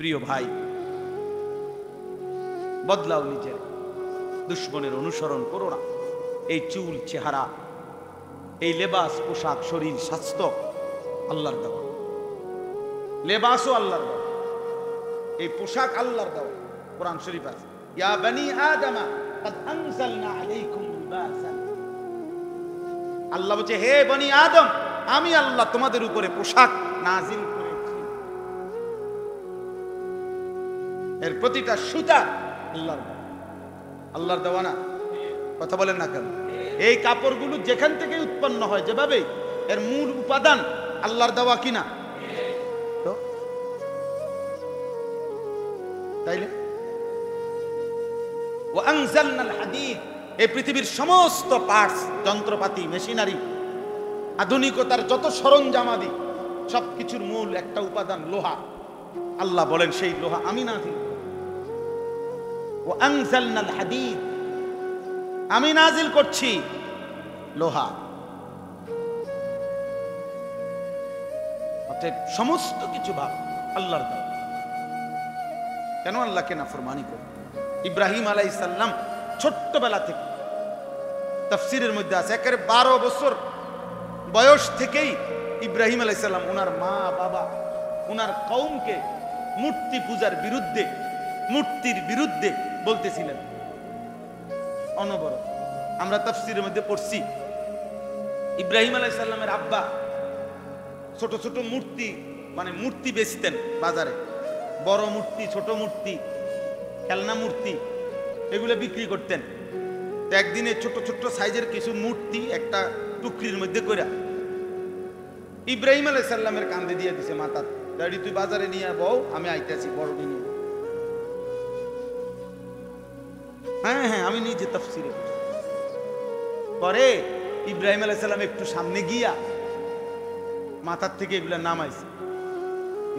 প্রিয় ভাই, বদলাও নিজের, দুশ্মনের অনুসরণ করো না। এই চুল, চেহারা, এই লেবাস, পোশাক, শরীর, স্বাস্থ্য আল্লাহর দেওয়া। লেবাসও আল্লাহর দেওয়া, এই পোশাক আল্লাহর দেওয়া। কোরআন শরীফ আছে, ইয়া বনি আদম قد انزلنا عليكم لباسا। আল্লাহ বলছে, হে বনি আদম, আমি আল্লাহ তোমাদের উপরে পোশাক নাজিল করেছি। এর প্রতিটা সুতা আল্লাহর দেওয়া, আল্লাহর দেওয়া না? কথা বলেন না কেন? এই কাপড়গুলো যেখান থেকে উৎপন্ন হয়, যেভাবে এর মূল উপাদান আল্লাহর দেওয়া কিনা? তো তাইলে ওয়ানজালনাল হাদীদ, এই পৃথিবীর সমস্ত পার্টস, যন্ত্রপাতি, মেশিনারি, আধুনিকতার যত সরঞ্জামাদি, সবকিছুর মূল একটা উপাদান লোহা। আল্লাহ বলেন, সেই লোহা আমি নাজিল করি। ওয়ানজালনাল হাদীদ, আমি নাজিল করছি লোহা। অর্থাৎ সমস্ত কিছু ভাব আল্লাহর দেওয়া। কেন আল্লাহকে নাফরমানি করে? ইব্রাহিম আলাইহিস সালাম ছোট্টবেলা থেকে, তাফসীরের মধ্যে আছে, একেবারে 12 বছর বয়স থেকেই ইব্রাহিম আলাইহিস সালাম ওনার মা বাবা, ওনার কওমকে মূর্তি পূজার বিরুদ্ধে, মূর্তির বিরুদ্ধে বলতেছিলেন অনবরত। আমরা তাফসীরের মধ্যে পড়ছি, ইব্রাহিম আলাইহিস সালামের আব্বা ছোট ছোট মূর্তি, মানে মূর্তি বেচতেন বাজারে, বড় মূর্তি, ছোট মূর্তি, খেলনা মূর্তি, এগুলো বিক্রি করতেন। তো একদিনে ছোট ছোট সাইজের কিছু মূর্তি একটা টুকরির মধ্যে কইরা ইব্রাহিম আলাইহিস সালামের কাঁধে দিয়ে দিছে, মাথা দাঁড়ি, তুই বাজারে নিয়ে বউ, আমি আইতেছি বড় নিয়ে। হ্যাঁ হ্যাঁ, আমি নিজে তাফসীরে পরে ইব্রাহিম আলাইহিস সালাম একটু সামনে গিয়া মাথার থেকে এগুলা নামাইছে,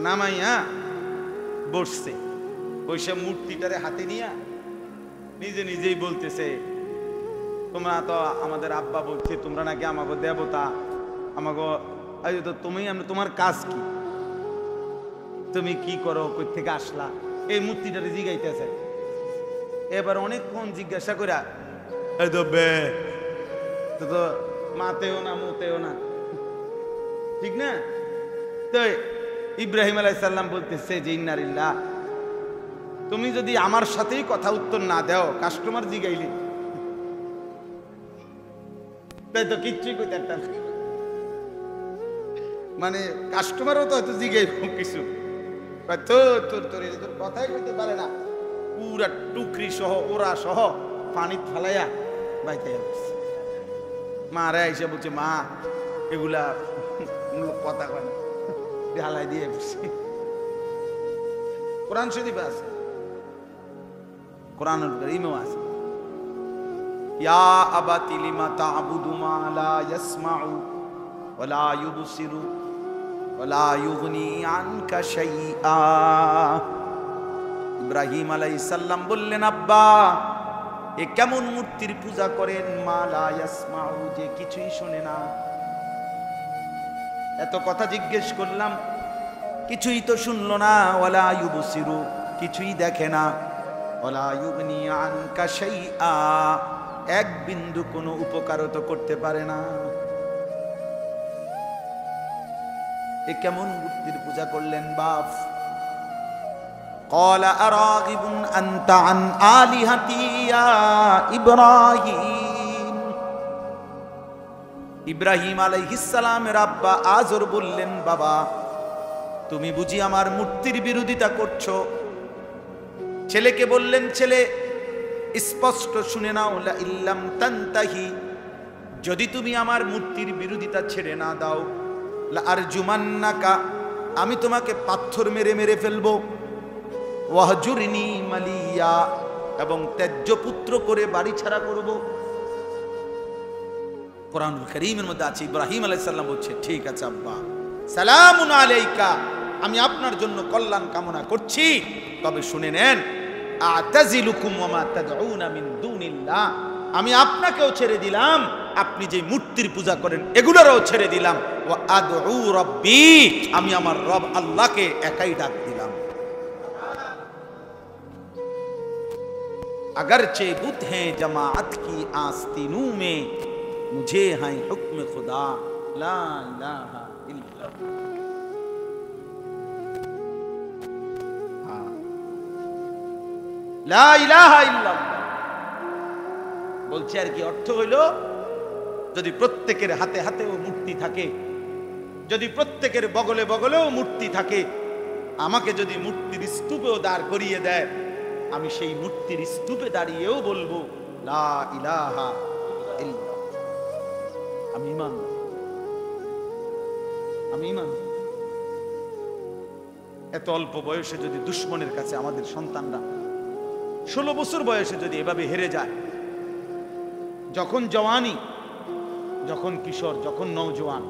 নামাইয়া বসছে, বসে মূর্তিটারে হাতে নিয়া নিজে নিজেই বলতেছে, তোমরা তো আমাদের আব্বা বলছে তোমরা নাকি আমাকে দেবতা, আমাকে তো তুমি, তোমার কাজ কি, তুমি কি করো, কই থেকে আসলা, এই মূর্তিটারে জিগাইতেছে। এবার অনেকক্ষণ জিজ্ঞাসা করা, এই তো বে তো মাতেও না মুতেও না, ঠিক না? তো ইব্রাহিম আলাইহিস সালাম বলতেছে যে, ইন্নালিল্লাহ, তুমি যদি আমার সাথেই কথা উত্তর না দাও, কাস্টমার জিগাইলি, তাই তো কিচ্ছুই কইতে পারতাম, মানে কাস্টমারও তো হয়তো জিগাইব কিছু, তোর কথাই কইতে পারে না, পুরা টুকরি সহ ওরা সহ পানি ফালাইয়া বাইতে যাচ্ছে। মারা এসে বলছে, মা এগুলা কথা কয় না, ঢালাই দিয়ে বসে। কোরআন শরীফে আছে, কোরআনুল কারীমেও আছে, ইয়া আবাতি লিমা তা'বুদু মা লা ইয়াসমাউ ওয়া লা ইউবসিরু ওয়া লা ইউগনি আনকা শাইআ। ইব্রাহিম আলাইহিস সালাম বললেন, আব্বা এ কেমন মূর্তির পূজা করেন, মা লা ইয়াসমাউ, যে কিছুই শোনে না। এত কথা জিজ্ঞেস করলাম, কিছুই তো শুনলো না, ওয়ালা ইউবসিরু, কিছুই দেখে না, ওয়ালা ইউগনি আনকা শাইআ, এক বিন্দু কোনো উপকারও তো করতে পারে না। এ কেমন মূর্তির পূজা করলেন বাপ? ক্বালা আরাগিবুন আনতা আন আলিহাতি ইয়া ইব্রাহিম। ইব্রাহিম আলাইহিস সালামের আব্বা আজর বললেন, বাবা তুমি বুঝি আমার মূর্তির বিরোধিতা করছো? ছেলেকে বললেন, ছেলে স্পষ্ট শুনে নাও, লা ইল্লাম তানতাহি, যদি তুমি আমার মূর্তির বিরোধিতা ছেড়ে না দাও, লা আরজুমান্নাকা, আমি তোমাকে পাথর মেরে মেরে ফেলবো, ওয়াহজুরনি মালিয়া, এবং ত্যায্য পুত্র করে বাড়ি ছাড়া করব। কোরআনুল কারীমের মধ্যে আছে, ইব্রাহিম আলাইহিস সালাম বলছে, ঠিক আছে আব্বা, সালামুন আলাইকা, আমি আপনার জন্য কল্যাণ কামনা করছি, তবে শুনে নেন, আতাজিলুকুম ওয়া মা তাদউনা মিন দুনিল্লাহ, আমি আপনাকেও ছেড়ে দিলাম, আপনি যে মূর্তির পূজা করেন এগুলোরও ছেড়ে দিলাম, ওয়া আদউ রাব্বি, আমি আমার রব আল্লাহকে একাই ডাক দিলাম। अगरचे बुत हैं जमाअत की आस्तीनों में, मुझे है हुक्म खुदा ला इलाहा इल्लल्लाह। লা ইলাহা ইল্লাল্লাহ বলছে আর কি অর্থ হইল, যদি প্রত্যেকের হাতে হাতেও মূর্তি থাকে, যদি প্রত্যেকের বগলে বগলেও মূর্তি থাকে, আমাকে যদি মূর্তির স্তূপেও দাঁড় করিয়ে দেয়, আমি সেই মূর্তির স্তূপে দাঁড়িয়েও বলবো লা ইলাহা ইল্লাল্লাহ। আমি ঈমান, আমি ঈমান। এত অল্প বয়সে যদি দুশমনের কাছে আমাদের সন্তানরা 16 বছর বয়সে যদি এভাবে হেরে যায়, যখন জওয়ানি, যখন কিশোর, যখন নওজোয়ান,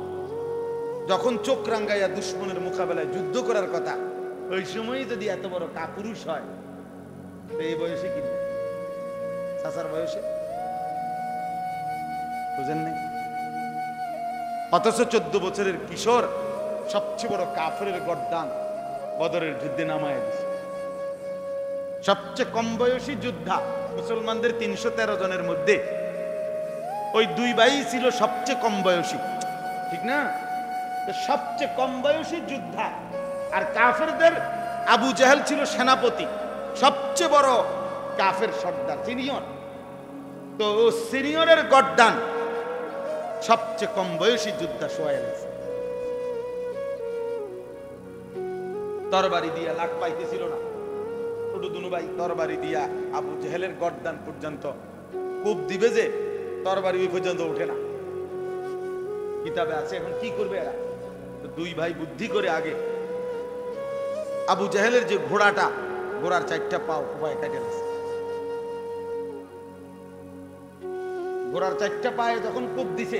যখন চোখ রাঙ্গাইয়া দুশমনের মোকাবেলায় যুদ্ধ করার কথা, ওই সময়ই যদি এত বড় কাপুরুষ হয়, তো এই বয়সে কি চাচার বয়সে বুঝেন নাই? অথচ 14 বছরের কিশোর সবচেয়ে বড় কাফেরের গর্দান বদরের যুদ্ধে নামায় দিছে। সবচেয়ে কম বয়সী যোদ্ধা মুসলমানদের 313 জনের মধ্যে ওই দুই ভাই ছিল সবচেয়ে কম বয়সী, ঠিক না? সবচেয়ে কম বয়সী যোদ্ধা, আর কাফেরদের আবু জাহেল ছিল সেনাপতি, সবচেয়ে বড় কাফের সর্দার, সিনিয়র। তো সিনিয়রের গর্দান সবচেয়ে কম বয়সী যোদ্ধা সোহাইল আছে। তরবারি দিয়া লাখ পাইতেছিল না, দুনুভাই তরবারি দিয়া আবু জাহেলের গর্দান পর্যন্ত কূপ দিবে, যে তরবারি ওই পর্যন্ত ওঠে না, কিতাবে আছে। এখন কি করবে এরা? দুই ভাই বুদ্ধি করে আগে আবু জাহেলের যে ঘোড়াটা, ঘোড়ার 4টা পাও উপায় কেটে গেছে। ঘোড়ার 4টা পায়ে যখন কূপ দিছে,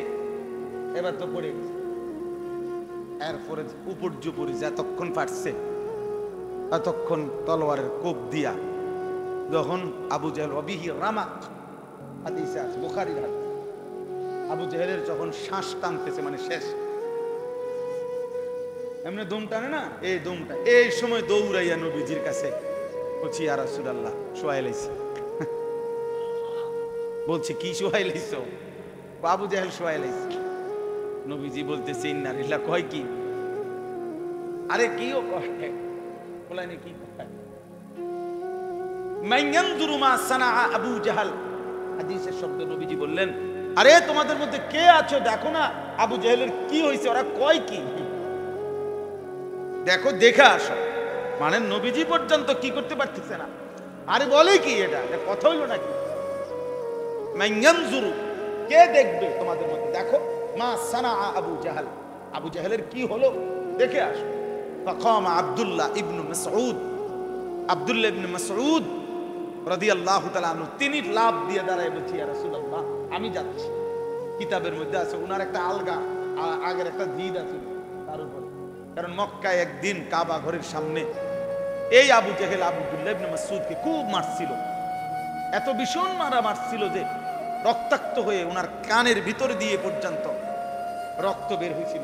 এবার তো পড়ে গেছে। এরপরে উপর্যুপরি যতক্ষণ পারছে ততক্ষণ তলোয়ারের কোপ দিয়া যখন আবু জাহেল অবিহি রামাক, হাদিসে আছে বুখারীর হাদিস, আবু জাহেলের যখন শ্বাস টানতেছে, মানে শেষ, এমনি দম টানে না, এই দমটা, এই সময় দৌড়াইয়া নবীজির কাছে বলছি ইয়া রাসূলুল্লাহ সোহাইলাইছি। বলছে কি সোহাইলাইছ? আবু জাহেল সোহাইলাইছি। নবীজি বলতেছে ইন্না লিল্লাহ, কয় কি? আরে কি ও কয়, বলেন কি কয়? মান ইয়ানজুরু মা সানাআ আবু জাহেল, হাদিসের শব্দ নবীজি বললেন, আরে তোমাদের মধ্যে কে আছো, দেখো না আবু জাহেলের কি হইছে, ওরা কয় কি, দেখো দেখে আসো। মানে নবীজি পর্যন্ত কি করতে পারতেছে না। আরে বলে কি এটা, কথা হইল নাকি? মান ইয়ানজুরু, কে দেখবে তোমাদের মধ্যে, দেখো মা সানাআ আবু জাহেল, আবু জাহেলের কি হলো দেখে আসো। ফাকাম আব্দুল্লাহ ইবনে মাসউদ, আব্দুল্লাহ ইবনে মাসউদ রাদিয়াল্লাহু তাআলা আনহু, তিনি লাভ দিয়ে দাঁড়ায় বলছি ইয়া রাসূলুল্লাহ আমি যাচ্ছি। কিতাবের মধ্যে আছে উনার একটা আলগা আগের একটা জিদ আছে তার উপরে, কারণ মক্কায় একদিন কাবা ঘরের সামনে এই আবু জাহেল আব্দুল্লাহ ইবনে মাসউদকে খুব মারছিল, এত ভীষণ মারা মারছিল যে রক্তাক্ত হয়ে ওনার কানের ভিতর দিয়ে পর্যন্ত রক্ত বের হয়েছিল।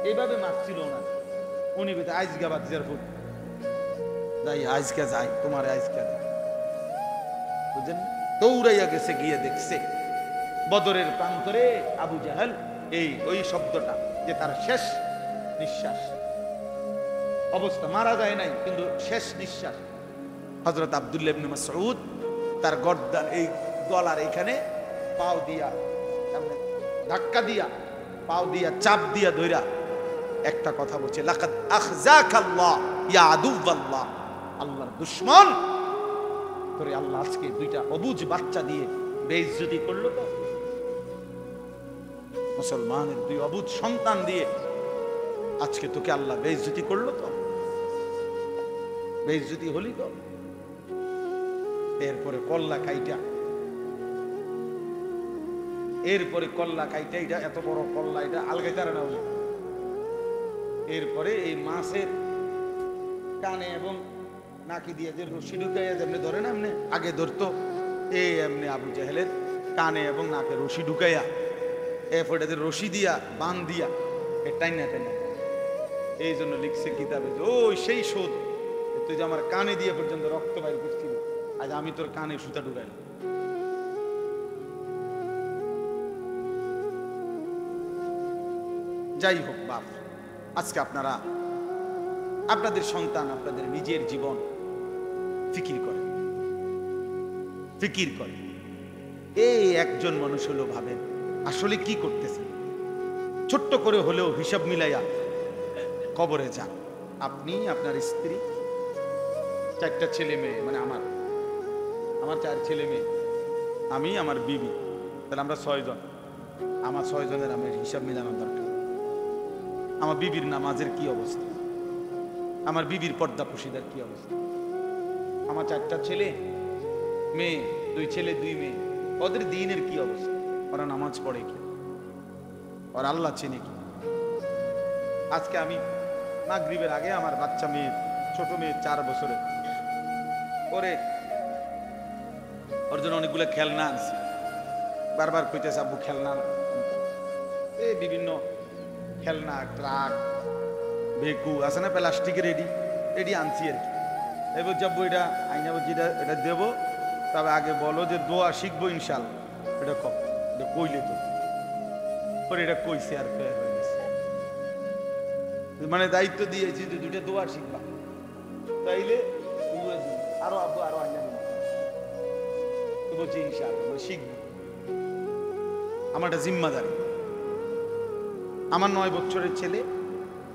এইভাবে মারছিল ওনার, উনি বেঁধে আইজগা বাদ যাই, আজকে যাই তোমার আজকে বুঝলেন, দৌড়াইয়া গেছে, গিয়ে দেখছে বদরের প্রান্তরে আবু জাহেল, এই ওই শব্দটা যে তার শেষ নিঃশ্বাস অবস্থা, মারা যায় নাই কিন্তু শেষ নিঃশ্বাস। হযরত আব্দুল্লাহ ইবনে মাসউদ তার গর্দান এই গলার এখানে পাও দিয়া ধাক্কা দিয়া, পাও দিয়া চাপ দিয়া ধইরা একটা কথা বলছে, লাকাদ আখযাকাল্লাহ ইয়া আদুওয়াল্লাহ, আল্লাহর দুশমন তোরে আল্লাহ আজকে দুইটা অবুঝ বাচ্চা দিয়ে বেইজ্জতি করলো। তো মুসলমানের দুই অবুঝ সন্তান দিয়ে আজকে তোকে আল্লাহ বেইজ্জতি করলো, তো বেইজ্জতি হলি তো। এরপরে কল্লা কাইটা, এরপরে কল্লা কাইটা, এটা এত বড় কল্লা, এটা আলগাইতার না হলে, এরপরে এই মাছের কানে এবং নাকি দিয়ে যে রশি ঢুকাইয়া যেমনি ধরে না, এমনি আগে ধরতো, এই এমনি আবু জাহেলের কানে এবং নাকে রশি ঢুকাইয়া, এরপরে রশি দিয়া বান দিয়া টাইনা টাইনা, এই জন্য লিখছে কিতাবে যে ওই সেই শোধ, তুই যে আমার কানে দিয়ে পর্যন্ত রক্ত বাইর করছিল, আজ আমি তোর কানে সুতা ঢুকাইলাম। যাই হোক বাপ, আজকে আপনারা আপনাদের সন্তান, আপনাদের নিজের জীবন ফিকির করেন, ফিকির করেন। এই একজন মানুষ হলো ভাবেন আসলে কি করতেছে, ছোট্ট করে হলেও হিসাব মিলাইয়া কবরে যান। আপনি, আপনার স্ত্রী, 4টা ছেলে মেয়ে, মানে আমার 4 ছেলে মেয়ে, আমি, আমার বিবি, তাহলে আমরা 6 জন। আমার 6 জনের আমি হিসাব মিলানোর দরকার। আমার বিবির নামাজের কি অবস্থা, আমার বিবির পর্দা পুশিদার কি অবস্থা, আমার 4টা ছেলে মেয়ে, 2 ছেলে 2 মেয়ে, ওদের দিনের কি অবস্থা, ওরা নামাজ পড়ে কি, ওরা আল্লাহ চেনে কি। আজকে আমি মাগরিবের আগে আমার বাচ্চা মেয়ে, ছোট মেয়ে 4 বছরের, পরে ওর জন্য অনেকগুলো খেলনা আনছি। বারবার কইতেছে আব্বু খেলনা, এই বিভিন্ন খেলনা, ট্রাক, ভেকু আছে না প্লাস্টিকের, এডি আনছি আর কি। এবার যাবো এটা আইনা বলছি এটা দেবো, তবে আগে বলো যে দোয়া শিখবো ইনশাল্লাহ। এটা কইলে তো পরে এটা কইছে আর হয়ে গেছে, মানে দায়িত্ব দিয়েছি যে 2টা দোয়া শিখবা, তাইলে আরো আব্বু আরো আইনা বলছি ইনশাল্লাহ শিখবো। আমার একটা জিম্মাদারি। আমার 9 বছরের ছেলে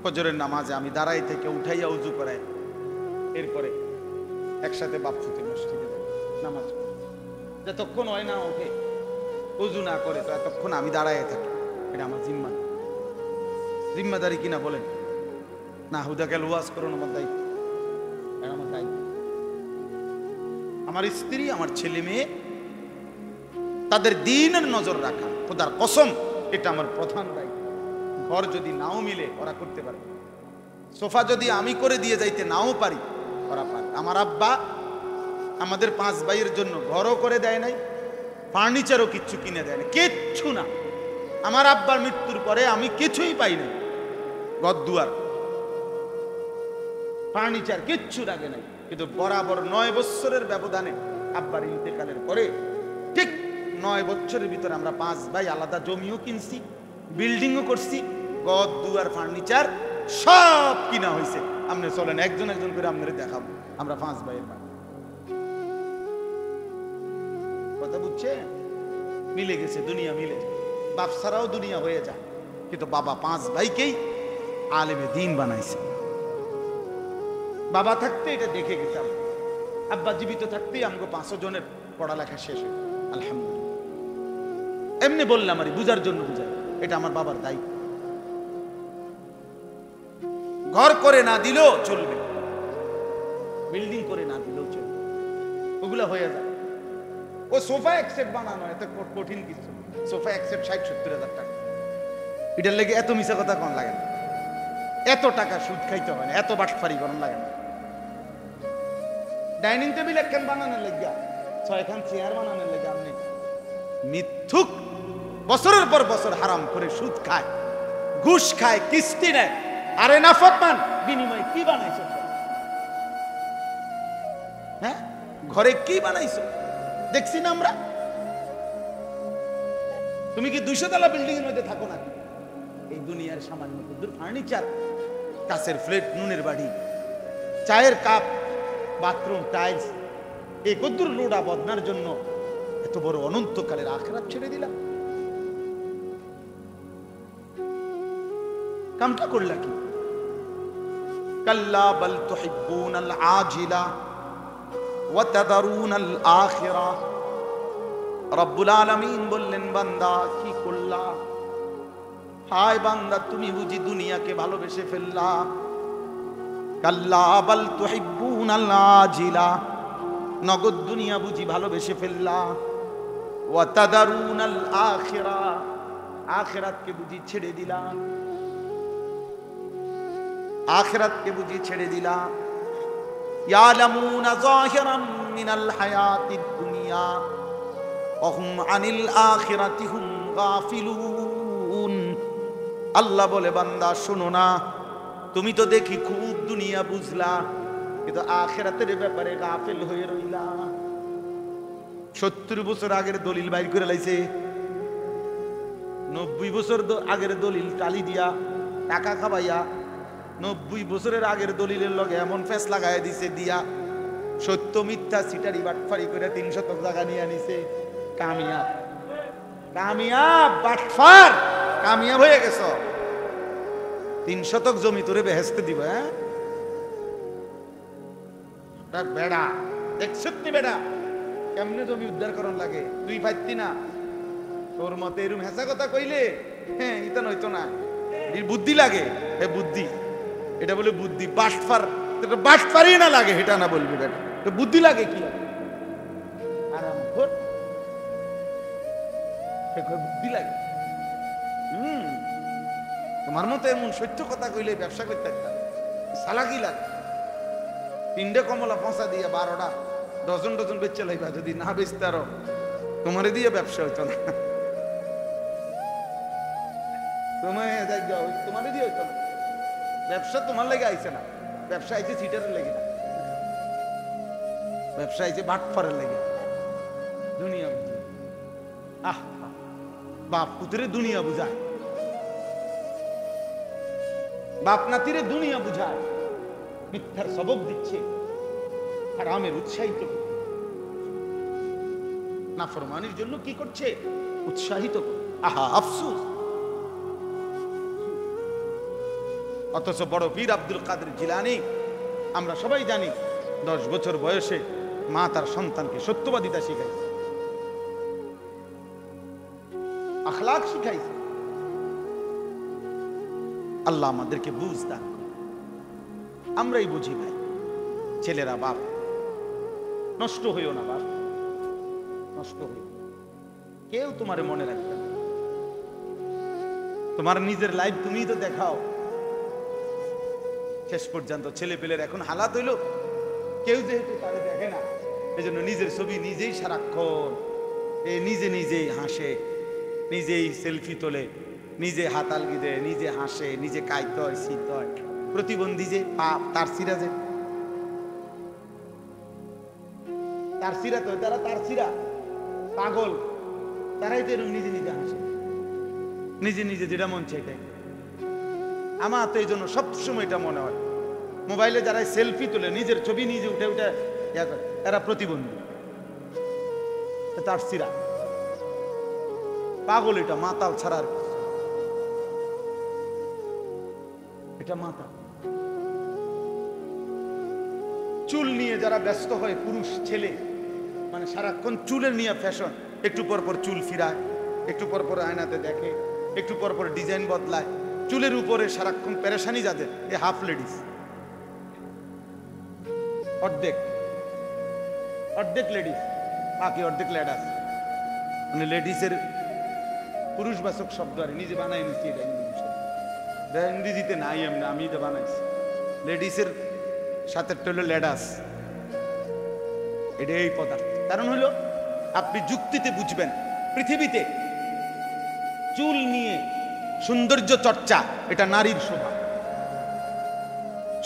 ফজরের নামাজে আমি দাঁড়াই থেকে উঠাইয়া উজু করাই, এরপরে একসাথে বাপ ফুতে মসজিদে নামাজ পড়ে। যতক্ষণ হয় না ওঠে উজু না করে ততক্ষণ আমি দাঁড়াই থাকি। এটা আমার জিম্মাদারি কিনা বলেন না? হুদাকে ওয়াজ করুন, আমার দায়িত্ব, আমার দায়িত্ব। আমার স্ত্রী, আমার ছেলে মেয়ে, তাদের দ্বীনের নজর রাখা, খোদার কসম এটা আমার প্রধান দায়িত্ব। ঘর যদি নাও মিলে ওরা করতে পারে, সোফা যদি আমি করে দিয়ে যাইতে নাও পারি ওরা পারে। আমার আব্বা আমাদের 5 ভাইয়ের জন্য ঘরও করে দেয় নাই, ফার্নিচারও কিচ্ছু কিনে দেয় না, কিচ্ছু না। আমার আব্বার মৃত্যুর পরে আমি কিছুই পাই নাই, ঘর দুয়ার, ফার্নিচার কিচ্ছু লাগে নাই। কিন্তু বরাবর 9 বছরের ব্যবধানে আব্বার ইন্তেকালের পরে ঠিক 9 বছরের ভিতরে আমরা 5 ভাই আলাদা জমিও কিনছি, বিল্ডিংও করছি, ঘর দুয়ার ফার্নিচার সব কিনা হয়েছে। আপনি চলেন একজন একজন করে আপনাদের দেখাবো আমরা 5 ভাইয়ের ভাই। কথা বুঝছে? মিলে গেছে, দুনিয়া মিলে যায়, বাপ ছাড়াও দুনিয়া হয়ে যায়। কিন্তু বাবা 5 ভাইকেই আলেমে দ্বীন বানাইছে। বাবা থাকতে এটা দেখে গেতাম, আব্বা জীবিত থাকতেই আমাকে 5 জনের পড়ালেখা শেষ হয় আলহামদুলিল্লাহ। এমনি বললাম আর বুঝার জন্য বুঝাই, এটা আমার বাবার দায়িত্ব। ঘর করে না দিলেও চলবে, বিল্ডিং করে না দিলেও চলবে, ওগুলো হয়ে যায়। ও সোফা এক সেট বানানো এত কঠিন কিছু, সোফা এক সেট 60-70 হাজার টাকা। এটার লেগে এত মিশা কথা কোন লাগে না, এত টাকা সুদ খাইতে হয় না, এত বাটফারি গরম লাগে না। ডাইনিং টেবিল একখান বানানোর লেগে 6খান চেয়ার বানানোর লেগে আপনি মিথ্যুক বছরের পর বছর হারাম করে সুদ খায়, ঘুষ খায়, কিস্তি নেয়। আরে নাফরমান, বিনিময়ে কি বানাইছো? হ্যাঁ, ঘরে কি বানাইছো দেখছি না আমরা। তুমি কি 200 তলা বিল্ডিং এর মধ্যে থাকো নাকি? এই দুনিয়ার সামান্য ফার্নিচার, কাছের প্লেট, নুনের বাড়ি, চায়ের কাপ, বাথরুম টাইলস, এই কদ্দুর লোডা বদনার জন্য এত বড় অনন্তকালের আখিরাত ছেড়ে দিলাম। কামটা করলা কি? কাল্লা বাল তুহিব্বুনাল আজিলা ওয়া তাদারুনাল আখিরা। রব্বুল আলামিন বললেন, বান্দা কি করলা? হায় বান্দা, তুমি বুঝি দুনিয়াকে ভালোবেসে ফেললা। কাল্লা বাল তুহিব্বুনাল আজিলা, নগদ দুনিয়া বুঝি ভালোবেসে ফেললা। ওয়া তাদারুনাল আখিরা, আখিরাতকে বুঝি ছেড়ে দিলা। আখিরাতকে বুঝি ছেড়ে দিলা। ইয়ালামুনা যাহিরাম মিনাল হায়াতিদ দুনিয়া ওয়া হুম আনিল আখিরাতি হুম গাফিলুন। আল্লাহ বলে, বান্দা শোনো না, তুমি তো দেখি খুব দুনিয়া বুঝলা, কিন্তু আখিরাতের ব্যাপারে গাফিল হয়ে রইলা। 70 বছর আগের দলিল বাইর করে লাইছে, 90 বছর আগের দলিল টালি দিয়া টাকা খাবাইয়া 90 বছরের আগের দলিলের লগে এমন ফেস লাগাই দিছে দিয়া সত্য মিথ্যা সিটারি বাটফারি করে 3 শতক জায়গা নিয়ে আনিছে। কামিয়াব কামিয়াব বাটফার কামিয়াব হয়ে গেছ। 3 শতক জমি তোরে বেহেস্তে দিব। হ্যাঁ বেড়া দেখছনি বেড়া কেমনে জমি উদ্ধার করন লাগে, তুই পাইতি না? তোর মতে এরম হেসা কথা কইলে হ্যাঁ এটা নয়তো না, বুদ্ধি লাগে। হে বুদ্ধি, এটা বলে বুদ্ধি। বাটফার বাটফারি না লাগে এটা না বলবি বেটা, বুদ্ধি লাগে কি আরাম খোর বুদ্ধি লাগে। তোমার মতো এমন সত্য কথা কইলে ব্যবসা করতে একটা সালাকি লাগে। 3টে কমলা পচা দিয়ে 12টা ডজন ডজন বেচে লাইবা, যদি না বেচতে আরো তোমারে দিয়ে ব্যবসা হইতো না, তোমারে দিয়ে হইতো না। ব্যবসা তোমার লেগে আইছে না, ব্যবসা আইছে সিটারের লেগে না, ব্যবসা আইছে বাটফারের লেগে। দুনিয়া আহ বাপ পুত্রে দুনিয়া বুঝায়, বাপ নাতিরে দুনিয়া বুঝায়, মিথ্যার সবক দিচ্ছে, হারামের উৎসাহিত, নাফরমানির জন্য কি করছে? উৎসাহিত। আহা আফসোস। অথচ বড় পীর আব্দুল কাদের জিলানী আমরা সবাই জানি 10 বছর বয়সে মা তার সন্তানকে সত্যবাদিতা শিখাইছে, আখলাক শিখাইছে। আল্লাহ আমাদেরকে বুঝ দান করুন। আমরাই বুঝি ভাই, ছেলেরা বাপ নষ্ট হইও না, বাপ নষ্ট হইও। কেউ তোমারে মনে রাখবে না, তোমার নিজের লাইফ তুমিই তো দেখাও। শেষ পর্যন্ত ছেলে পেলের এখন হালাত হইল কেউ যেহেতু তারে দেখে না, এই জন্য নিজের ছবি নিজেই সারাক্ষণ নিজে নিজেই হাসে, নিজেই সেলফি তোলে, নিজে হাতালগি দেয়, নিজে হাসে, নিজে কাইতে হয়, শীত হয়। প্রতিবন্ধী যে তার সিরা, যে তার সিরা তো তারা তার সিরা পাগল, তারাই তো এরকম নিজে নিজে হাসে, নিজে নিজে যেটা মন চাই। আমার তো এই জন্য সবসময় এটা মনে হয়, মোবাইলে যারা সেলফি তোলে নিজের ছবি নিজে উঠে উঠে এরা প্রতিবন্ধী, তার সিরা পাগল, এটা মাতাল ছাড়ার, এটা মাতাল। চুল নিয়ে যারা ব্যস্ত হয়, পুরুষ ছেলে মানে সারাক্ষণ চুলের নিয়ে ফ্যাশন, একটু পর পর চুল ফিরায়, একটু পর পর আয়নাতে দেখে, একটু পর পর ডিজাইন বদলায়, চুলের উপরে সারাক্ষণ পেরেশানি যাদের, এ হাফ লেডিস, অর্ধেক অর্ধেক লেডিস, বাকি অর্ধেক লেডাস। মানে লেডিসের পুরুষবাচক শব্দ আর নিজে বানাই নিচ্ছি, এটা ইংরেজিতে নাই, আমি এটা বানাইছি। লেডিসের সাথে হলো লেডাস, এটা এই পদার্থ। কারণ হলো আপনি যুক্তিতে বুঝবেন, পৃথিবীতে চুল নিয়ে সৌন্দর্য চর্চা এটা নারীর শোভা।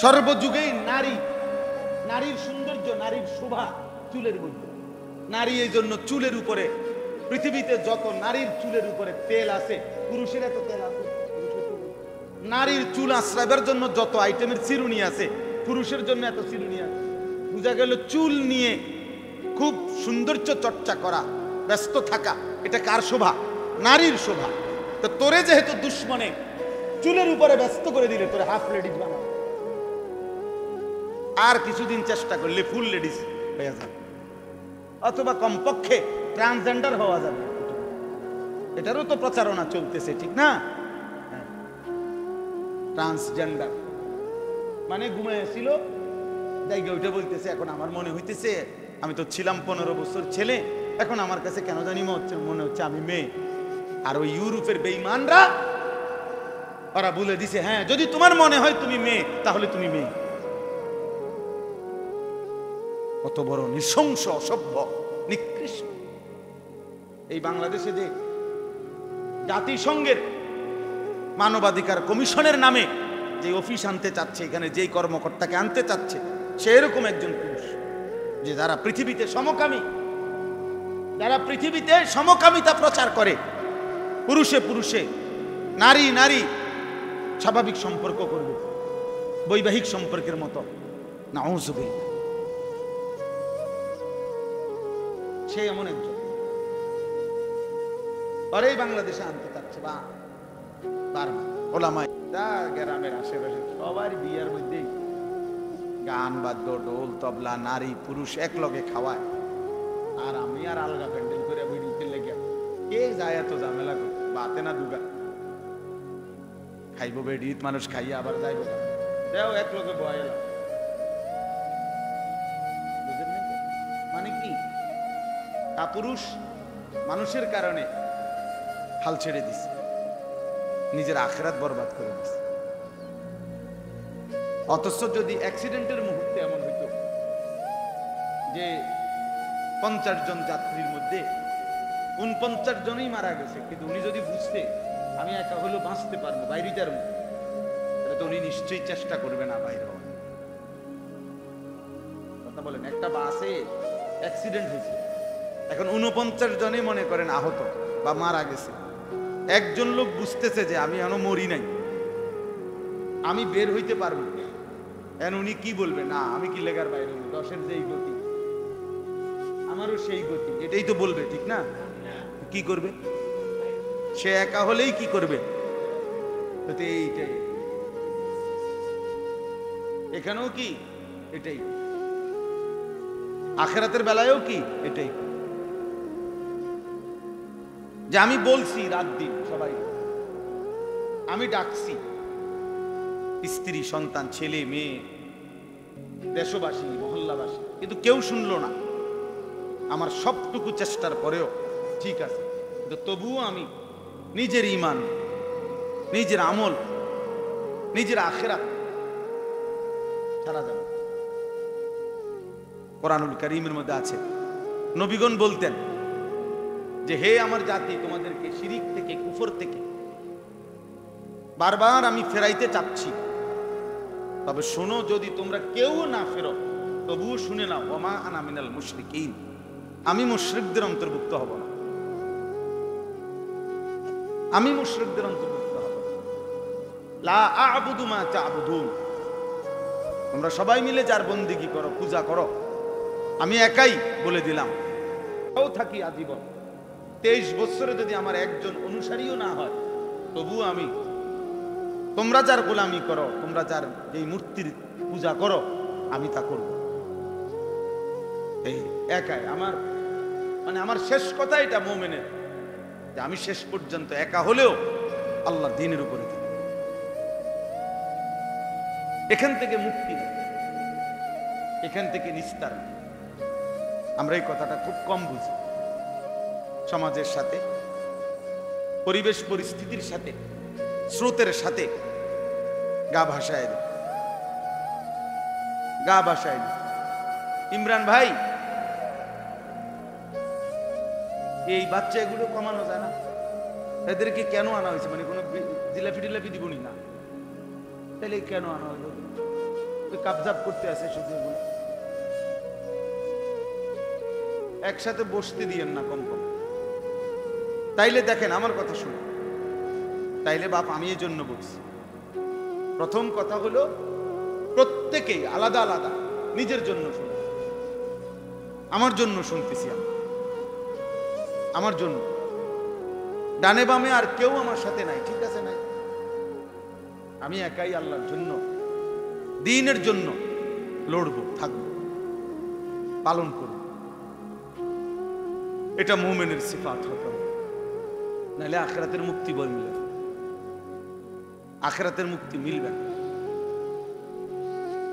সর্বযুগেই নারীর সৌন্দর্য, নারীর শোভা চুলের মধ্যে। নারী এই জন্য চুলের উপরে, পৃথিবীতে যত নারীর চুলের উপরে তেল আছে, পুরুষের এত তেল আছে। নারীর চুল আশ্রাইবার জন্য যত আইটেমের চিরুনি আছে, পুরুষের জন্য এত চিরুনি আছে। বুঝা গেল চুল নিয়ে খুব সৌন্দর্য চর্চা করা, ব্যস্ত থাকা, এটা কার শোভা? নারীর শোভা। তো তোরে যেহেতু দুশ্মনে চুলের উপরে ব্যস্ত করে দিলে, তোরে হাফ লেডিস বানাবে, আর কিছুদিন চেষ্টা করলে ফুল লেডিস হয়ে যাবে, অথবা কমপক্ষে ট্রান্সজেন্ডার হওয়া যাবে। এটারও তো প্রচারণা চলতেছে, ঠিক না? ট্রান্সজেন্ডার মানে ঘুমাইছিল জায়গা ওইটা বলতেছে, এখন আমার মনে হইতেছে আমি তো ছিলাম 15 বছর ছেলে, এখন আমার কাছে কেন জানি মনে হচ্ছে আমি মেয়ে। আর ওই ইউরোপের বেঈমানরা ওরা বলে দিছে, হ্যাঁ যদি তোমার মনে হয় তুমি মেয়ে তাহলে তুমি মেয়ে। কত বড় নৃশংস, অসভ্য, নিকৃষ্ট। এই বাংলাদেশে যে জাতিসংঘের মানবাধিকার কমিশনের নামে যে অফিস আনতে চাচ্ছে, এখানে যেই কর্মকর্তাকে আনতে চাচ্ছে, সে এরকম একজন পুরুষ যে যারা পৃথিবীতে সমকামী, যারা পৃথিবীতে সমকামিতা প্রচার করে, পুরুষে পুরুষে, নারী নারী স্বাভাবিক সম্পর্ক করবে, বৈবাহিক সম্পর্কের মতো, নাউযুবিল্লাহ। সে এমন একজন পরেই বাংলাদেশে আনতে চাচ্ছে বা বারবার ওলামায়ে গ্রামের আশেপাশে সবার বিয়ের মধ্যেই গান বাদ্য ঢোল তবলা নারী পুরুষ এক লগে খাওয়ায়, আর আমি আর আলগা প্যান্ডেল করে ভিডিওতে লেগে কে যায় এত ঝামেলা করতে, বাতে না দুগা খাইব বেডিত মানুষ খাইয়া আবার যাইব দেও এক লগে বয়েলা। মানে কি কাপুরুষ মানুষের কারণে হাল ছেড়ে দিছে, নিজের আখিরাত বরবাদ করে দিছে। অথচ যদি অ্যাক্সিডেন্টের মুহূর্তে এমন হইতো যে 50 জন যাত্রীর মধ্যে 49 জনই মারা গেছে, কিন্তু উনি যদি বুঝতে আমি একা হলেও বাঁচতে পারবো বাইরেটার মধ্যে, তাহলে তো উনি নিশ্চয়ই চেষ্টা করবে না বাইরে হওয়ার। কথা বলেন, একটা বাসে অ্যাক্সিডেন্ট হয়েছে, এখন 49 জনই মনে করেন আহত বা মারা গেছে, একজন লোক বুঝতেছে যে আমি এখনো মরি নাই, আমি বের হইতে পারবো, এখন উনি কি বলবে, না আমি কি লেগার বাইরে, 10-এর যেই গতি আমারও সেই গতি, এটাই তো বলবে, ঠিক না? কি করবে সে একা হলেই কি করবে? এইটাই এখানেও কি এটাই, আখিরাতের বেলায়ও কি এটাই, যে আমি বলছি রাত দিন সবাই, আমি ডাকছি স্ত্রী সন্তান ছেলে মেয়ে দেশবাসী মহল্লাবাসী, কিন্তু কেউ শুনলো না। আমার সবটুকু চেষ্টার পরেও ঠিক আছে, কিন্তু তবুও আমি নিজের ঈমান, নিজের আমল, নিজের আখিরাত ছাড়া যাবে। কোরআনুল কারীমের মধ্যে আছে নবীগণ বলতেন যে হে আমার জাতি, তোমাদেরকে শিরিক থেকে কুফর থেকে বারবার আমি ফেরাইতে চাচ্ছি, তবে শোনো যদি তোমরা কেউ না ফেরো তবুও শুনে নাও, ওমা আনা মিনাল মুশরিকিন, আমি মুশরিকদের অন্তর্ভুক্ত হব না, আমি মুশরিকদের অন্তর্ভুক্ত হব না। লা আ'বুদু মা তা'বুদুন, তোমরা সবাই মিলে যার বন্দেগী করো, পূজা করো, আমি একাই বলে দিলাম। তাও থাকি আজীবন, 23 বছরে যদি আমার একজন অনুসারীও না হয় তবুও আমি, তোমরা যার গোলামি করো, তোমরা যার এই মূর্তির পূজা করো, আমি তা করব। এই একাই আমার, মানে আমার শেষ কথা এটা মুমিনের, যে আমি শেষ পর্যন্ত একা হলেও আল্লাহর দ্বীনের উপরে থাকি। এখান থেকে মুক্তি নেই, এখান থেকে নিস্তার। আমরা এই কথাটা খুব কম বুঝি, সমাজের সাথে, পরিবেশ পরিস্থিতির সাথে, স্রোতের সাথে গা ভাসায় দিই, গা ভাসায় দিই। ইমরান ভাই, এই বাচ্চা এগুলো কমানো যায় না? এদেরকে কেন আনা হয়েছে? মানে কোনো জিলাপি টিলাপি দিবনি না, তাহলে কেন আনা হলো? কাবজাব করতে আছে শুধু, একসাথে বসতে দিয়েন না কম কম। তাইলে দেখেন আমার কথা শুনুন, তাইলে বাপ আমি এই জন্য বলছি, প্রথম কথা হলো প্রত্যেকেই আলাদা আলাদা নিজের জন্য শুনুন। আমার জন্য শুনতেছি, আমার জন্য, ডানে বামে আর কেউ আমার সাথে নাই, ঠিক আছে? নাই, আমি একাই আল্লাহর জন্য, দ্বীনের জন্য লড়বো, থাকবো, পালন করব। এটা মুমিনের সিফাত হতে হবে, নাহলে আখিরাতের মুক্তি বই মিলে, আখিরাতের মুক্তি মিলবে না।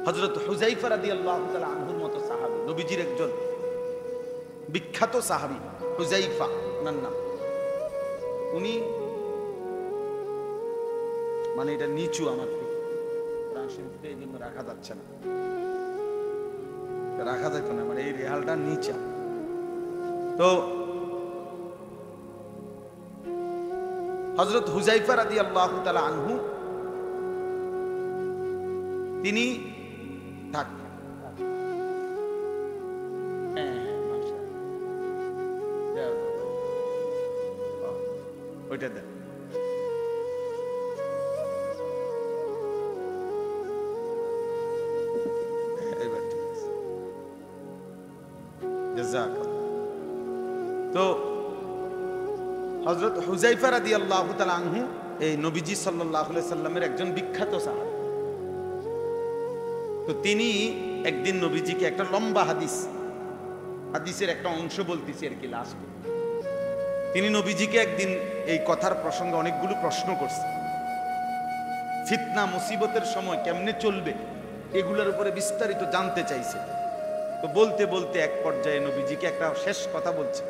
হযরত হুযায়ফা রাদিয়াল্লাহু তাআলা আনহুর মতো সাহাবী, নবীজির একজন বিখ্যাত সাহাবী হুযায়ফা ওনার নাম, উনি, মানে এটা নিচু আমার থেকে, কোরআন শরীফে এই জন্য রাখা যাচ্ছে না, রাখা যেত না, মানে এই রেহালটা নিচা। তো হযরত হুযায়ফা রাদিয়াল্লাহু তাআলা আনহু তিনি ওইটা দেন। এবার ঠিক আছে, জাযাকাল্লাহ। তো হযরত হুযায়ফা রাদিয়াল্লাহু তাআলা আনহু এই নবীজি সাল্লাল্লাহু আলাইহি সাল্লামের একজন বিখ্যাত সাহাবী। তো তিনি একদিন নবীজিকে একটা লম্বা হাদিসের একটা অংশ বলতেছি আর কি, লাস্ট। তিনি নবীজিকে একদিন এই কথার প্রসঙ্গে অনেকগুলো প্রশ্ন করছে, ফিতনা মুসিবতের সময় কেমনে চলবে এগুলোর উপরে বিস্তারিত জানতে চাইছে। তো বলতে বলতে এক পর্যায়ে নবীজিকে একটা শেষ কথা বলছে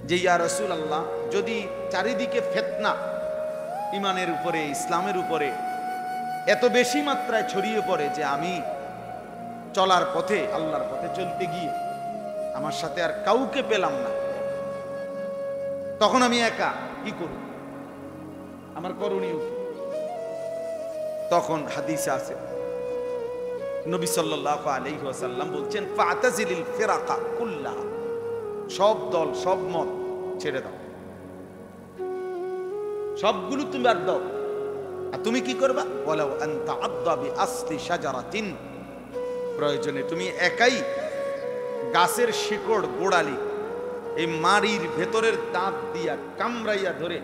যে, ইয়া রাসূলুল্লাহ, যদি চারিদিকে ফিতনা ঈমানের উপরে, ইসলামের উপরে এত বেশি মাত্রায় ছড়িয়ে পড়ে যে আমি চলার পথে, আল্লাহর পথে চলতে গিয়ে আমার সাথে আর কাউকে পেলাম না, তখন আমি একা কি করব, আমার করণীয় কি? তখন হাদিসে আছে নবী সাল্লাল্লাহু আলাইহি ওয়াসাল্লাম বলছেন, ফাতাজিলিল ফিরাকা কুল্লাহা, সব দল সব মত ছেড়ে দাও, সবগুলো তুমি বাদ দাও। আর তুমি কি করবা? ওয়ালাউ আনতা আদদা বিআসলি শাজারাতিন, প্রয়োজনে তুমি একাই গাছের শিকড় গোড়ালি এই মাড়ির ভেতরের দাঁত দিয়া কামড়াইয়া ধরে,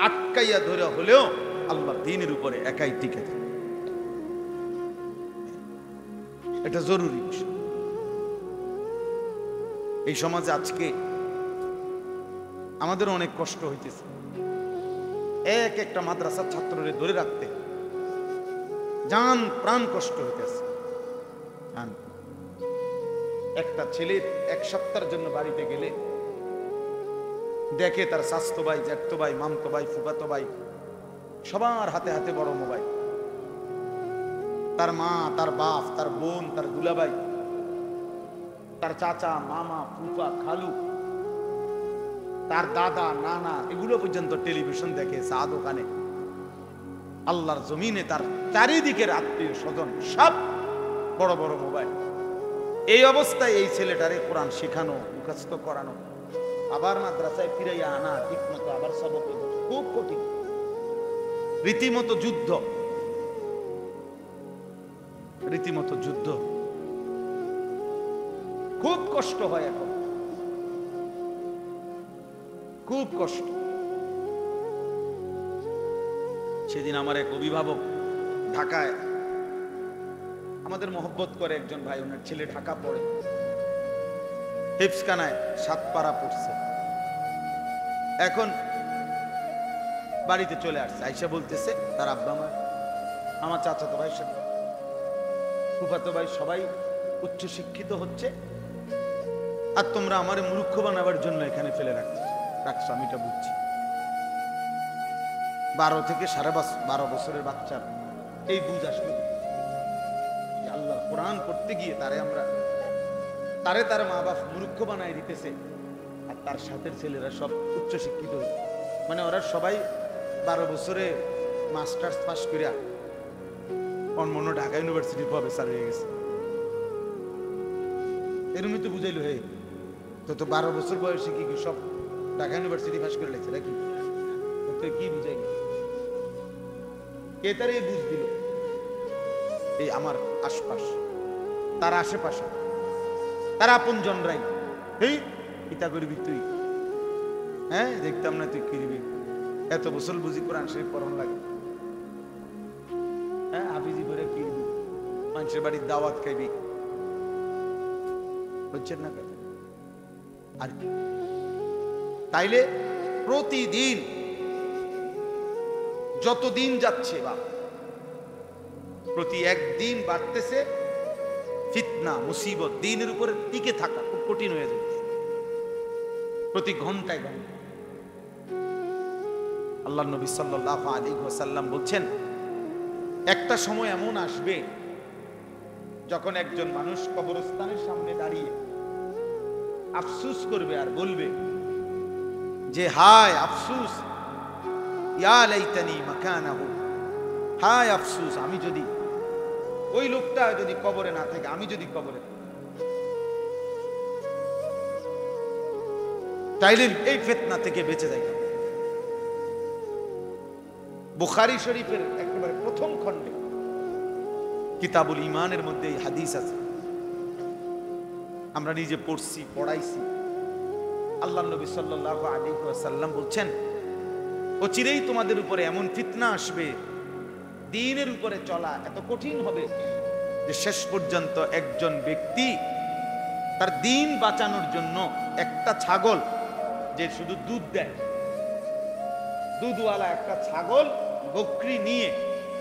আটকাইয়া ধরে হলেও আল্লাহর দ্বীনের উপরে একাই টিকে থাকে। এটা জরুরি বিষয়। এই সমাজে আজকে আমাদের অনেক কষ্ট হইতেছে, এক একটা মাদ্রাসার ছাত্ররে ধরে রাখতে জান প্রাণ কষ্ট হইতেছে। একটা ছেলে এক সপ্তাহের জন্য বাড়িতে গেলে দেখে তার স্বাস্থ্য ভাই, জ্যাঠতো ভাই, মামতো ভাই, ফুফাতো ভাই সবার হাতে হাতে বড় মোবাইল, তার মা, তার বাপ, তার বোন, তার দুলাভাই, তার চাচা, মামা, ফুফা, খালু, তার দাদা, নানা, এগুলো পর্যন্ত টেলিভিশন দেখে, চা দোকানে, আল্লাহর জমিনে তার চারিদিকের আত্মীয় স্বজন সব বড় বড় মোবাইল। এই অবস্থায় এই ছেলেটারে কোরআন শেখানো, মুখস্থ করানো, আবার মাদ্রাসায় ফিরাইয়া আনা, ঠিক মতো আবার সবক, খুব কঠিন, রীতিমতো যুদ্ধ, রীতিমতো যুদ্ধ, খুব কষ্ট হয় এখন, খুব কষ্ট। সেদিন আমার এক অভিভাবক ঢাকায়, আমাদের মহব্বত করে একজন ভাই, ওনার ছেলে ঢাকা পড়ে, হিফজখানায় 7 পারা পড়ছে, এখন বাড়িতে চলে আসছে, আইসা বলতেছে তার আব্বা মা, আমার চাচাতো ভাই, ফুফাতো ভাই সবাই উচ্চ শিক্ষিত হচ্ছে, আর তোমরা আমার মূর্খ বানাবার জন্য এখানে ফেলে রাখছো। আমি এটা বুঝছি। 12 থেকে 12.5 বছরের বাচ্চার এই বুঝ আসলো, আল্লাহ কোরআন পড়তে গিয়ে তার মা বাপ মূর্খ বানায় দিতেছে, আর তার সাথের ছেলেরা সব উচ্চ শিক্ষিত, মানে ওরা সবাই 12 বছরে মাস্টার্স পাস করিয়া অন্য ঢাকা ইউনিভার্সিটি প্রফেসর হয়ে গেছে। এরমই তো বুঝাইলো, হে তো 12 বছর বয়সে কি সব ঢাকা ইউনিভার্সিটি পাস করে লাগছে নাকি? কি বুঝাইল? কে তার এই বুঝ দিল? এই আমার আশপাশ, তার আশেপাশে, তার আপন জনরাই, এই ইতা করবি তুই, হ্যাঁ দেখতাম না তুই কিরবি, এত বছর বুঝি কোরআন শরীফ পড়ন লাগে, হ্যাঁ হাফিজি করে কিরবি, মানুষের বাড়ির দাওয়াত খাইবি, বুঝছেন না কথা? আর তাইলে প্রতিদিন যতদিন যাচ্ছে বা প্রতি একদিন বাড়তেছে ফিতনা মুসিবত, দ্বীনের উপরে টিকে থাকা খুব কঠিন হয়ে যাচ্ছে প্রতি ঘন্টায় ঘন্টায়। আল্লাহ নবী সাল্লাল্লাহু আলাইহি ওয়াসাল্লাম বলছেন, একটা সময় এমন আসবে যখন একজন মানুষ কবরস্থানের সামনে দাঁড়িয়ে আফসোস করবে আর বলবে যে হায় আফসোস, ইয়া লাইতানি মাকানাহু, হায় আফসোস, আমি যদি ওই লোকটা যদি কবরে না থাকে, আমি যদি কবরে, তাইলে এই ফিতনা থেকে বেঁচে যাই। বুখারী শরীফের একেবারে প্রথম খণ্ডে কিতাবুল ঈমানের মধ্যে এই হাদিস আছে, আমরা নিজে পড়ছি, পড়াইছি। আল্লাহর নবী সাল্লাল্লাহু আলাইহি ওয়াসাল্লাম বলছেন, অচিরেই তোমাদের উপরে এমন ফিতনা আসবে, দ্বীনের উপরে চলা এত কঠিন হবে যে শেষ পর্যন্ত একজন ব্যক্তি তার দ্বীন বাঁচানোর জন্য একটা ছাগল, যে শুধু দুধ দেয়, দুধওয়ালা একটা ছাগল বকরি নিয়ে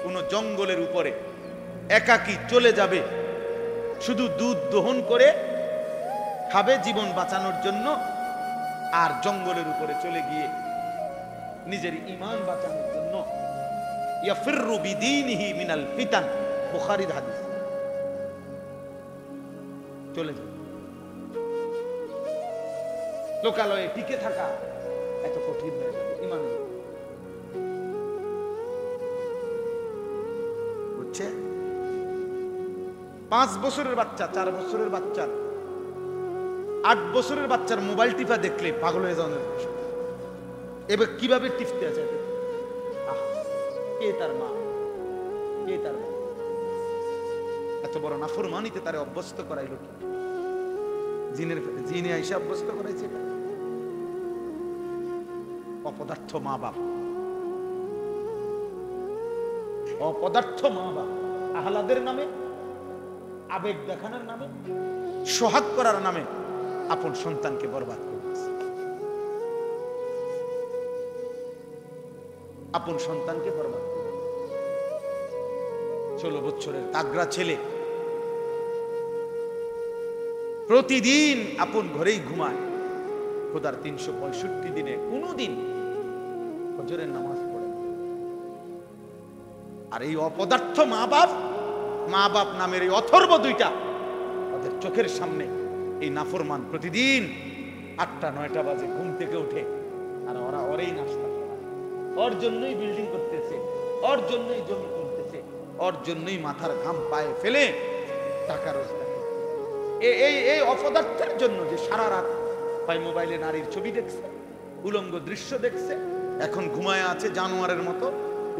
কোনো জঙ্গলের উপরে একাকী চলে যাবে, শুধু দুধ দহন করে খাবে জীবন বাঁচানোর জন্য, আর জঙ্গলের উপরে চলে গিয়ে নিজের ঈমান বাঁচানোর জন্য ইয়াফিররু বিদীনিহি মিনাল ফিতান, বুখারীর হাদিস, চলে যাবে। লোকালয়ে টিকে থাকা এত কঠিন হয়ে যাবে ঈমানের, বুঝছে? 5 বছরের বাচ্চা, 4 বছরের বাচ্চা, 8 বছরের বাচ্চার মোবাইল টিপা দেখলে পাগল হয়ে যাওয়ার, এবার কিভাবে টিপতে আছে, কে তার মা, কে তার মা? এত বড় নাফরমানিতে তারে অভ্যস্ত করাইল কি? জিনে আইসা অভ্যস্ত করাইছে। অপদার্থ মা বাপ, অপদার্থ মা বাপ আহলাদের নামে, আবেগ দেখানোর নামে, সোহাগ করার নামে আপন সন্তানকে বরবাদ করতেছে, আপন সন্তানকে বরবাদ করে। 16 বছরের তাগড়া ছেলে প্রতিদিন আপন ঘরেই ঘুমায়, খোদার 365 দিনে কোনদিন ফজরের নামাজ পড়ে। আর এই অপদার্থ মা বাপ নামের এই অথর্ব দুইটা তাদের চোখের সামনে এই নাফরমান প্রতিদিন 8টা-9টা বাজে ঘুম থেকে উঠে, আর ওরা ওরেই নাস্তা খায়, ওর জন্যই বিল্ডিং করতেছে, ওর জন্যই জমি কিনতেছে, ওর জন্যই মাথার ঘাম পায়ে ফেলে টাকা রোজগার। এই অপদার্থের জন্য যে সারা রাত হয় মোবাইলে নারীর ছবি দেখছে, উলঙ্গ দৃশ্য দেখছে, এখন ঘুমায় আছে জানোয়ারের মতো,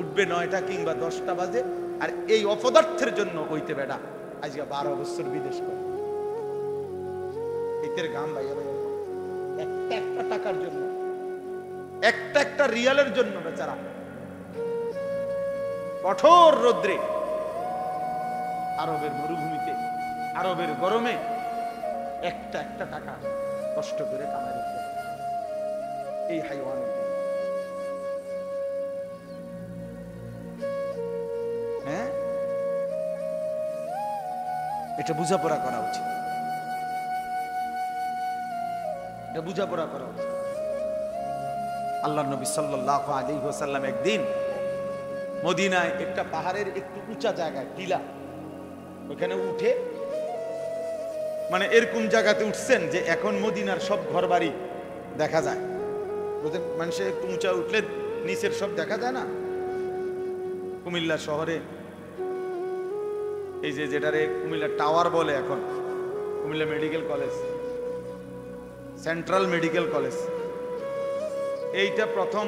উঠবে 9টা কিংবা 10টা বাজে। আর এই অপদার্থের জন্য হইতে বেড়া আজকে 12 বছর বিদেশ করে, এদের গাম ভাইয়া একটা টাকার জন্য, একটা রিয়ালের জন্য বেচারা কঠোর রৌদ্রে, আরবের মরুভূমিতে, আরবের গরমে একটা টাকা কষ্ট করে কামাই রেখে এই হাইওয়ান। হ্যাঁ, এটা বুঝাপড়া করা উচিত, এটা বুঝাপড়া করা উচিত। আল্লাহর নবী সাল্লাল্লাহু আলাইহি ওয়াসাল্লাম একদিন মদিনায় একটা পাহাড়ের একটু উঁচা জায়গায়, টিলা, ওখানে উঠে, মানে এরকম জায়গাতে উঠছেন যে এখন মদিনার সব ঘর বাড়ি দেখা যায়। মানুষের একটু উঁচা উঠলে নিচের সব দেখা যায় না? কুমিল্লা শহরে এই যে যেটারে কুমিল্লা টাওয়ার বলে, এখন Comilla medical college, central medical college, এইটা প্রথম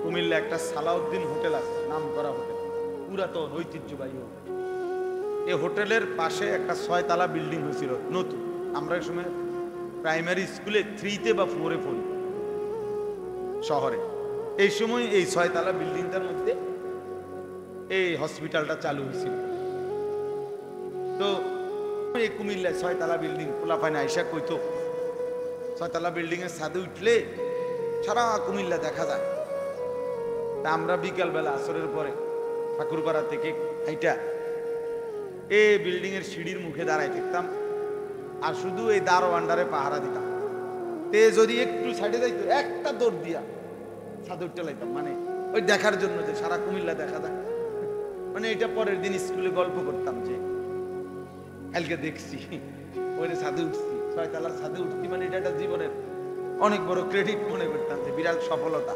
কুমিল্লা একটা সালাউদ্দিন হোটেল আছে, নাম করা হোটেল, পুরাতন ঐতিহ্যবাহী হোটেল। এই হোটেলের পাশে একটা 6 তলা বিল্ডিং হয়েছিল নতুন, আমরা এই সময় প্রাইমারি স্কুলে 3তে বা 4-এ পড়ি শহরে। এই সময় এই 6 তলা বিল্ডিংটার মধ্যে এই হসপিটালটা চালু হয়েছিল। তো এই কুমিল্লায় 6 তলা বিল্ডিং, পোলাপাইনা আইসা কইতো 6 তলা বিল্ডিং এর ছাদে উঠলে সারা কুমিল্লা দেখা যায়। তা আমরা বিকালবেলা আসরের পরে ঠাকুরপাড়া থেকে হাইটা এই বিল্ডিং এর সিঁড়ির মুখে দাঁড়াই থাকতাম, আর শুধু এই দারোয়ানডারে পাহারা দিতাম। তে যদি একটু সাইডে যাইতো, একটা দৌড় দিয়া ছাদে উঠতে লাইতাম, মানে ওই দেখার জন্য যে সারা কুমিল্লা দেখা যায়। মানে এটা পরের দিন স্কুলে গল্প করতাম যে কালকে দেখছি ওই ছাদে উঠছি, 6 তলার ছাদে উঠছি, মানে এটা একটা জীবনের অনেক বড় ক্রেডিট মনে করতাম, যে বিরাট সফলতা।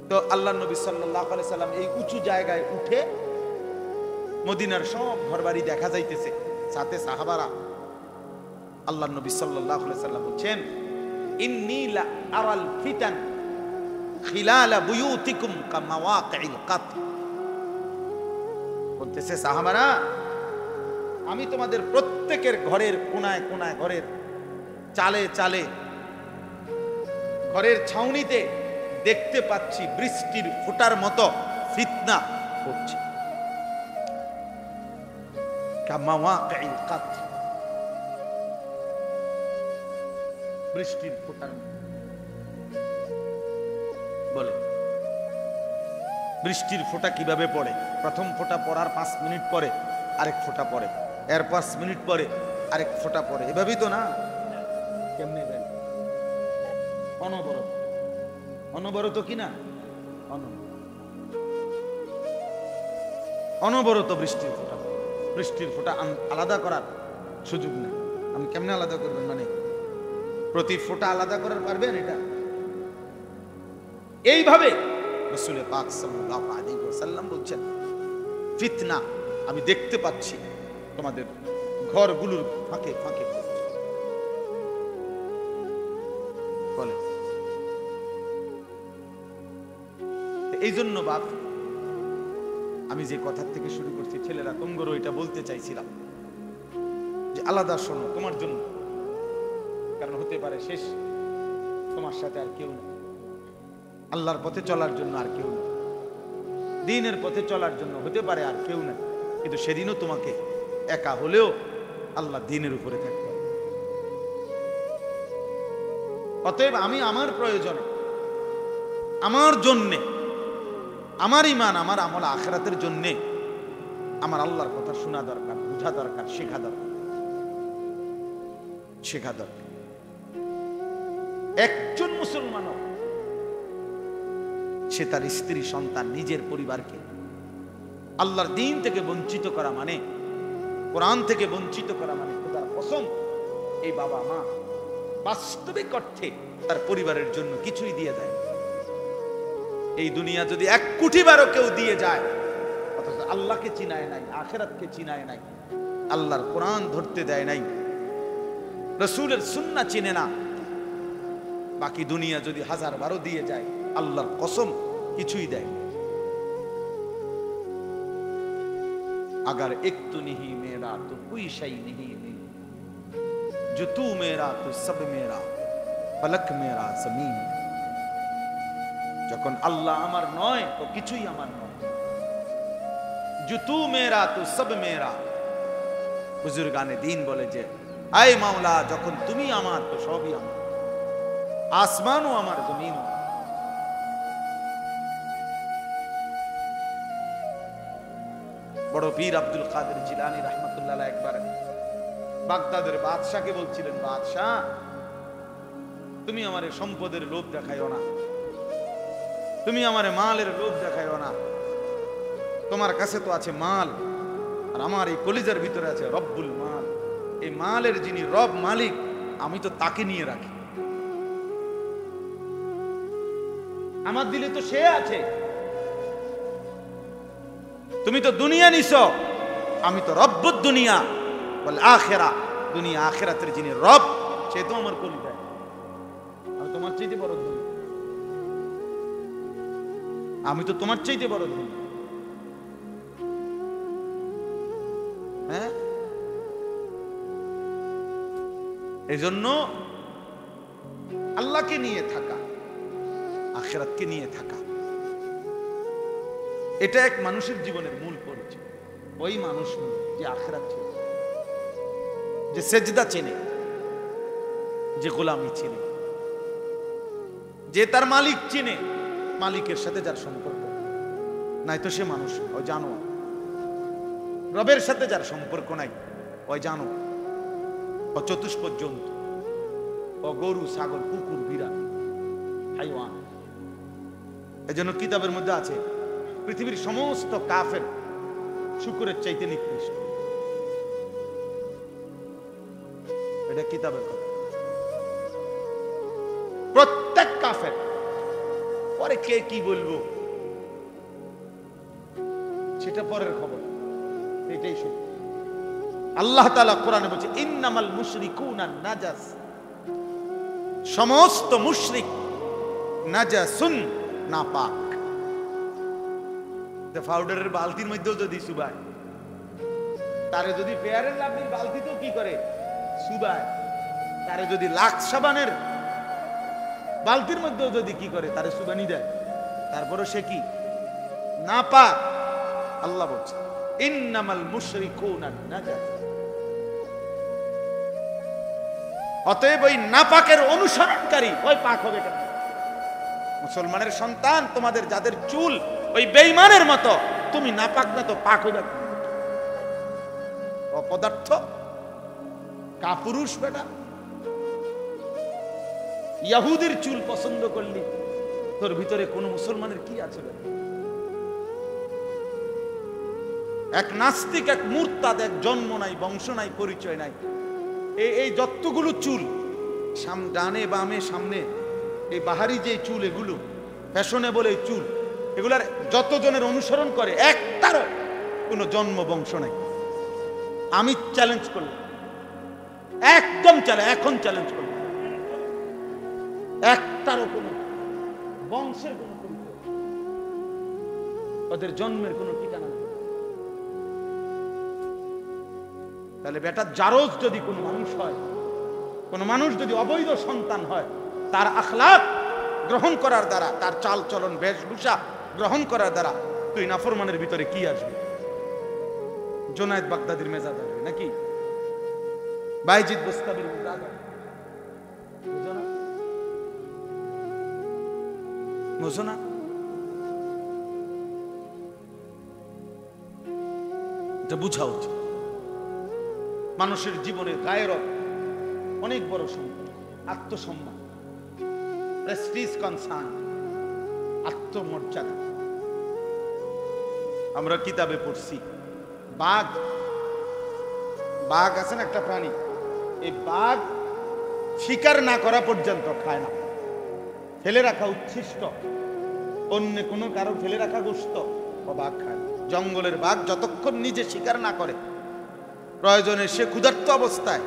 তো আল্লাহর নবী সাল্লাল্লাহু আলাইহি সাল্লাম এই উঁচু জায়গায় উঠে মদিনার সব ঘরবাড়ি দেখা যাইতেছে, সাথে সাহাবারা। আল্লাহর নবী সাল্লাল্লাহু আলাইহি সাল্লাম বলেন, ইন্নী লা আরাল ফিতান খিলালা বুয়ুতিকুম কামাওয়াকিল কাতর। বলতেছে সাহাবারা, আমি তোমাদের প্রত্যেকের ঘরের কোনায় কোনায়, ঘরের চালে চালে, ঘরের ছাউনিতে দেখতে পাচ্ছি বৃষ্টির ফোঁটার মতো ফিতনা হচ্ছে। কামাওয়াকিল কাতর, বৃষ্টির ফোঁটার মতো। বলে বৃষ্টির ফোঁটা কিভাবে পড়ে? প্রথম ফোঁটা পড়ার 5 মিনিট পরে আরেক ফোঁটা পড়ে, এর 5 মিনিট পরে আরেক ফোঁটা পড়ে, এভাবেই তো না? কেমনে? অনবরত, অনবরত কিনা? অনবরত বৃষ্টির ফোঁটা। বৃষ্টির ফোঁটা আলাদা করার সুযোগ নেই। আমি কেমনে আলাদা করবেন? মানে প্রতি ফোঁটা আলাদা করার পারবেন? এটা এইভাবে রাসূল পাক সাল্লাল্লাহু আলাইহি ওয়াসাল্লাম বলছেন, ফিতনা আমি দেখতে পাচ্ছি তোমাদের ঘরগুলোর ফাঁকে ফাঁকে। বলে এই জন্য বাপ, আমি যে কথা থেকে শুরু করছি, ছেলেরা তোমগরও এটা বলতে চাইছিলাম যে আলাদা শোনো তোমার জন্য, কারণ হতে পারে শেষ তোমার সাথে আর কেউ নেই, আল্লাহর পথে চলার জন্য আর কেউ নেই, দ্বীনের পথে চলার জন্য হতে পারে আর কেউ নেই, কিন্তু সেদিনও তোমাকে একা হলেও আল্লাহ দ্বীনের উপরে থাকতে হবে। অতএব আমি আমার প্রয়োজনে, আমার জন্যে, আমার ঈমান, আমার আমল আখিরাতের জন্যে আমার আল্লাহর কথা শোনা দরকার, বোঝা দরকার, শেখা দরকার, শেখা দরকার। একজন মুসলমানও সে তার স্ত্রী, সন্তান, নিজের পরিবারকে আল্লাহর দ্বীন থেকে বঞ্চিত করা মানে, কোরআন থেকে বঞ্চিত করা মানে খোদার কসম, এই বাবা মা বাস্তবিক অর্থে তার পরিবারের জন্য কিছুই দিয়ে দেয়। এই দুনিয়া যদি 1 কোটি বারও কেউ দিয়ে যায়, অথচ আল্লাহকে চিনায় নাই, আখিরাতকে চিনায় নাই, আল্লাহর কোরআন ধরতে দেয় নাই, রাসূলের সুন্নাহ চিনে না, বাকি দুনিয়া যদি 1000 বারও দিয়ে যায়, আল্লাহর কসম কিছুই দেয়। अगर एक तो नहीं मेरा तो कोई शै नहीं है, जो तू मेरा तो सब मेरा, फलक मेरा जमीन। যখন আল্লাহ আমার নয় তো কিছুই আমার নয়, जो तू मेरा तो सब मेरा। বুজুর্গানে দ্বীন বলে যে, আয় মাওলা, যখন তুমি আমার তো সবই আমার, আসমানও আমার, জমিনও। বড় পীর আব্দুল কাদের জিলানী রাহমাতুল্লাহ আলাইহি একবার বাগদাদের বাদশাকে বলছিলেন, বাদশাহ তুমি আমারে সম্পদের লোভ দেখাইও না, তুমি আমারে মালের লোভ দেখাইও না, তোমার কাছে তো আছে মাল, আর আমার এই কলিজার ভিতরে আছে রব্বুল মাল। এই মালের যিনি রব, মালিক, আমি তো তাকে নিয়ে রাখি, আমার দিলে তো সে আছে। তুমি তো দুনিয়া নিছো, আমি তো রব্বুদ দুনিয়া ওয়াল আখিরা, দুনিয়া আখিরাতের যিনি রব, সে তো আমার কলিজায়। আমি তোমার চাইতে বড় ধনী, আমি তো তোমার চাইতে বড় ধনী। হ্যাঁ, এজন্য আল্লাহকে নিয়ে থাকা, আখিরাতকে নিয়ে থাকা, এটা এক মানুষের জীবনের মূল পরিচয়। ওই মানুষ যে আখিরাত চেনে, যে সেজদা চেনে, যে গোলামি চেনে, যে তার মালিক চেনে, মালিকের সাথে যার সম্পর্ক নাই তো সে মানুষ, ওই জানোয়ার। রবের সাথে যার সম্পর্ক নাই, ওই জানো, ও চতুষ্পদ জন্তু, ও গরু, ছাগল, কুকুর, বিড়াল, হাইওয়ান। এজন্য কিতাবের মধ্যে আছে, পৃথিবীর সমস্ত কাফের শুকরের চাইতে নিকৃষ্ট। এটা কিতাবের কথা। প্রত্যেক কাফের, পরে কে কি বলবো সেটা পরের খবর, এটাই সত্য। আল্লাহ তাআলা কোরআনে বলছে, ইন্নামাল মুশরিকুনা নাজাস, সমস্ত মুশরিক নাজাসুন, না পাক। পাউডারের বালতির মধ্যেও যদি চুবায়, তারে যদি পেয়ারের লাভলির বালতিতেও কি করে চুবায়, তারে যদি লাক্স সাবানের বালতির মধ্যেও যদি কি করে তারে চুবানি দেয়, তারপরও সে কি না পাক। আল্লাহ বলছে ইন্নামাল মুশরিকুনা নাজাস। অতএব ওই নাপাকের অনুসরণকারী ওই পাক হবে কেন? মুসলমানের সন্তান তোমাদের যাদের চুল ওই বেঈমানের মতো, তুমি নাপাক না তো পাক হইবা? অপদার্থ কাপুরুষ বেটা। ইহুদির চুল পছন্দ করলি, তোর ভিতরে কোন মুসলমানের কি আছে? এক নাস্তিক, এক মুরতাদ, এক জন্ম নাই, বংশ নাই, পরিচয় নাই। এই যতগুলো চুল ডানে বামে সামনে, এই বাহারি যে চুল, এগুলো ফ্যাশনেবল এই চুল, এগুলার যতজনের অনুসরণ করে একটারও কোনো জন্ম বংশ নাই। আমি চ্যালেঞ্জ করলাম, একদম এখন চ্যালেঞ্জ করলাম, একটারও কোনো বংশের কোনো পরিচয়, ওদের জন্মের কোনো ঠিকানা নেই। তাহলে বেটা জারজ যদি কোনো মানুষ হয়, কোন মানুষ যদি অবৈধ সন্তান হয়, তার আখলাক গ্রহণ করার দ্বারা, তার চাল চলন বেশভূষা গ্রহণ করার দ্বারা তুই নাফরমানের ভিতরে কি আসবে? জোনায়েদ বাগদাদির মেজাজ আসবে নাকি? বাইজিদ বুস্তামির মেজাজ আসবে? বুঝো না? বুঝো না? এটা বুঝা উচিত। মানুষের জীবনে গায়রত অনেক বড় সম্পদ, আত্মসম্মান, প্রেস্টিজ, কনসার্ন, আত্মমর্যাদা। আমরা কিতাবে পড়ছি বাঘ, বাঘ আছে না একটা প্রাণী, এই বাঘ শিকার না করা পর্যন্ত খায় না। ফেলে রাখা উচ্ছিষ্ট, অন্য কোনো কারো ফেলে রাখা গোশত ও বাঘ খায় না। জঙ্গলের বাঘ যতক্ষণ নিজে শিকার না করে, প্রয়োজনে সে ক্ষুধার্ত অবস্থায়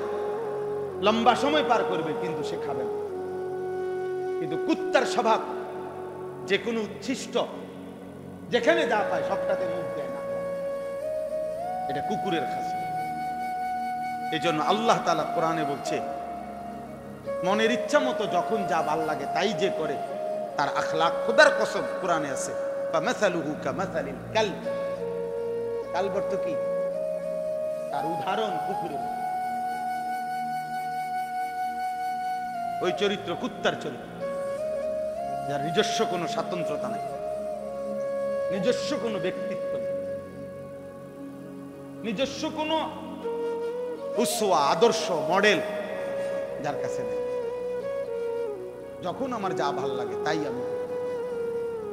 লম্বা সময় পার করবে, কিন্তু সে খাবে না। কিন্তু কুত্তার স্বভাব, যে কোনো উচ্ছিষ্ট যেখানে যা পায় সবটাতে মুখ দেয় না, এটা কুকুরের খাসিয়ত। এই জন্য আল্লাহ তাআলা কোরআনে বলছে, মনের ইচ্ছা মতো যখন যা ভাল লাগে তাই যে করে, তার আখলাক, খোদার কসম কোরআনে আছে, ফামাসালুহু কামাসালিল কালব। কালব অর্থ কি? তার উদাহরণ কুকুরের। ওই চরিত্র কুত্তার চরিত্র, যার নিজস্ব কোনো স্বাতন্ত্রতা নাই, নিজস্ব কোনো ব্যক্তিত্ব নেই, নিজস্ব কোনো উসওয়া, আদর্শ, মডেল যার কাছে নেই। যখন আমার যা ভাল লাগে তাই আমি,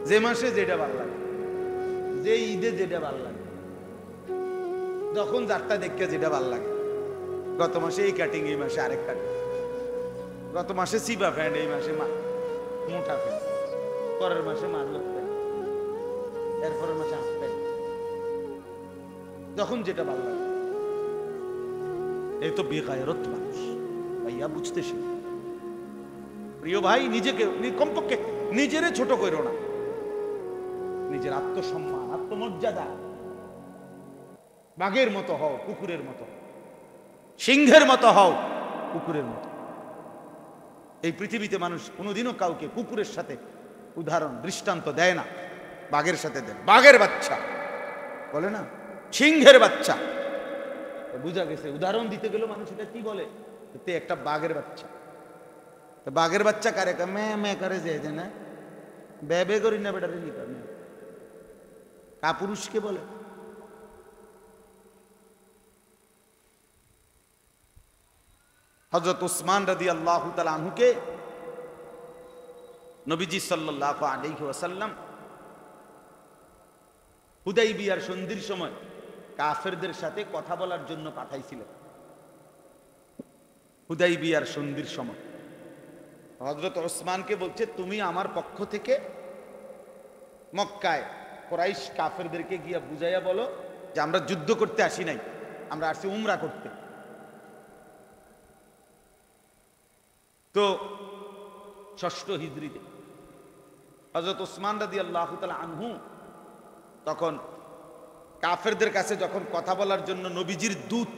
যে মাসে যেটা ভাল লাগে, যে ঈদে যেটা ভাল লাগে, যখন যারটা দেখে যেটা ভাল লাগে। গত মাসে এই কাটিং, এই মাসে আরেক কাটিং, গত মাসে চিবা প্যান্ট, এই মাসে মোটা প্যান্ট, পরের মাসে মারলক প্যান্ট, এরপরের মাসে হাফ প্যান্ট, যখন যেটা ভাল লাগে। এই তো বেগায়রত মানুষ ভাইয়া, বুঝতে শিখো। প্রিয় ভাই, নিজেকে কমপক্ষে নিজেরে ছোট করো না। নিজের আত্মসম্মান, আত্মমর্যাদা, বাঘের মতো হও, কুকুরের মতো, সিংহের মতো হও, কুকুরের মতো। এই পৃথিবীতে মানুষ কোনোদিনও কাউকে কুকুরের সাথে উদাহরণ, দৃষ্টান্ত দেয় না, বাঘের সাথে দেয়। বাঘের বাচ্চা বলে না, সিংহের বাচ্চা। বুঝা গেছে, উদাহরণ দিতে গেল মানুষ এটা কি বলে, একটা বাঘের বাচ্চা। বাঘের বাচ্চা কারে মে মে করে যে না, বে করি না বেটা, কাপুরুষকে বলে। হযরত উসমান রাদিয়াল্লাহু তাআলা আনহুকে নবীজি সাল্লাল্লাহু আলাইহি ওয়াসাল্লাম হুদাইবিয়ার সন্ধির সময় কাফেরদের সাথে কথা বলার জন্য পাঠাইছিলেন। হুদাইবিয়ার সন্ধির সময় হযরত উসমানকে বলছে, তুমি আমার পক্ষ থেকে মক্কায় কুরাইশ কাফেরদেরকে গিয়া বুঝাইয়া বলো যে আমরা যুদ্ধ করতে আসি নাই, আমরা আসছি উমরা করতে। তো ৬ষ্ঠ হিজরিতে হযরত উসমান রাদিয়াল্লাহু তাআলা আনহু তখন কাফেরদের কাছে যখন কথা বলার জন্য নবীজির দূত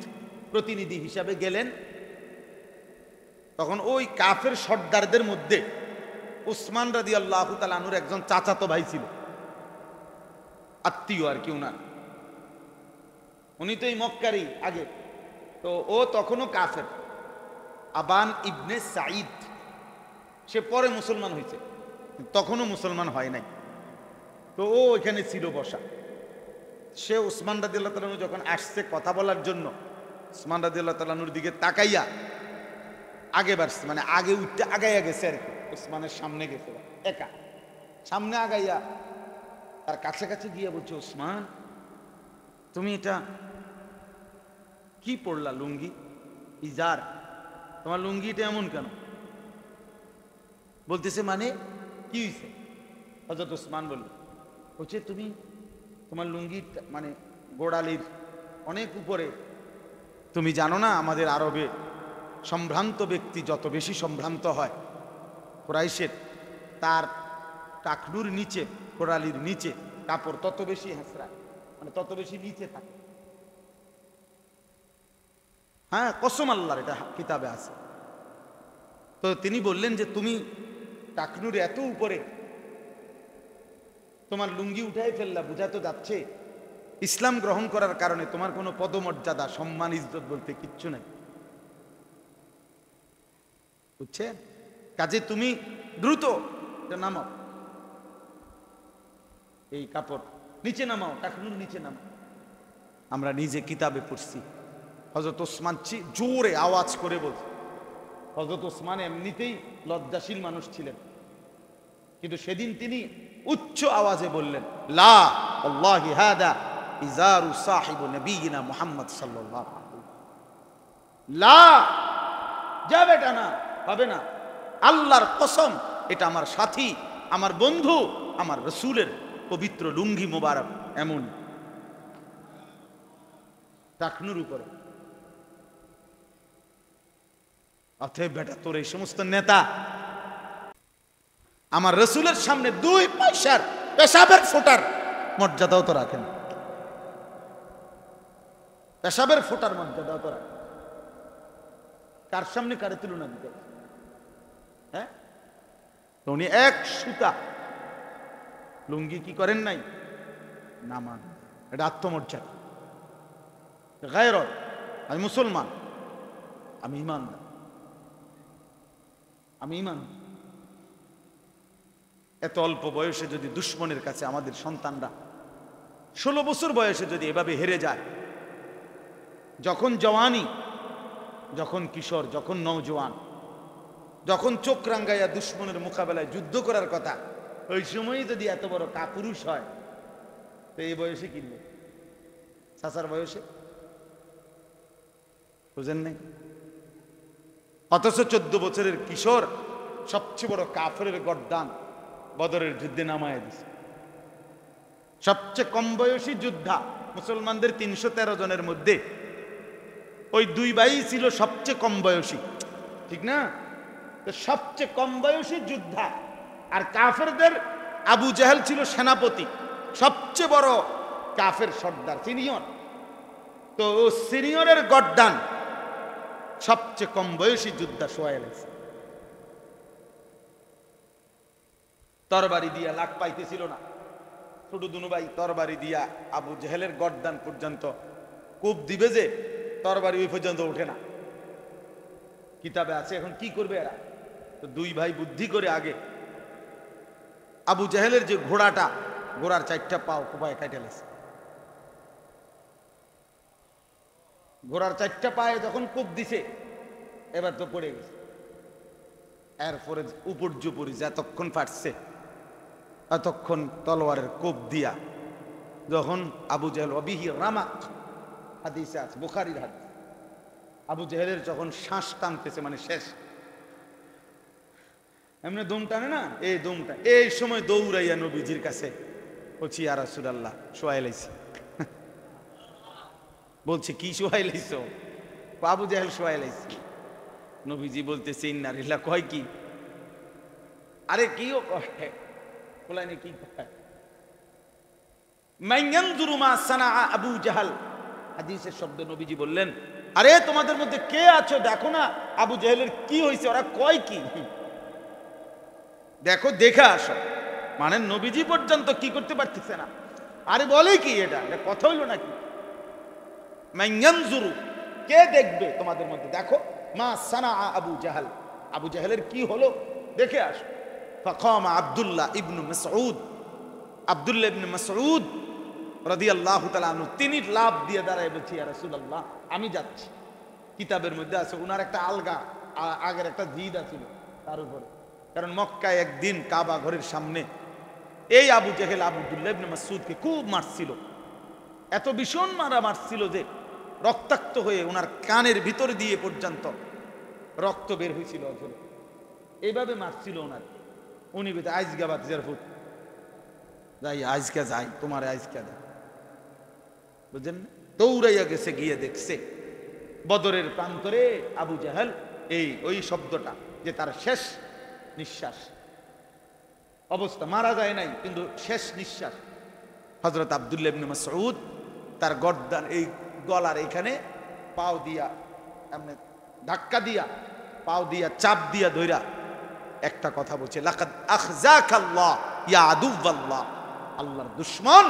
প্রতিনিধি হিসাবে গেলেন, তখন ওই কাফের সর্দারদের মধ্যে উসমান রাদিয়াল্লাহু তাআলা আনহুর একজন চাচাতো ভাই ছিল, আত্মীয় আর কি উনার। উনি তো এই মক্কারই আগে, তো ও তখনও কাফের। আবান ইবনে সাঈদ, সে পরে মুসলমান হয়েছে, তখনও মুসলমান হয় নাই। তো ও এখানে ছিল বসা। সে উসমান রাদিয়াল্লাহু তাআলা আনহু যখন আসছে কথা বলার জন্য, উসমান রাদিয়াল্লাহু তাআলা আনহুর দিকে তাকাইয়া আগে বাড়ছে, মানে আগে উঠতে আগাইয়া গেছে আর কি, উসমানের সামনে গেছে, একা সামনে আগাইয়া তার কাছে কাছে গিয়ে বলছে, উসমান তুমি এটা কি পড়লা, লুঙ্গি ইজার, তোমার লুঙ্গিটা এমন কেন? বলতেছে মানে কি হয়েছে? হযরত উসমান বলছে তুমি তোমার লুঙ্গি মানে গোড়ালির অনেক উপরে, তুমি জানো না আমাদের আরবে সম্ভ্রান্ত ব্যক্তি যত বেশি সম্ভ্রান্ত হয় কুরাইশের, তার টাকনুর নিচে গোড়ালির নিচে কাপড় তত বেশি হেঁচড়ায়, মানে তত বেশি নিচে থাকে। হ্যাঁ, কসম আল্লাহর, এটা কিতাবে আছে। তো তিনি বললেন যে তুমি টাকনুর এত উপরে তোমার লুঙ্গি উঠাই ফেললা, বোঝা তো যাচ্ছে ইসলাম গ্রহণ করার কারণে তোমার কোনো পদমর্যাদা সম্মান ইজ্জত বলতে কিচ্ছু নাই, বুঝছেন? কাজে তুমি দ্রুত নামাও, এই কাপড় নিচে নামাও, টাকনুর নিচে নামাও। আমরা নিজে কিতাবে পড়ছি, হযরত ওসমান জোরে আওয়াজ করে বলছে। হযরত ওসমান এমনিতেই লজ্জাশীল মানুষ ছিলেন, কিন্তু সেদিন তিনি উচ্চ আওয়াজে বললেন, লা আল্লাহি হাদা ইজারু সাহিবু নবিয়িনা মুহাম্মদ সাল্লাল্লাহু আলাইহি, লা, যাবে এটা না, হবে না, আল্লাহর কসম এটা আমার সাথী, আমার বন্ধু, আমার রাসূলের পবিত্র লুঙ্গি মোবারক, এমন টাকনুর উপরে। অতএব বেটা, তোর এই সমস্ত নেতা আমার রাসূলের সামনে 2 পয়সার পেশাবের ফোঁটার মর্যাদাও তো রাখেন, পেশাবের ফোঁটার মর্যাদাও তো রাখেন। কার সামনে কারে তুলনা দিতে? হ্যাঁ, উনি এক সুতা লুঙ্গি কি করেন নাই, নামান, এটা আত্মমর্যাদা, গায়রত। আমি মুসলমান, আমি ঈমানদার, আমি ঈমান। এত অল্প বয়সে যদি দুশ্মনের কাছে আমাদের সন্তানরা 16 বছর বয়সে যদি এভাবে হেরে যায়, যখন জওয়ানি, যখন কিশোর, যখন নওজোয়ান, যখন চোখ রাঙ্গাইয়া দুশ্মনের মোকাবেলায় যুদ্ধ করার কথা, ওই সময়ই যদি এত বড় কাপুরুষ হয়, তো এই বয়সে কিনবে, চাচার বয়সে, বুঝেন নাই? অথচ 14 বছরের কিশোর সবচেয়ে বড় কাফেরের গর্দান বদরের যুদ্ধে নামায় দিছে। সবচেয়ে কম বয়সী যোদ্ধা মুসলমানদের 313 জনের মধ্যে ওই 2 ভাই ছিল সবচেয়ে কম বয়সী, ঠিক না? তো সবচেয়ে কম বয়সী যোদ্ধা, আর কাফেরদের আবু জাহেল ছিল সেনাপতি, সবচেয়ে বড় কাফের সর্দার, সিনিয়র। তো সিনিয়রের গর্দান সবচেয়ে কম বয়সী যোদ্ধা সোহাইল আছে। তরবারি দিয়া লাখ পাইতেছিল না, ছোট দুনু ভাই তরবারি দিয়া আবু জাহেলের গর্দান পর্যন্ত কূপ দিবে, যে তরবারি ওই পর্যন্ত ওঠে না, কিতাবে আছে। এখন কি করবে এরা? তো 2 ভাই বুদ্ধি করে আগে আবু জাহেলের যে ঘোড়াটা, ঘোড়ার 4টা পাও কোপায় কাটে লেছে। ঘোড়ার 4টা পায়ে যখন কূপ দিছে, এবার তো পড়ে গেছে। এরপরে উপর্যুপরি যতক্ষণ পারছে ততক্ষণ তলোয়ারের কোপ দিয়া যখন আবু জাহেল অবিহি রামাক, হাদিসে আছে, বুখারীর হাদিস, আবু জাহেলের যখন শ্বাস টানতেছে, মানে শেষ, এমনি দম টানে না, এই দমটা, এই সময় দৌড়াইয়া নবীজির কাছে বলছি, ইয়া রাসূলুল্লাহ, সোহাইল আইছে। বলছে, কি সোহাইল আইছো? আবু জাহেল সোহাইল আইছে। নবীজি বলতেছে, ইন্না লিল্লাহি, কয় কি? আরে কিও কয়, বলেন কি খায় মাইয়ানজুরু মা সানা আবু জাহাল। হাদিসের শব্দ নবীজি বললেন, আরে তোমাদের মধ্যে কে আছো দেখো না আবু জাহেলের কি হয়েছে, ওরা কয় কি দেখো, দেখে আসো। মানে নবীজি পর্যন্ত কি করতে পারতেছে না। আরে বলে কি এটা কথা হইল নাকি? মাইয়ানজুরু, কে দেখবে তোমাদের মধ্যে, দেখো মা সানা আবু জাহাল, আবু জাহেলের কি হলো দেখে আসো। ফাকামা আব্দুল্লাহ ইবনু মাসউদ, আব্দুল্লাহ ইবনে মাসউদ রাদিয়াল্লাহু তাআলা আনহু, তিনি লাভ দিয়ে দাঁড়ায় বলছি, ইয়া রাসূলুল্লাহ আমি যাচ্ছি। কিতাবের মধ্যে আছে উনার একটা আলগা আগের একটা জিদ আছিল তার উপরে, কারণ মক্কায় একদিন কাবা ঘরের সামনে এই আবু জাহেল আব্দুল্লাহ ইবনে মাসউদকে খুব মারছিল, এত ভীষণ মারছিল যে রক্তাক্ত হয়ে ওনার কানের ভিতর দিয়ে পর্যন্ত রক্ত বের হয়েছিল। এইভাবে মারছিল ওনার। উনি বেদে আইজগা বাতিজার ফুট যাই, আজকে যাই তোমার আজকে যাই, বুঝলেন? দৌড়াইয়া গেছে, গিয়ে দেখছে বদরের প্রান্তরে আবু জাহেল, এই ওই শব্দটা যে তার শেষ নিঃশ্বাস অবস্থা, মারা যায় নাই কিন্তু শেষ নিঃশ্বাস। হযরত আব্দুল্লাহ ইবনে মাসউদ তার গর্দান এই গলার এখানে পাও দিয়া এমনি ধাক্কা দিয়া, পাও দিয়া চাপ দিয়া ধইরা একটা কথা বলছে, লাকাদ আখযাকাল্লাহ ইয়া আদুওয়াল্লাহ, আল্লাহর দুশমন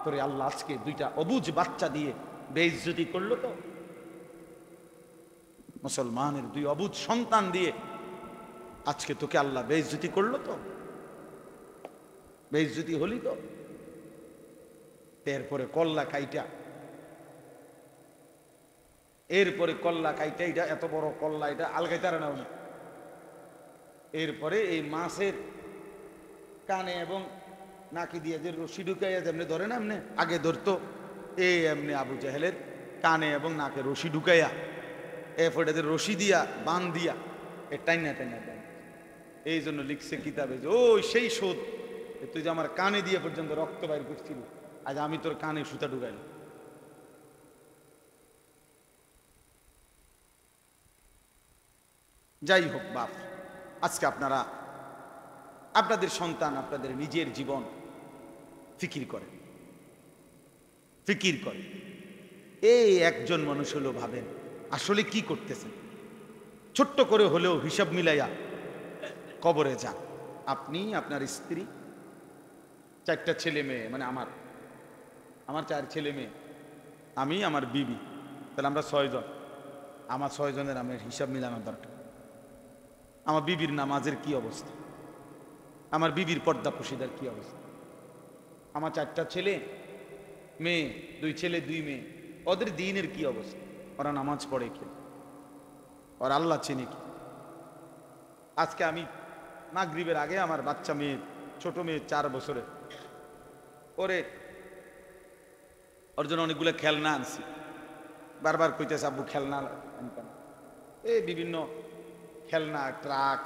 তোরে আল্লাহ আজকে দুইটা অবুঝ বাচ্চা দিয়ে বেইজ্জতি করলো। তো মুসলমানের দুই অবুঝ সন্তান দিয়ে আজকে তোকে আল্লাহ বেইজ্জতি করলো। তো বেইজ্জতি হলি তো। এরপরে কল্লা কাইটা, এরপরে কল্লা কাইটা, এটা এত বড় কল্লা, এটা আলগাইতার না উনি। এরপরে এই মাছের কানে এবং নাকি দিয়ে যে রশি ঢুকাইয়া যেমনি ধরে না, এমনি আগে ধরতো, এই এমনি আবু জাহেলের কানে এবং নাকে রশি ঢুকাইয়া, এরপরে রশি দিয়া বান দিয়া এ টাইনা টাইনা দেন। এই জন্য লিখছে কিতাবে যে ওই সেই শোধ, তুই যে আমার কানে দিয়ে পর্যন্ত রক্ত বাইর করছিল, আজ আমি তোর কানে সুতা ঢুকাইল। যাই হোক বাপ, আজকে আপনারা আপনাদের সন্তান, আপনাদের নিজের জীবন ফিকির করেন, ফিকির করেন। এই একজন মানুষ হলো ভাবেন আসলে কি করতেছেন, ছোট্ট করে হলেও হিসাব মিলাইয়া কবরে যান। আপনি, আপনার স্ত্রী, চারটা ছেলে মেয়ে, মানে আমার 4 ছেলে মেয়ে, আমি, আমার বিবি, তাহলে আমরা 6 জন। আমার 6 জনের আমার হিসাব মিলানোর দরকার। আমার বিবির নামাজের কি অবস্থা, আমার বিবির পর্দা পুশিদার কি অবস্থা, আমার 4টা ছেলে মেয়ে, 2 ছেলে 2 মেয়ে, ওদের দিনের কি অবস্থা, ওরা নামাজ পড়ে কি, ওরা আল্লাহ চেনে কি। আজকে আমি মাগরিবের আগে আমার বাচ্চা মেয়ে, ছোট মেয়ে 4 বছরের, ওর জন্য অনেকগুলো খেলনা আনছি। বারবার কইতেছে আব্বু খেলনা আনতাম, এই বিভিন্ন খেলনা, ট্রাক,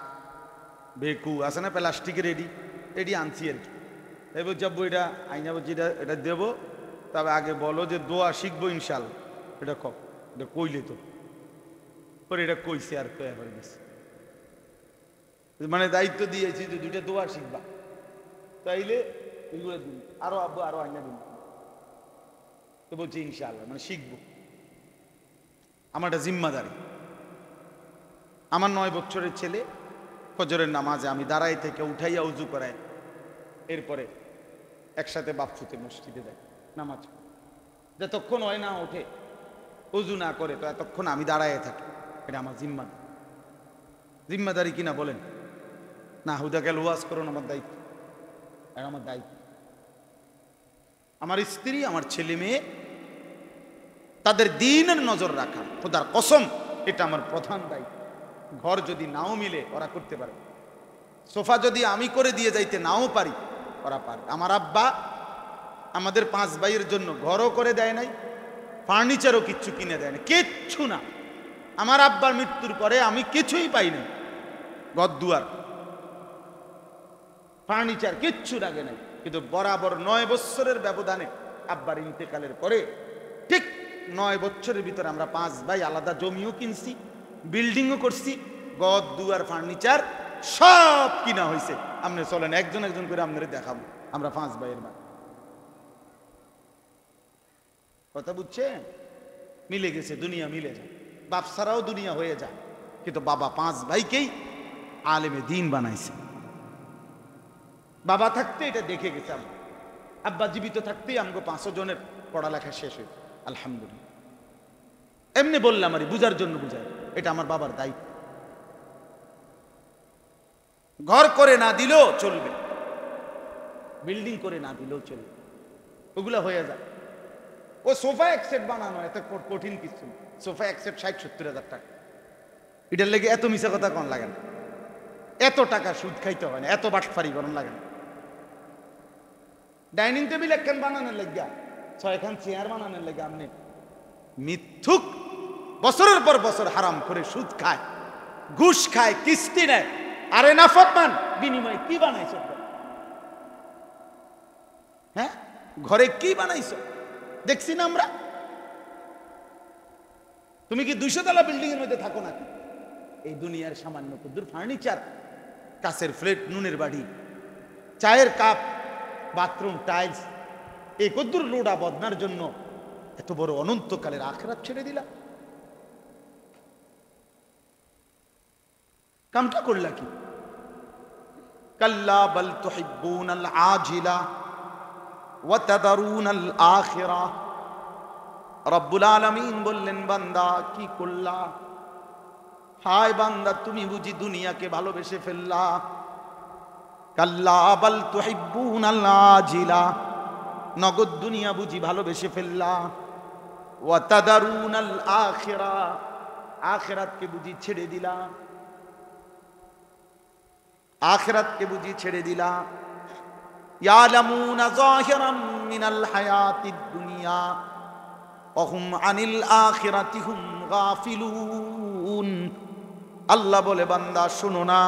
ভেকু আছে না প্লাস্টিকের, এডি আনছি আর কি। এই বলছি আব্বু এটা আইনা, বলছি এটা দেবো, তবে আগে বলো যে দোয়া শিখবো ইনশাল্লাহ। এটা এটা কইলে তো পরে এটা কইছে আর কয়ে করে গেছে, মানে দায়িত্ব দিয়েছি যে 2টা দোয়া শিখবা, তাইলে এগুলো দিন, আরো আব্বু আরো আইনা দিন। তো বলছি ইনশাআল্লাহ, মানে শিখবো, আমার একটা জিম্মাদারি। আমার 9 বছরের ছেলে ফজরের নামাজে আমি দাঁড়াই থেকে উঠাইয়া উজু করাই, এরপরে একসাথে বাপসুতে মসজিদে যায় নামাজ। যতক্ষণ হয় না ওঠে উজু না করে, তো এতক্ষণ আমি দাঁড়াইয়া থাকি। এটা আমার জিম্মাদারি কিনা বলেন না? হুদা গেল ওয়াজ করুন, আমার দায়িত্ব, আর আমার দায়িত্ব। আমার স্ত্রী, আমার ছেলে মেয়ে, তাদের দ্বীনের নজর রাখা, খোদার কসম এটা আমার প্রধান দায়িত্ব। ঘর যদি নাও মিলে ওরা করতে পারে, সোফা যদি আমি করে দিয়ে যাইতে নাও পারি ওরা পারে। আমার আব্বা আমাদের 5 ভাইয়ের জন্য ঘরও করে দেয় নাই, ফার্নিচারও কিচ্ছু কিনে দেয় না, কিচ্ছু না। আমার আব্বার মৃত্যুর পরে আমি কিছুই পাই নাই, ঘর দুয়ার, ফার্নিচার কিচ্ছু লাগে নাই। কিন্তু বরাবর 9 বছরের ব্যবধানে আব্বার ইন্তেকালের পরে ঠিক 9 বছরের ভিতরে আমরা 5 ভাই আলাদা জমিও কিনছি, বিল্ডিংও করছি, ঘর দুয়ার ফার্নিচার সব কিনা হয়েছে। আপনি চলেন, একজন একজন করে আপনারা দেখাবো, আমরা 5 ভাইয়ের মা। কথা বুঝছেন? মিলে গেছে, দুনিয়া মিলে যায়, বাপ ছাড়াও দুনিয়া হয়ে যায়, কিন্তু বাবা 5 ভাইকেই আলেমে দিন বানাইছে। বাবা থাকতে এটা দেখে গেছে আমরা, আব্বা জীবিত থাকতেই আমাকে 5 জনের পড়ালেখা শেষ হয়েছে আলহামদুলিল্লাহ। এমনি বললাম আর বুঝার জন্য বুঝাই, এটা আমার বাবার দায়িত্ব। ঘর করে না দিলেও চলবে, বিল্ডিং করে না দিলেও চলবে, ওগুলা হয়ে যায়। ও সোফা এক সেট বানানো এত কঠিন কিছু, সোফা এক সেট 60-70 হাজার টাকা, এটার লেগে এত মিশা কথা কোন লাগে না, এত টাকা সুদ খাইতে হয় না, এত বাটফারি করেন লাগে না। ডাইনিং টেবিল একখান বানানোর লেগা 6খান চেয়ার বানানোর লেগে আপনি মিথ্যুক বছরের পর বছর হারাম করে সুদ খায়, ঘুষ খায়, কিস্তি নেয়, আরে নাফরমান, বিনিময়ে কি বানাইছ? হ্যাঁ, ঘরে কি বানাইছ দেখছি না আমরা। তুমি কি 200 তলা বিল্ডিং এর মধ্যে থাকো নাকি? এই দুনিয়ার সামান্য কুদুর ফার্নিচার, কাছের প্লেট, নুনের বাড়ি, চায়ের কাপ, বাথরুম টাইলস, এই কদ্দুর লোডা বদনার জন্য এত বড় অনন্তকালের আখিরাত ছেড়ে দিলা। কামটা করলা কি? কাল্লা বাল তুহিব্বুনাল আজিলা ওয়া তাদারুনাল আখিরা। রব্বুল আলামিন বললেন, বান্দা কি করলা? হায় বান্দা, তুমি বুঝি দুনিয়াকে ভালোবেসে ফেললা। কাল্লা বাল তুহিব্বুনাল আজিলা, নগদ দুনিয়া বুঝি ভালোবেসে ফেললা। ওয়া তাদারুনাল আখিরা, আখিরাতকে বুঝি ছেড়ে দিলা, আখিরাতকে বুঝি ছেড়ে দিলা। ইয়ালামুনা যাহিরাম মিনাল হায়াতিদ দুনিয়া ওয়া হুম আনিল আখিরাতি হুম গাফিলুন। আল্লাহ বলে, বান্দা শোনো না,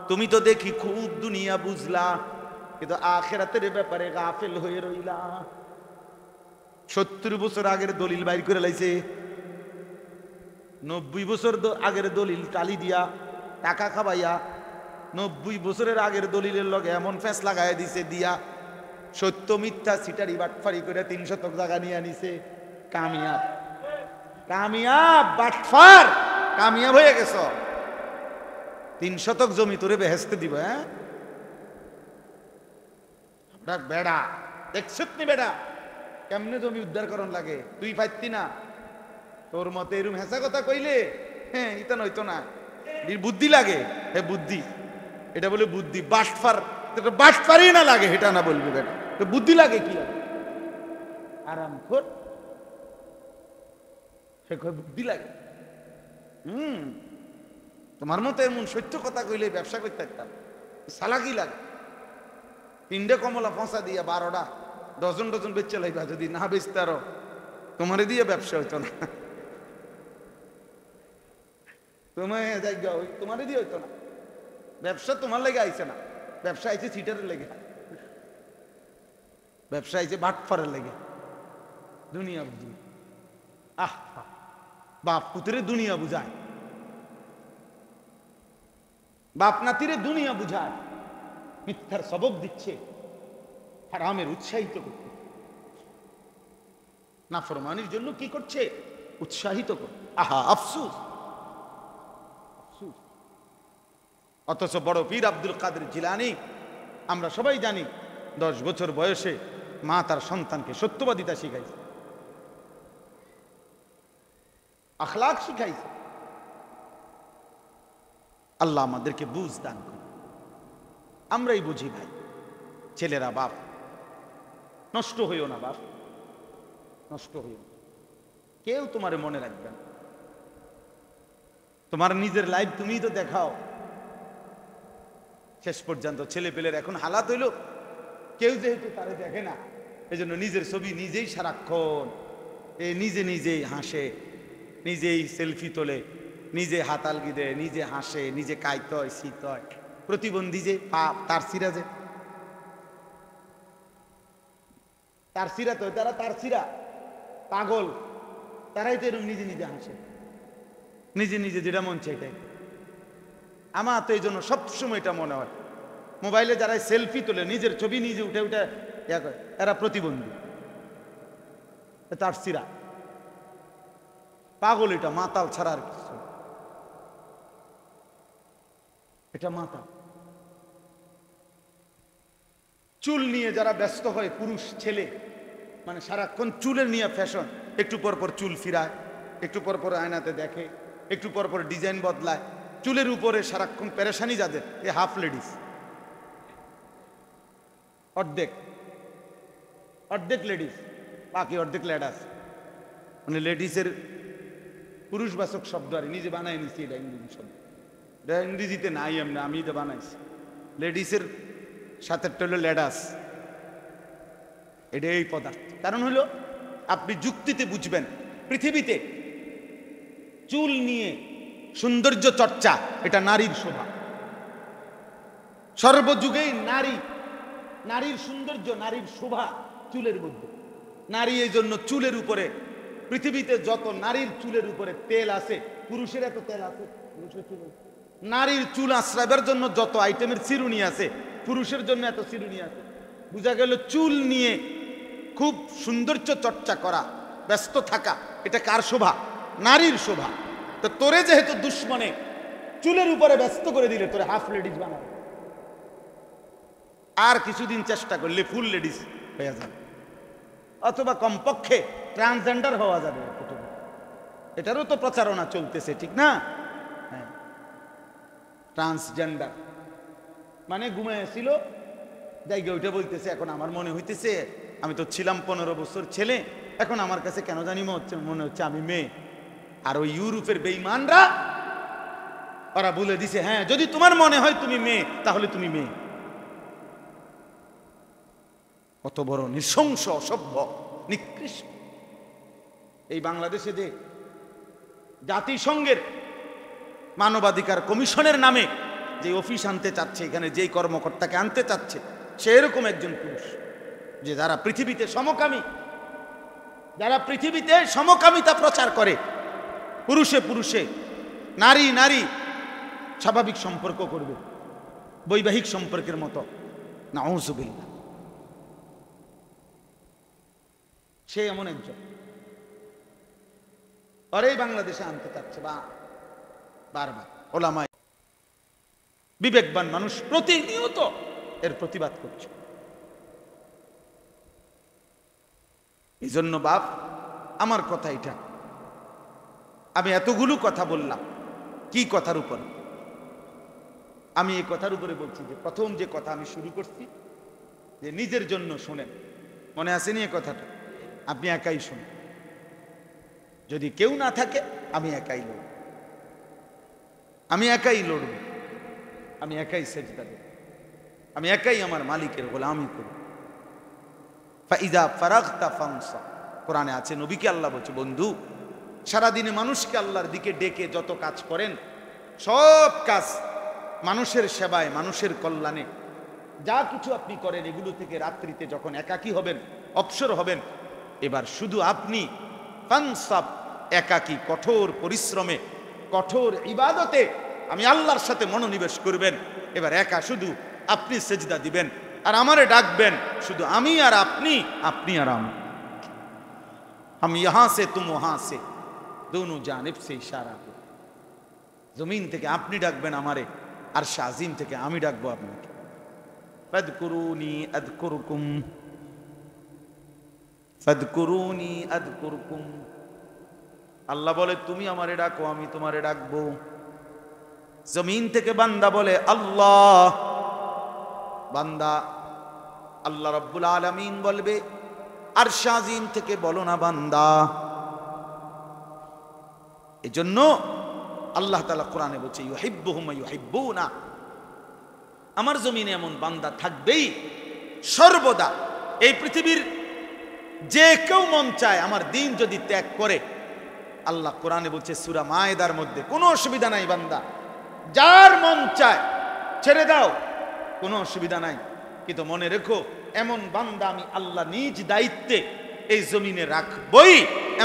তুমি তো দেখি খুব দুনিয়া বুঝলা, কিন্তু আখিরাতের ব্যাপারে গাফিল হয়ে রইলা। 70 বছর আগের দলিল বাইর করে লাইছে, 90 বছর আগের দলিল টালি দিয়া টাকা খাবাইয়া 90 বছরের আগের দলিলের লগে এমন ফেস লাগাই দিছে দিয়া, সত্য মিথ্যা সিটারি বাটফারি করে 3 শতক জায়গা নিয়ে আনিছে। কামিয়াব, কামিয়াব বাটফার, কামিয়াব হয়ে গেছ। 3 শতক জমি তোরে বেহেস্তে দিব। হ্যাঁ বেড়া দেখছত নি? বেড়া কেমনে জমি উদ্ধার করন লাগে, তুই পাইতি না? তোর মতে এরম হেসা কথা কইলে হ্যাঁ ইতা নইতো না, বুদ্ধি লাগে। হ্যাঁ বুদ্ধি, এটা বলে বুদ্ধি। বাটফার, বাটফারি না লাগে এটা না বলবি বেটা, বুদ্ধি লাগে কি আরাম খোর, সে বুদ্ধি লাগে। তোমার মতো এমন সত্য কথা কইলে ব্যবসা করতে একটা সালাকি লাগে। 3টে কমলা ফসা দিয়া 12টা ডজন ডজন বেচে লাইবা, যদি না বেচতে আরো তোমারে দিয়ে ব্যবসা হইতো না, তোমারে দিয়ে হইতো না। ব্যবসা তোমার লেগে আইছে না, ব্যবসা আইছে সিটারের লেগে, ব্যবসা আইছে বাটফারের লেগে। দুনিয়া বুঝি, আহ বাপ পুত্রে দুনিয়া বুঝায়, বাপ নাতিরে দুনিয়া বুঝায়, মিথ্যার সবক দিচ্ছে, হারামের উৎসাহিত করছে, নাফরমানির জন্য কি করছে? উৎসাহিত করছে। আহা আফসুস, আফসুস। অথচ বড় পীর আব্দুল কাদের জিলানী, আমরা সবাই জানি, 10 বছর বয়সে মা তার সন্তানকে সত্যবাদিতা শিখাইছে, আখলাক শিখাইছে। আল্লাহ আমাদেরকে বুঝ দান করে, আমরাই বুঝি ভাই। ছেলেরা, বাপ নষ্ট হইও না, বাপ নষ্ট হইও না। কেউ তোমারে মনে রাখবে না, তোমার নিজের লাইফ তুমিই তো দেখাও। শেষ পর্যন্ত ছেলে পেলের এখন হালাত হইল, কেউ যেহেতু তারে দেখে না, এই জন্য নিজের ছবি নিজেই সারাক্ষণ নিজে নিজেই হাসে, নিজেই সেলফি তোলে, নিজে হাতালগি দেয়, নিজে হাসে, নিজে কাইত হয়, শীত হয়। প্রতিবন্ধী যে তার সিরা, যে তার সিরা, তো তারা তার সিরা পাগল, তারাই তো এরকম নিজে নিজে হাসে, নিজে নিজে যেটা মন চাই। আমার তো এই জন্য সবসময় এটা মনে হয়, মোবাইলে যারা সেলফি তোলে, নিজের ছবি নিজে উঠে উঠে এরা প্রতিবন্ধী, তার সিরা পাগল, এটা মাতাল ছাড়া আর কিছু, এটা মাতাল। চুল নিয়ে যারা ব্যস্ত হয়, পুরুষ ছেলে, মানে সারাক্ষণ চুলের নিয়ে ফ্যাশন, একটু পর পর চুল ফিরায়, একটু পর পর আয়নাতে দেখে, একটু পর পর ডিজাইন বদলায়, চুলের উপরে সারাক্ষণ পেরেশানি যাদের, এই হাফ লেডিস, অর্ধেক অর্ধেক লেডিস, বাকি অর্ধেক লেডাস। মানে লেডিসের পুরুষবাচক শব্দ আর নিজে বানাই নিছি, এটা ইংরেজি শব্দ, এটা ইংরেজিতে নাই, আমি এটা বানাইছি। লেডিসের সাথে হলো লেডাস, এটা এই পদার্থ। কারণ হলো আপনি যুক্তিতে বুঝবেন, পৃথিবীতে চুল নিয়ে সৌন্দর্য চর্চা এটা নারীর শোভা। সর্বযুগেই নারীর সৌন্দর্য, নারীর শোভা চুলের মধ্যে। নারী এই জন্য চুলের উপরে, পৃথিবীতে যত নারীর চুলের উপরে তেল আছে, পুরুষের এত তেল আছে, নারীর চুল আশ্রাইবার জন্য যত আইটেমের চিরুনি আছে, পুরুষের জন্য এত চিরুনি আছে। বোঝা গেল চুল নিয়ে খুব সৌন্দর্য চর্চা করা, ব্যস্ত থাকা, এটা কার শোভা? নারীর শোভা। তো তোরে যেহেতু দুশ্মনে চুলের উপরে ব্যস্ত করে দিলে, তোরে হাফ লেডিস বানাবে, আর কিছুদিন চেষ্টা করলে ফুল লেডিস হয়ে যাবে, অথবা কমপক্ষে ট্রান্সজেন্ডার হওয়া যাবে। এটারও তো প্রচারণা চলতেছে, ঠিক না? হ্যাঁ, ট্রান্সজেন্ডার মানে ঘুমাইছিল জায়গা ওইটা বলতেছে, এখন আমার মনে হইতেছে আমি তো ছিলাম 15 বছর ছেলে, এখন আমার কাছে কেন জানি মনে হচ্ছে আমি মেয়ে। আর ওই ইউরোপের বেঈমানরা ওরা বলে দিছে, হ্যাঁ যদি তোমার মনে হয় তুমি মেয়ে, তাহলে তুমি মেয়ে। কত বড় নৃশংস, অসভ্য, নিকৃষ্ট। এই বাংলাদেশে যে জাতিসংঘের মানবাধিকার কমিশনের নামে যে অফিস আনতে চাচ্ছে, এখানে যেই কর্মকর্তাকে আনতে চাচ্ছে, সে এরকম একজন পুরুষ, যে যারা পৃথিবীতে সমকামিতা প্রচার করে, পুরুষে পুরুষে, নারী নারী স্বাভাবিক সম্পর্ক করবে, বৈবাহিক সম্পর্কের মতো। নাউযুবিল্লাহ। সে এমন একজন, পরেই বাংলাদেশে আনতে চাচ্ছে বারবার। ওলামা, বিবেকবান মানুষ প্রতিনিয়ত এর প্রতিবাদ করছে। এই জন্য বাপ, আমার কথা এটা, আমি এতগুলো কথা বললাম, কি কথার উপর? আমি এই কথার উপরে বলছি যে প্রথম যে কথা আমি শুরু করছি, যে নিজের জন্য শোনেন। মনে আসেনি এই কথাটা? আপনি একাই শুনুন, যদি কেউ না থাকে আমি একাই লড়ব, আমি একাই লড়ব, আমি একাই সেজদা দেব, আমি একাই আমার মালিকের গোলামি করব। ফাইদা ফারাগতা ফানসাব, কোরআনে আছে, নবীকে আল্লাহ বলছে, বন্ধু সারাদিনে মানুষকে আল্লাহর দিকে ডেকে যত কাজ করেন, সব কাজ মানুষের সেবায়, মানুষের কল্যাণে, যা কিছু আপনি করেন, এগুলো থেকে রাত্রিতে যখন একাকী হবেন, অবসর হবেন, এবার শুধু আপনি ফানসাব, একাকী, কঠোর পরিশ্রমে, কঠোর ইবাদতে আমি আল্লাহর সাথে মনোনিবেশ করবেন। এবার একা শুধু আপনি সেজদা দিবেন আর আমারে ডাকবেন, শুধু আমি আর আপনি, আপনি আর আমি ইহাঁ সে তুম ওহাঁ সে, দোনো জানিব সে ইশারা। জমিন থেকে আপনি ডাকবেন আমারে, আর শাজিম থেকে আমি ডাকবো আপনাকে। ফাদকুরুনি আযকুরকুম, ফাদকুরুনি আযকুরকুম। আল্লাহ বলে তুমি আমারে ডাকো, আমি তোমারে ডাকবো। জমিন থেকে বান্দা বলে আল্লাহ, বান্দা আল্লাহ রাব্বুল আলামিন বলবে, আর শাজিম থেকে বলো না বান্দা। এজন্য আল্লাহ তাআলা কোরআনে বলছে, ইউহিব্বুহুম ওয়া ইউহিব্বুনা। আমার জমিনে এমন বান্দা থাকবেই সর্বদা। এই পৃথিবীর যে কেউ মন চায় আমার দিন যদি ত্যাগ করে, আল্লাহ কোরআনে বলছে সূরা মায়েদার মধ্যে, কোনো অসুবিধা নাই বান্দা, যার মন চায় ছেড়ে দাও, কোনো অসুবিধা নাই। কিন্তু মনে রেখো, এমন বান্দা আমি আল্লাহ নিজ দায়িত্বে এই জমিনে রাখবই,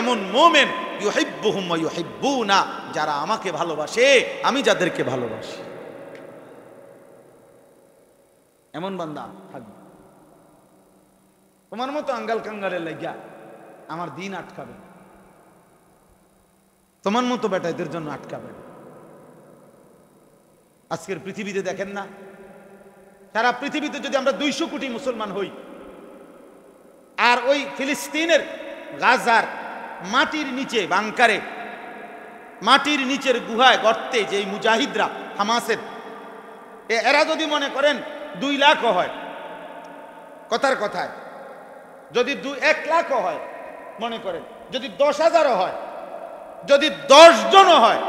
এমন মোমেন ইউহিব্বুহুম ওয়া ইউহিব্বুনা, যারা আমাকে ভালোবাসে, আমি যাদেরকে ভালোবাসি। এমন বান্দা থাকবে। তোমার মতো আঙ্গাল কাঙ্গালের লাগিয়া আমার দিন আটকাবে, তোমার মতো বেটাইদের জন্য আটকাবে। আজকের পৃথিবীতে দেখেন না, সারা পৃথিবীতে যদি আমরা 200 কোটি মুসলমান হই, আর ওই ফিলিস্তিনের গাজার মাটির নিচে বাংকারে, মাটির নিচের গুহায় গর্তে যে মুজাহিদরা হামাসের, এরা যদি মনে করেন 2 লাখ হয়, কথার কথায় যদি 1 লাখ হয়, মনে করেন যদি 10,000 হয়, যদি 10 জনও হয়,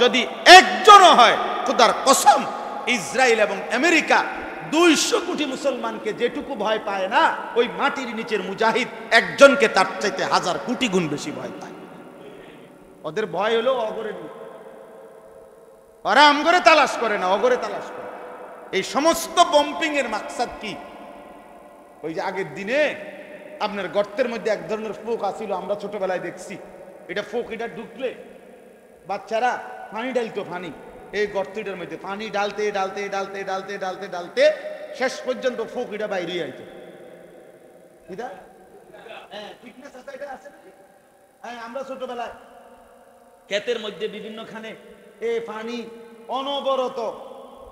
যদি 1 জনও হয়, খোদার কসম ইসরায়েল এবং আমেরিকা 200 কোটি মুসলমানকে যেটুকু ভয় পায় না, ওই মাটির নিচের মুজাহিদ একজনকে তার চাইতে 1000 কোটি গুণ বেশি ভয় পায়। ওদের ভয় হলো অগরে, ওরা আমগরে তালাশ করে না, অগরে তালাশ করে। এই সমস্ত বম্পিং এর মাকসাদ কি? ওই যে আগের দিনে আপনার গর্তের মধ্যে এক ধরনের ফোক আসিল, আমরা ছোটবেলায় দেখছি, এটা ফোক, এটা ঢুকলে বাচ্চারা পানি ডালতো, পানি এই গর্তটার মধ্যে পানি ডালতে ডালতে ডালতে ডালতে ডালতে ডালতে শেষ পর্যন্ত ফোক এটা বাইরে আইতো। আমরা ছোটবেলায় ক্ষেতের মধ্যে বিভিন্নখানে এ পানি অনবরত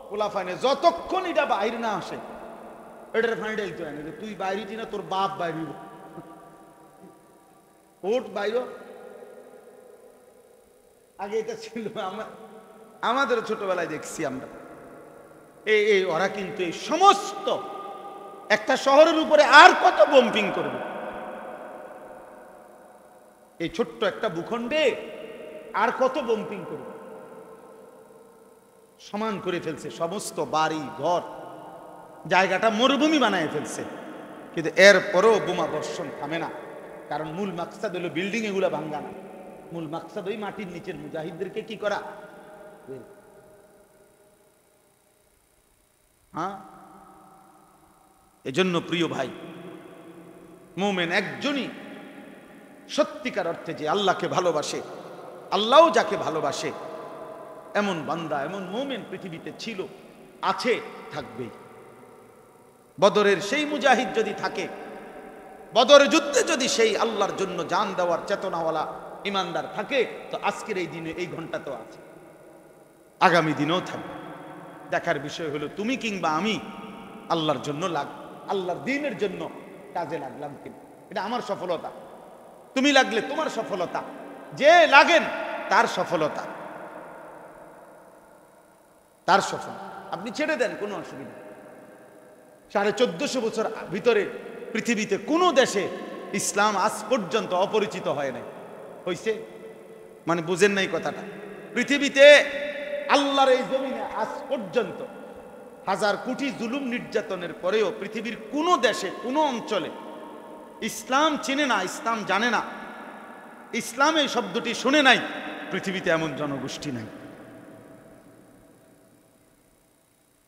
পোলা পানি, যতক্ষণ এটা বাইরে না আসে এটার পানি ডালতে হয় না, তুই বাইরে না তোর বাপ বাইরে ওট বাইর। আগে এটা ছিল, আমাদের ছোটবেলায় দেখছি আমরা। এই ওরা কিন্তু এই সমস্ত একটা শহরের উপরে আর কত বম্পিং করবে, এই ছোট্ট একটা ভূখণ্ডে আর কত বম্পিং করবে। সমান করে ফেলছে সমস্ত বাড়ি ঘর, জায়গাটা মরুভূমি বানায় ফেলছে। কিন্তু এরপরও বোমা বর্ষণ থামে না, কারণ মূল মাকসাদ হলো বিল্ডিং এগুলা ভাঙ্গা না, মূল মাকসাদ ওই মাটির নিচের মুজাহিদদেরকে কি করা। হ্যাঁ, এজন্য প্রিয় ভাই, মুমিন একজনই সত্যিকার অর্থে যে আল্লাহকে ভালোবাসে, আল্লাহও যাকে ভালোবাসে, এমন বান্দা, এমন মুমিন পৃথিবীতে ছিল, আছে, থাকবেই। বদরের সেই মুজাহিদ যদি থাকে, বদর যুদ্ধে যদি সেই আল্লাহর জন্য জান দেওয়ার চেতনাওয়ালা ইমানদার থাকে, তো আজকের এই দিনে এই ঘন্টা তো আছে, আগামী দিনেও থাকবে। দেখার বিষয় হলো তুমি কিংবা আমি আল্লাহর জন্য আল্লাহর দ্বীনের জন্য কাজে লাগলাম কিনা। এটা আমার সফলতা, তুমি লাগলে তোমার সফলতা, যে লাগেন তার সফলতা, তার সফলতা। আপনি ছেড়ে দেন, কোনো অসুবিধা। 1450 বছর ভিতরে পৃথিবীতে কোনো দেশে ইসলাম আজ পর্যন্ত অপরিচিত হয় নাই, হইছে? মানে বুঝেন নাই কথাটা। পৃথিবীতে আল্লাহর এই জমিনে আজ পর্যন্ত 1000 কোটি জুলুম নির্যাতনের পরেও পৃথিবীর কোনো দেশে, কোনো অঞ্চলে ইসলাম চিনে না, ইসলাম জানে না, ইসলাম এই শব্দটি শুনে নাই, পৃথিবীতে এমন জনগোষ্ঠী নাই।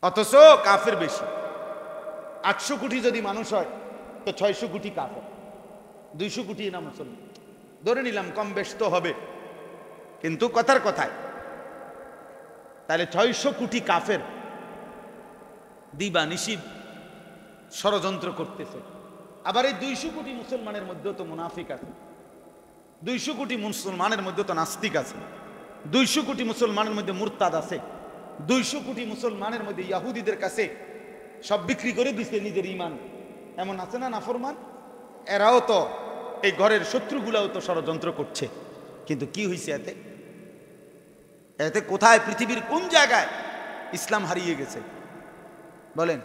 অথচ কাফের বেশি। 800 কোটি যদি মানুষ হয় তো 600 কোটি কাফের, 200 কোটি না মুসলমান, ধরে নিলাম, কম বেশ তো হবে। কিন্তু কথার কথায় তাহলে 600 কোটি কাফের দিবা নিশি ষড়যন্ত্র করতেছে। আবার এই 200 কোটি মুসলমানের মধ্যেও তো মুনাফিক আছে, 200 কোটি মুসলমানের মধ্যে তো নাস্তিক আছে, 200 কোটি মুসলমানের মধ্যে মুরতাদ আছে, 200 কোটি মুসলমানের মধ্যে ইয়াহুদীদের কাছে সব বিক্রি করে দিছে নিজের ইমান, এমন আছে না নাফরমান? এরাও তো, এই ঘরের শত্রুগুলাও তো ষড়যন্ত্র করছে। কিন্তু কি হয়েছে এতে? এতে কোথায়, পৃথিবীর কোন জায়গায় ইসলাম হারিয়ে গেছে বলেন?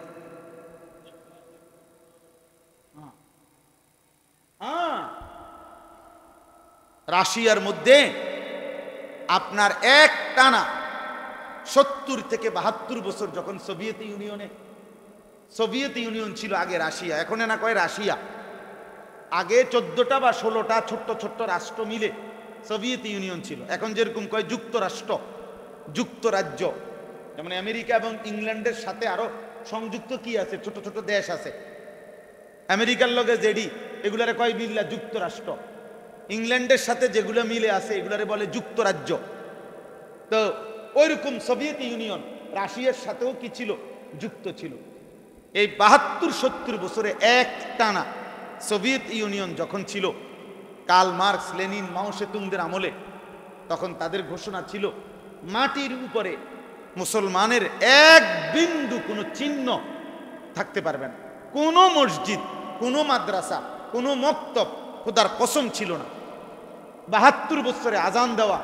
রাশিয়ার মধ্যে আপনার এক টানা 70 থেকে 72 বছর, যখন সোভিয়েত ইউনিয়ন ছিল আগে রাশিয়া, এখন না কয় রাশিয়া, আগে 14টা বা 16টা ছোট্ট ছোট্ট রাষ্ট্র মিলে সোভিয়েত ইউনিয়ন ছিল। এখন যেরকম কয় যুক্তরাষ্ট্র, যুক্তরাজ্য, যেমন আমেরিকা এবং ইংল্যান্ডের সাথে আরো সংযুক্ত কি আছে, ছোট ছোট দেশ আছে। আমেরিকার লগে জেডি, এগুলারে কয় মিল্লা যুক্তরাষ্ট্র। ইংল্যান্ডের সাথে যেগুলো মিলে আছে এগুলারে বলে যুক্তরাজ্য। তো ওইরকম সোভিয়েত ইউনিয়ন রাশিয়ার সাথেও কি ছিল, যুক্ত ছিল। এই ৭২-৭০ বছরে এক টানা সোভিয়েত ইউনিয়ন যখন ছিল, কার্ল মার্কস, লেনিন, মাও সেতুংদের আমলে, তখন তাদের ঘোষণা ছিল মাটির উপরে মুসলমানের এক বিন্দু কোনো চিহ্ন থাকতে পারবে না। কোনো মসজিদ, কোনো মাদ্রাসা, কোনো মক্তব খোদার কসম ছিল না। ৭২ বছরে আজান দেওয়া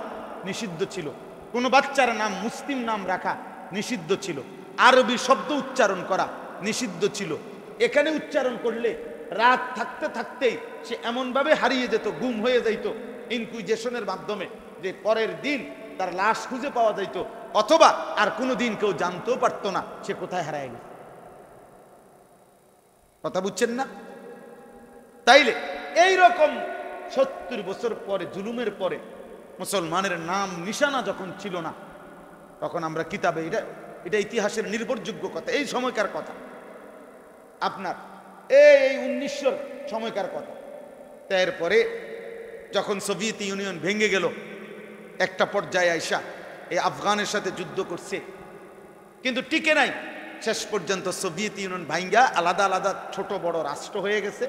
নিষিদ্ধ ছিল, কোনো বাচ্চার নাম মুসলিম নাম রাখা নিষিদ্ধ ছিল, আরবি শব্দ উচ্চারণ করা নিষিদ্ধ ছিল। এখানে উচ্চারণ করলে রাত থাকতে থাকতেই সে এমনভাবে হারিয়ে যেত, গুম হয়ে যাইত ইনকুইজেশনের মাধ্যমে, যে পরের দিন তার লাশ খুঁজে পাওয়া যাইত, অথবা আর কোনো দিন কেউ জানতেও পারতো না সে কোথায় হারায় গেছে। কথা বুঝছেন না? তাইলে এই রকম ৭০ বছর পরে, জুলুমের পরে মুসলমানের নাম নিশানা যখন ছিল না, তখন আমরা কিতাবে, এটা ইতিহাসের নির্ভরযোগ্য কথা, এই সময়কার কথা, আপনার এই ১৯০০ সময়কার কথা। এরপরে যখন সোভিয়েত ইউনিয়ন ভেঙে গেল, একটা পর্যায়ে আইসা এই আফগানের সাথে যুদ্ধ করছে, কিন্তু টিকে নাই। শেষ পর্যন্ত সোভিয়েত ইউনিয়ন ভাঙ্গা আলাদা আলাদা ছোট বড় রাষ্ট্র হয়ে গেছে।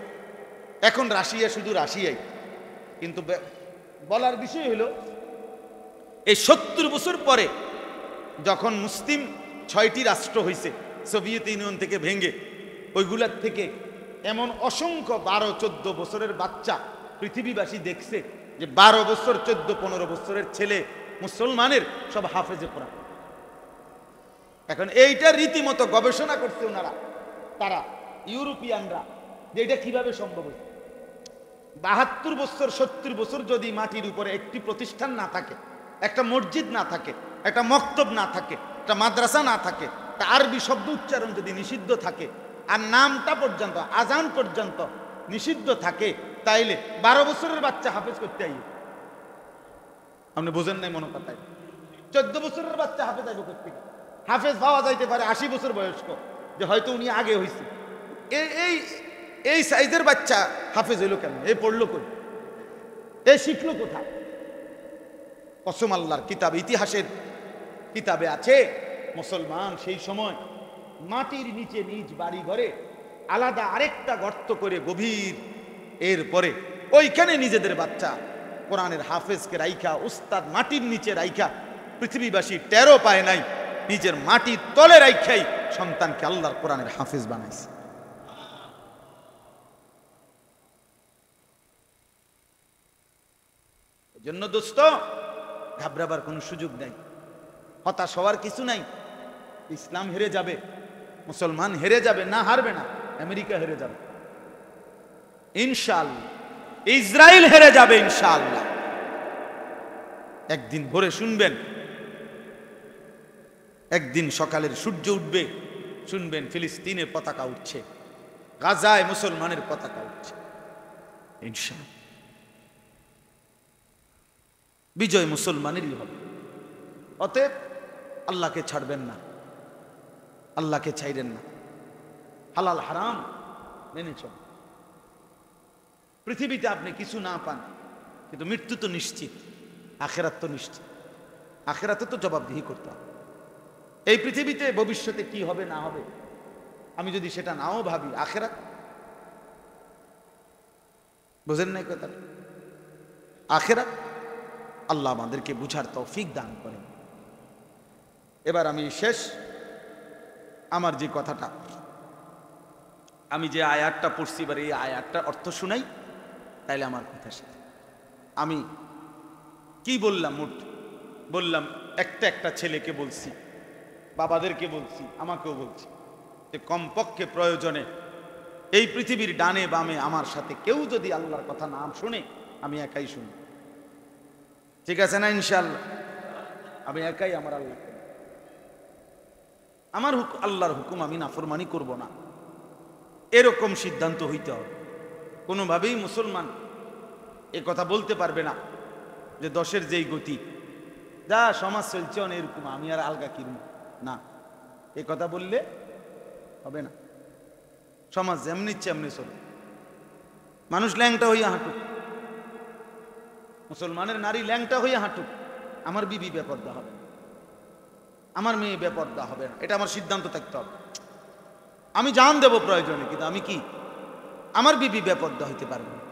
এখন রাশিয়া শুধু রাশিয়াই। কিন্তু বলার বিষয় হলো, এই ৭০ বছর পরে যখন মুসলিম ৬টি রাষ্ট্র হয়েছে সোভিয়েত ইউনিয়ন থেকে ভেঙে, ওইগুলার থেকে এমন অসংখ্য ১২-১৪ বছরের বাচ্চা পৃথিবীবাসী দেখছে যে ১২ বছর, ১৪-১৫ বছরের ছেলে মুসলমানের সব হাফেজে কোরআন। এখন এইটা রীতিমতো গবেষণা করছে ওনারা, তারা ইউরোপিয়ানরা, যে এটা কিভাবে সম্ভব হয়েছে। ৭২ বছর, ৭০ বছর যদি মাটির উপরে একটি প্রতিষ্ঠান না থাকে, একটা মসজিদ না থাকে, একটা মক্তব না থাকে, একটা মাদ্রাসা না থাকে, একটা আরবি শব্দ উচ্চারণ যদি নিষিদ্ধ থাকে, আর নামটা পর্যন্ত, আজান পর্যন্ত নিষিদ্ধ থাকে, তাইলে ১২ বছরের বাচ্চা হাফেজ করতে আইব। আপনি বোঝেন নাই মনে কথায়? ১৪ বছরের বাচ্চা হাফেজ আইব করতে। হাফেজ পাওয়া যাইতে পারে ৮০ বছর বয়স্ক, যে হয়তো উনি আগে হয়েছে। এই সাইজের বাচ্চা হাফেজ হইল কেন? এ পড়লো কই? এ শিখলো কোথায়? কসম আল্লাহর কিতাব, ইতিহাসের কিতাবে আছে, মুসলমান সেই সময় মাটির নিচে নিজ বাড়ি ঘরে আলাদা আরেকটা গর্ত করে গভীর, এরপরে ওইখানে নিজেদের বাচ্চা কোরআনের হাফেজকে রাইখা, উস্তাদ মাটির নিচে রাইখা, পৃথিবীবাসী টেরও পায় নাই, নিজের মাটির তলে রাইখাই সন্তানকে আল্লাহর কোরআনের হাফেজ বানাইছে। জন্য দোস্ত, ঘাবড়াবার কোনো সুযোগ নাই, হতাশ হওয়ার কিছু নাই। ইসলাম হেরে যাবে, মুসলমান হেরে যাবে না, হারবে না। আমেরিকা হেরে যাবে ইনশাআল্লাহ, ইসরায়েল হেরে যাবে ইনশাআল্লাহ। একদিন ভোরে শুনবেন, একদিন সকালের সূর্য উঠবে, শুনবেন ফিলিস্তিনের পতাকা উঠছে, গাজায় মুসলমানের পতাকা উঠছে। ইনশাআল্লাহ বিজয় মুসলমানেরই হবে। অতএব আল্লাহকে ছাড়বেন না, আল্লাহকে ছাইরেন না, হালাল হারাম মেনে চল। পৃথিবীতে আপনি কিছু না পান, কিন্তু মৃত্যু তো নিশ্চিত, আখেরাত তো নিশ্চিত। আখেরাতে তো জবাবদিহি করতে হবে। এই পৃথিবীতে ভবিষ্যতে কি হবে না হবে, আমি যদি সেটা নাও ভাবি, আখেরাত বুঝেন নাই কথাটা? আখেরাত আল্লাহ আমাদেরকে বুঝার তৌফিক দান করেন। এবার আমি শেষ, আমার যে কথাটা, আমি যে আয়াতটা পড়ছি, এবার এই আয়াতটার অর্থ শুনাই, তাইলে আমার কথা শেষ। আমি কি বললাম? মোট বললাম একটা একটা ছেলেকে বলছি, বাবাদেরকে বলছি, আমাকেও বলছি, যে কমপক্ষে প্রয়োজনে এই পৃথিবীর ডানে বামে আমার সাথে কেউ যদি আল্লাহর কথা না শুনে, আমি একাই শুনি। ঠিক আছে না? ইনশাআল্লাহ আমি একাই আমার আল্লাহ, আমার আল্লাহর হুকুম আমি নাফরমানি করব না, এরকম সিদ্ধান্ত হইতে হবে। কোনোভাবেই মুসলমান এ কথা বলতে পারবে না যে 10-এর যেই গতি, যা সমাজ চলছে এরকম, আমি আর আলগা কিনব না, এ কথা বললে হবে না। সমাজ যেমনি ইচ্ছে এমনি চলে, মানুষ ল্যাংটা হইয়া হাঁটুক, মুসলমানের নারী ল্যাংটা হইয়া হাঁটুক, আমার বিবি বেপর্দা হবে, আমার মেয়ে বেপর্দা হবে না, এটা আমার সিদ্ধান্ত থাকতে হবে। আমি জান দেব প্রয়োজনে, কিন্তু আমি কি আমার বিবি বেপরদা হইতে পারবো না।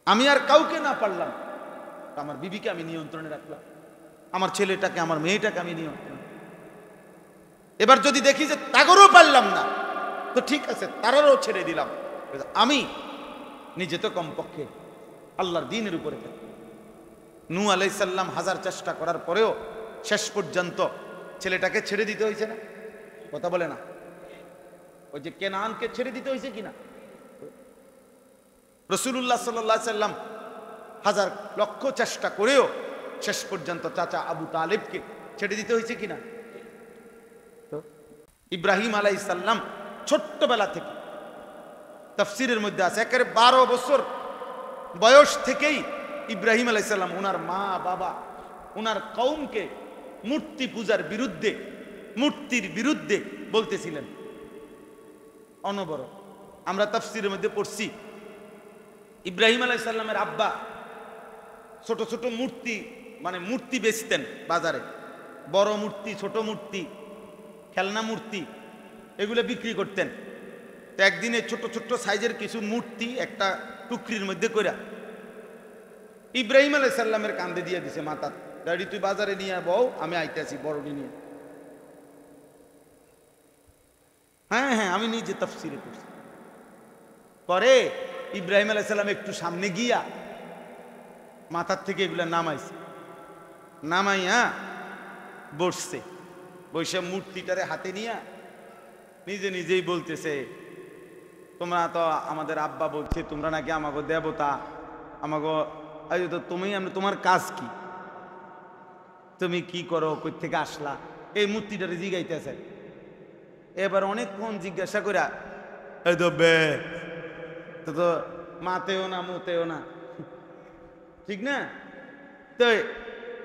আমি আর কাউকে না পারলাম, আমার বিবিকে আমি নিয়ন্ত্রণে রাখলাম, আমার ছেলেটাকে আমার মেয়েটাকে আমি নিয়ন্ত্রণ। এবার যদি দেখি যে তাগরও পারলাম না, তো ঠিক আছে, তারারও ছেড়ে দিলাম। আমি নিজে তো কমপক্ষে আল্লাহর দ্বীনের উপরে থাকি। নূহ আলাইহিস সালাম হাজার চেষ্টা করার পরেও শেষ পর্যন্ত ছেলেটাকে ছেড়ে দিতে হয়েছে না? কথা বলে না? ওই যে কেনানকে ছেড়ে দিতে হয়েছে কিনা? রাসূলুল্লাহ সাল্লাল্লাহু আলাইহি সাল্লাম হাজার লক্ষ চেষ্টা করেও শেষ পর্যন্ত চাচা আবু তালেবকে ছেড়ে দিতে হয়েছে কিনা? তো ইব্রাহিম আলাইহিস সালাম ছোট্টবেলা থেকে, তাফসীরের মধ্যে আছে, একেবারে 12 বছর বয়স থেকেই ইব্রাহিম আলাইহিস সালাম ওনার মা বাবা ওনার কওমকে মূর্তি পূজার বিরুদ্ধে, মূর্তির বিরুদ্ধে বলতেছিলেন অনবরত। আমরা তাফসীরের মধ্যে পড়ছি ইব্রাহিম আলাইহিস সালামের আব্বা ছোট ছোট মূর্তি, মানে মূর্তি বেচতেন বাজারে, বড় মূর্তি, ছোট মূর্তি, খেলনা মূর্তি, এগুলো বিক্রি করতেন। তো একদিনে ছোট ছোট সাইজের কিছু মূর্তি একটা টুকরির মধ্যে কইরা ইব্রাহিম আলাইহিস সালামের কাঁধে দিয়ে দিছে, মাথা গাড়ি তুই বাজারে নিয়ে বউ, আমি আইতেছি বড়টি নিয়ে। হ্যাঁ হ্যাঁ, আমি নিজে তাফসীরে করছি। পরে ইব্রাহিম আলাইহিস সালাম একটু সামনে গিয়া মাথার থেকে এগুলা নামাইছে, নামাইয়া বসছে, বসে মূর্তিটারে হাতে নিয়া নিজে নিজেই বলতেছে, তোমরা তো আমাদের আব্বা বলছে তোমরা নাকি আমাকে দেবতা, আমাকে তো তুমি, তোমার কাজ কি, তুমি কি করো, কই থেকে আসলা, এই মূর্তিটারে জিগাইতেছে। এবার অনেকক্ষণ জিজ্ঞাসা করা, এই তো বে তো মাতেও না মুতেও না, ঠিক না? তো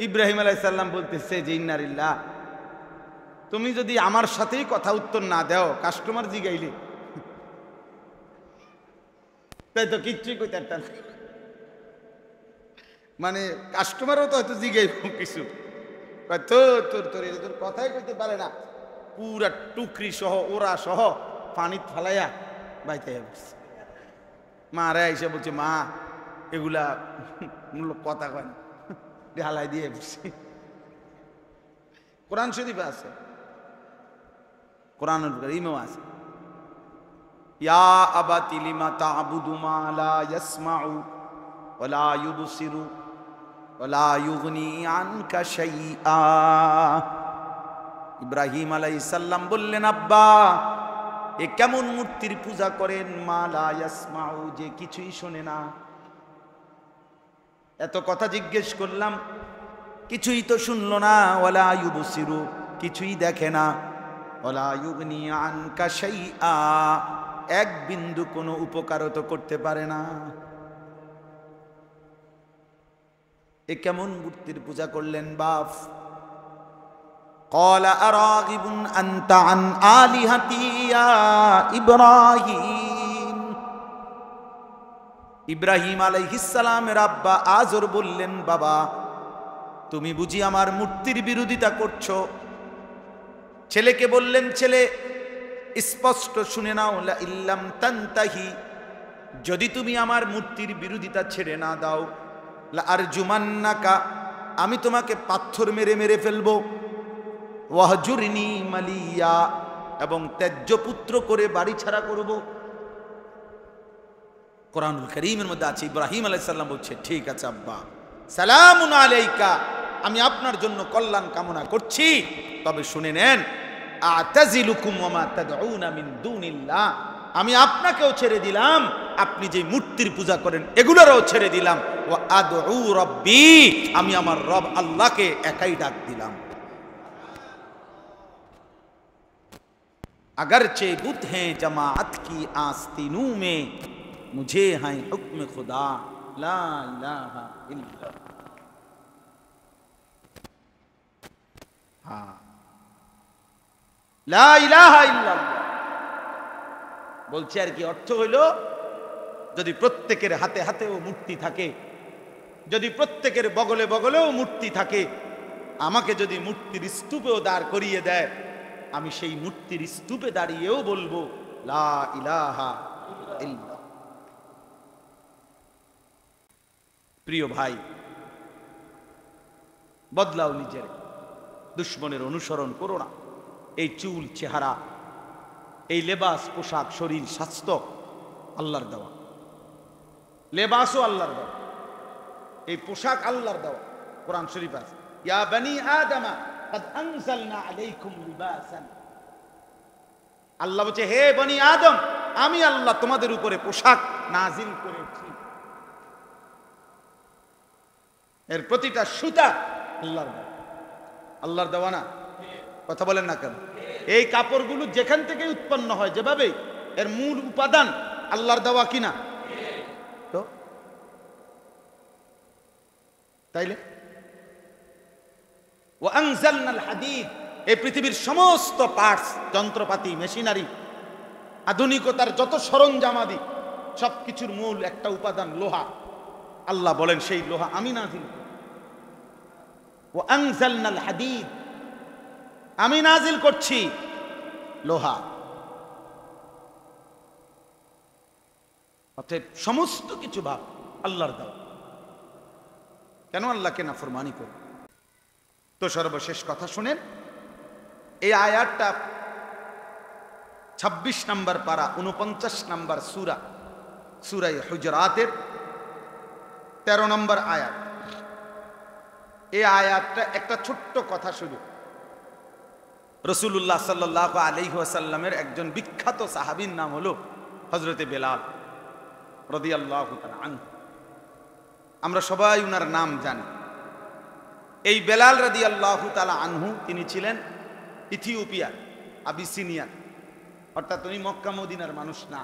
ইব্রাহিম আলাইহিস সালাম বলতেছে যে ইন্নালিল্লাহ, তুমি যদি আমার সাথেই কথা উত্তর না দাও, কাস্টমার জিগাইলে, তাই তো কিচ্ছুই কইতে পারতাম না। মানে কাস্টমারও তো হয়তো জিগাইব কিছু, তোর তোর কথাই কইতে পারে না, পুরা টুকরি সহ ওরা সহ পানিত ফালাইয়া বাইতে বসছে। মারা এসে বলছে, মা এগুলা কথা কয় না, ঢালাই দিয়ে বসছে। কোরআন শরীফে আছে, কোরআনুল কারীমেও আছে, ইয়া আবাতি লিমা তা'বুদু মা লা ইয়াসমাউ ওয়া লা ইউবসিরু ওয়া লা ইউগনি আনকা শাইআ। ইব্রাহিম আলাইহিস সালাম বললেন, আব্বা এ কেমন মূর্তির পূজা করেন, মা লা ইয়াসমাউ, যে কিছুই শোনে না। এত কথা জিজ্ঞেস করলাম, কিছুই তো শুনলো না, ওয়ালা ইউবসিরু, কিছুই দেখে না, ওয়ালা ইউগনি আনকা শাইআ, এক বিন্দু কোনো উপকারও তো করতে পারে না। এ কেমন মূর্তির পূজা করলেন বাপ? ক্বালা আরাগিবুন আনতা আন আলিহাতি ইয়া ইব্রাহিম। ইব্রাহিম আলাইহিস সালামের আব্বা আজর বললেন, বাবা তুমি বুঝি আমার মূর্তির বিরোধিতা করছো? ছেলেকে বললেন, ছেলে স্পষ্ট শুনে নাও, লা ইল্লাম তানতাহি, যদি তুমি আমার মূর্তির বিরোধিতা ছেড়ে না দাও, লা আরজুমান্নাকা, আমি তোমাকে পাথর মেরে মেরে ফেলবো, ওয়াহজুরনি মালিয়া, এবং ত্যায্য পুত্র করে বাড়ি ছাড়া করব। কোরআনুল কারীমের মধ্যে আছে, ইব্রাহিম আলাইহিস সালাম বলছে, ঠিক আছে আব্বা, সালামুন আলাইকা, আমি আপনার জন্য কল্যাণ কামনা করছি, তবে শুনে নেন, আতাজিলুকুম ওয়া মা তাদউনা মিন দুনিল্লাহ, আমি আপনাকেও ছেড়ে দিলাম, আপনি যে মূর্তির পূজা করেন এগুলোরও ছেড়ে দিলাম, ওয়া আদউ রাব্বি, আমি আমার রব আল্লাহকে একাই ডাক দিলাম। अगरचे बुत हैं जमाअत की आस्तीनों में, मुझे है हुक्म खुदा ला इलाहा इल्लल्लाह। हाँ, লা ইলাহা ইল্লাল্লাহ বলছে আর কি, অর্থ হইল যদি প্রত্যেকের হাতে হাতেও মূর্তি থাকে, যদি প্রত্যেকের বগলে বগলেও মূর্তি থাকে, আমাকে যদি মূর্তির স্তূপেও দাঁড় করিয়ে দেয়, আমি সেই মূর্তির স্তূপে দাঁড়িয়েও বলবো লা ইলাহা ইল্লাল্লাহ। প্রিয় ভাই, বদলাও নিজের, দুশ্মনের অনুসরণ করো না। এই চুল, চেহারা, এই লেবাস, পোশাক, শরীর, স্বাস্থ্য আল্লাহর দেওয়া, লেবাসও আল্লাহর দেওয়া, এই পোশাক আল্লাহর দেওয়া। কোরআন শরীফ আছে, ইয়া বনি আদমা قد انزلنا عليكم لباسا। আল্লাহ বলছে, হে বনি আদম, আমি আল্লাহ তোমাদের উপরে পোশাক নাজিল করেছি। এর প্রতিটা সুতা আল্লাহর দেওয়া, আল্লাহর দেওয়া না? কথা বলেন না কেন? এই কাপড়গুলো যেখান থেকে উৎপন্ন হয়, যেভাবে, এর মূল উপাদান আল্লাহর দেওয়া কিনা? তো তাইলে ওয়ানজালনাল হাদিদ, এই পৃথিবীর সমস্ত পার্টস, যন্ত্রপাতি, মেশিনারি, আধুনিকতার যত সরঞ্জামাদি, সবকিছুর মূল একটা উপাদান লোহা। আল্লাহ বলেন, সেই লোহা আমি নাজিল করি। ওয়ানজালনাল হাদিদ, আমি নাজিল করছি লোহা। অতএব সমস্ত কিছু ভাব আল্লাহর দেওয়া, কেন আল্লাহকে নাফরমানি করব? তো সর্বশেষ কথা শুনেন, এই আয়াতটা 26 নম্বর পারা, 49 নম্বর সূরা, সূরা হুজরাতের 13 নম্বর আয়াত। এই আয়াতটা একটা ছোট্ট কথা শুধু। রাসূলুল্লাহ সাল্লাল্লাহু আলাইহি ওয়াসাল্লামের একজন বিখ্যাত সাহাবীর নাম হলো হযরতে বেলাল রাদিয়াল্লাহু তাআলা আনহু। আমরা সবাই উনার নাম জানি। এই বেলাল রাদিয়াল্লাহু তাআলা আনহু, তিনি ছিলেন ইথিওপিয়া, আবিসিনিয়া, অর্থাৎ উনি মক্কা মদিনার মানুষ না।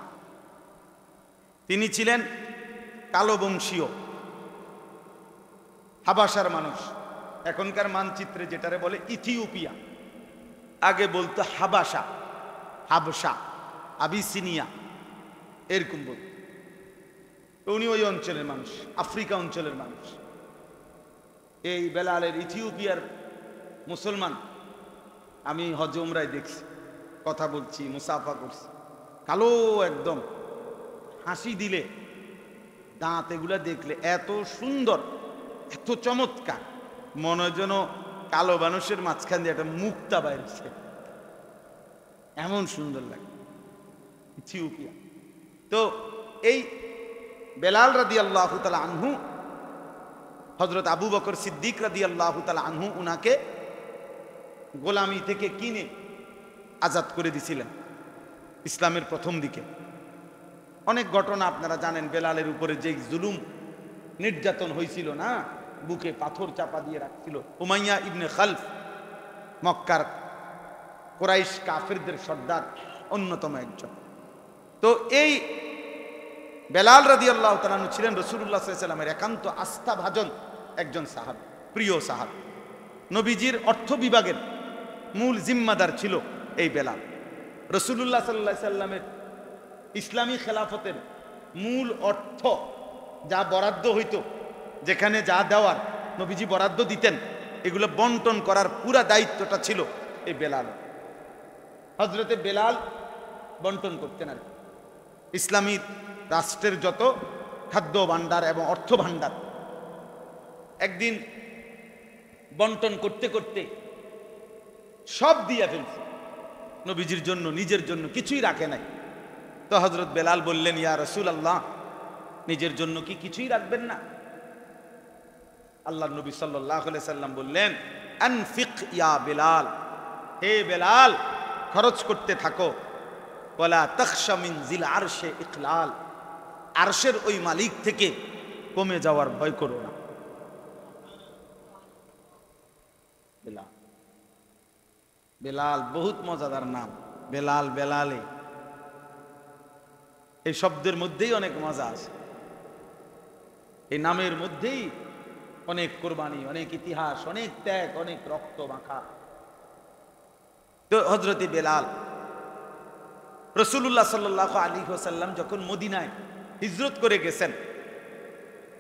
তিনি ছিলেন কালো বংশীয়, হাবাসার মানুষ। এখনকার মানচিত্রে যেটারে বলে ইথিওপিয়া, আগে বলতো হাবাসা, হাবসা, আবিসিনিয়া, এরকম বলতো। উনি ওই অঞ্চলের মানুষ, আফ্রিকা অঞ্চলের মানুষ। এই বেলালের ইথিওপিয়ার মুসলমান আমি হজ উমরায় দেখছি, কথা বলছি, মুসাফা করছি। কালো একদম, হাসি দিলে দাঁত এগুলা দেখলে এত সুন্দর, এত চমৎকার, মনে যেন কালো মানুষের মাঝখান দিয়ে একটা মুক্তা বাইরছে, এমন সুন্দর লাগে ইথিওপিয়া। তো এই বেলাল রাদিয়াল্লাহু তাআলা আনহু, হযরত আবু বকর সিদ্দিক রাদিয়াল্লাহু তাআলা আনহু উনাকে গোলামি থেকে কিনে আজাদ করে দিয়েছিলেন ইসলামের প্রথম দিকে। অনেক ঘটনা আপনারা জানেন, বেলালের উপরে যে জুলুম নির্যাতন হয়েছিল না, বুকে পাথর চাপা দিয়ে রাখছিল উমাইয়া ইবনে খালফ, মক্কার কুরাইশ কাফেরদের সর্দার অন্যতম একজন। তো এই বেলাল রাদিয়াল্লাহু তাআলা আনহু ছিলেন রাসূলুল্লাহ সাল্লাল্লাহু আলাইহি ওয়াসাল্লামের একান্ত আস্থাভাজন একজন সাহাবী, প্রিয় সাহাবী। নবীজির অর্থ বিভাগের মূল জিম্মাদার ছিল এই বেলাল। রাসূলুল্লাহ সাল্লাল্লাহু আলাইহি ওয়াসাল্লামের ইসলামী খেলাফতের মূল অর্থ যা বরাদ্দ হইতো, যেখানে যা দেওয়ার নবীজি বরাদ্দ দিতেন, এগুলো বন্টন করার পুরা দায়িত্বটা ছিল এই বেলাল। হযরতে বেলাল বন্টন করতেন আর ইসলামী রাষ্ট্রের যত খাদ্য ভাণ্ডার এবং অর্থ ভাণ্ডার। একদিন বন্টন করতে করতে সব দিয়ে ফেলছে, নবীজির জন্য, নিজের জন্য কিছুই রাখে নাই। তো হযরত বেলাল বললেন, ইয়া রাসূলুল্লাহ, নিজের জন্য কি কিছুই রাখবেন না? আল্লাহর নবী সাল্লাল্লাহু আলাইহি সাল্লাম বললেন, আনফিক ইয়া বেলাল, হে বেলাল, খরচ করতে থাকো। ওয়ালা তাখশা মিন জিল আরশে ইকলাল, আরশের ওই মালিক থেকে কমে যাওয়ার ভয় করো না। বেলাল, বেলাল বহুত মজাদার নাম, বেলাল, বেলালে, এই শব্দের মধ্যেই অনেক মজা আছে, এই নামের মধ্যেই অনেক কোরবানি, অনেক ইতিহাস, অনেক ত্যাগ, অনেক রক্ত মাখা। তো হযরতে বেলাল, রাসূলুল্লাহ সাল্লাল্লাহু আলাইহি ওয়াসাল্লাম যখন মদিনায় হিজরত করে গেছেন,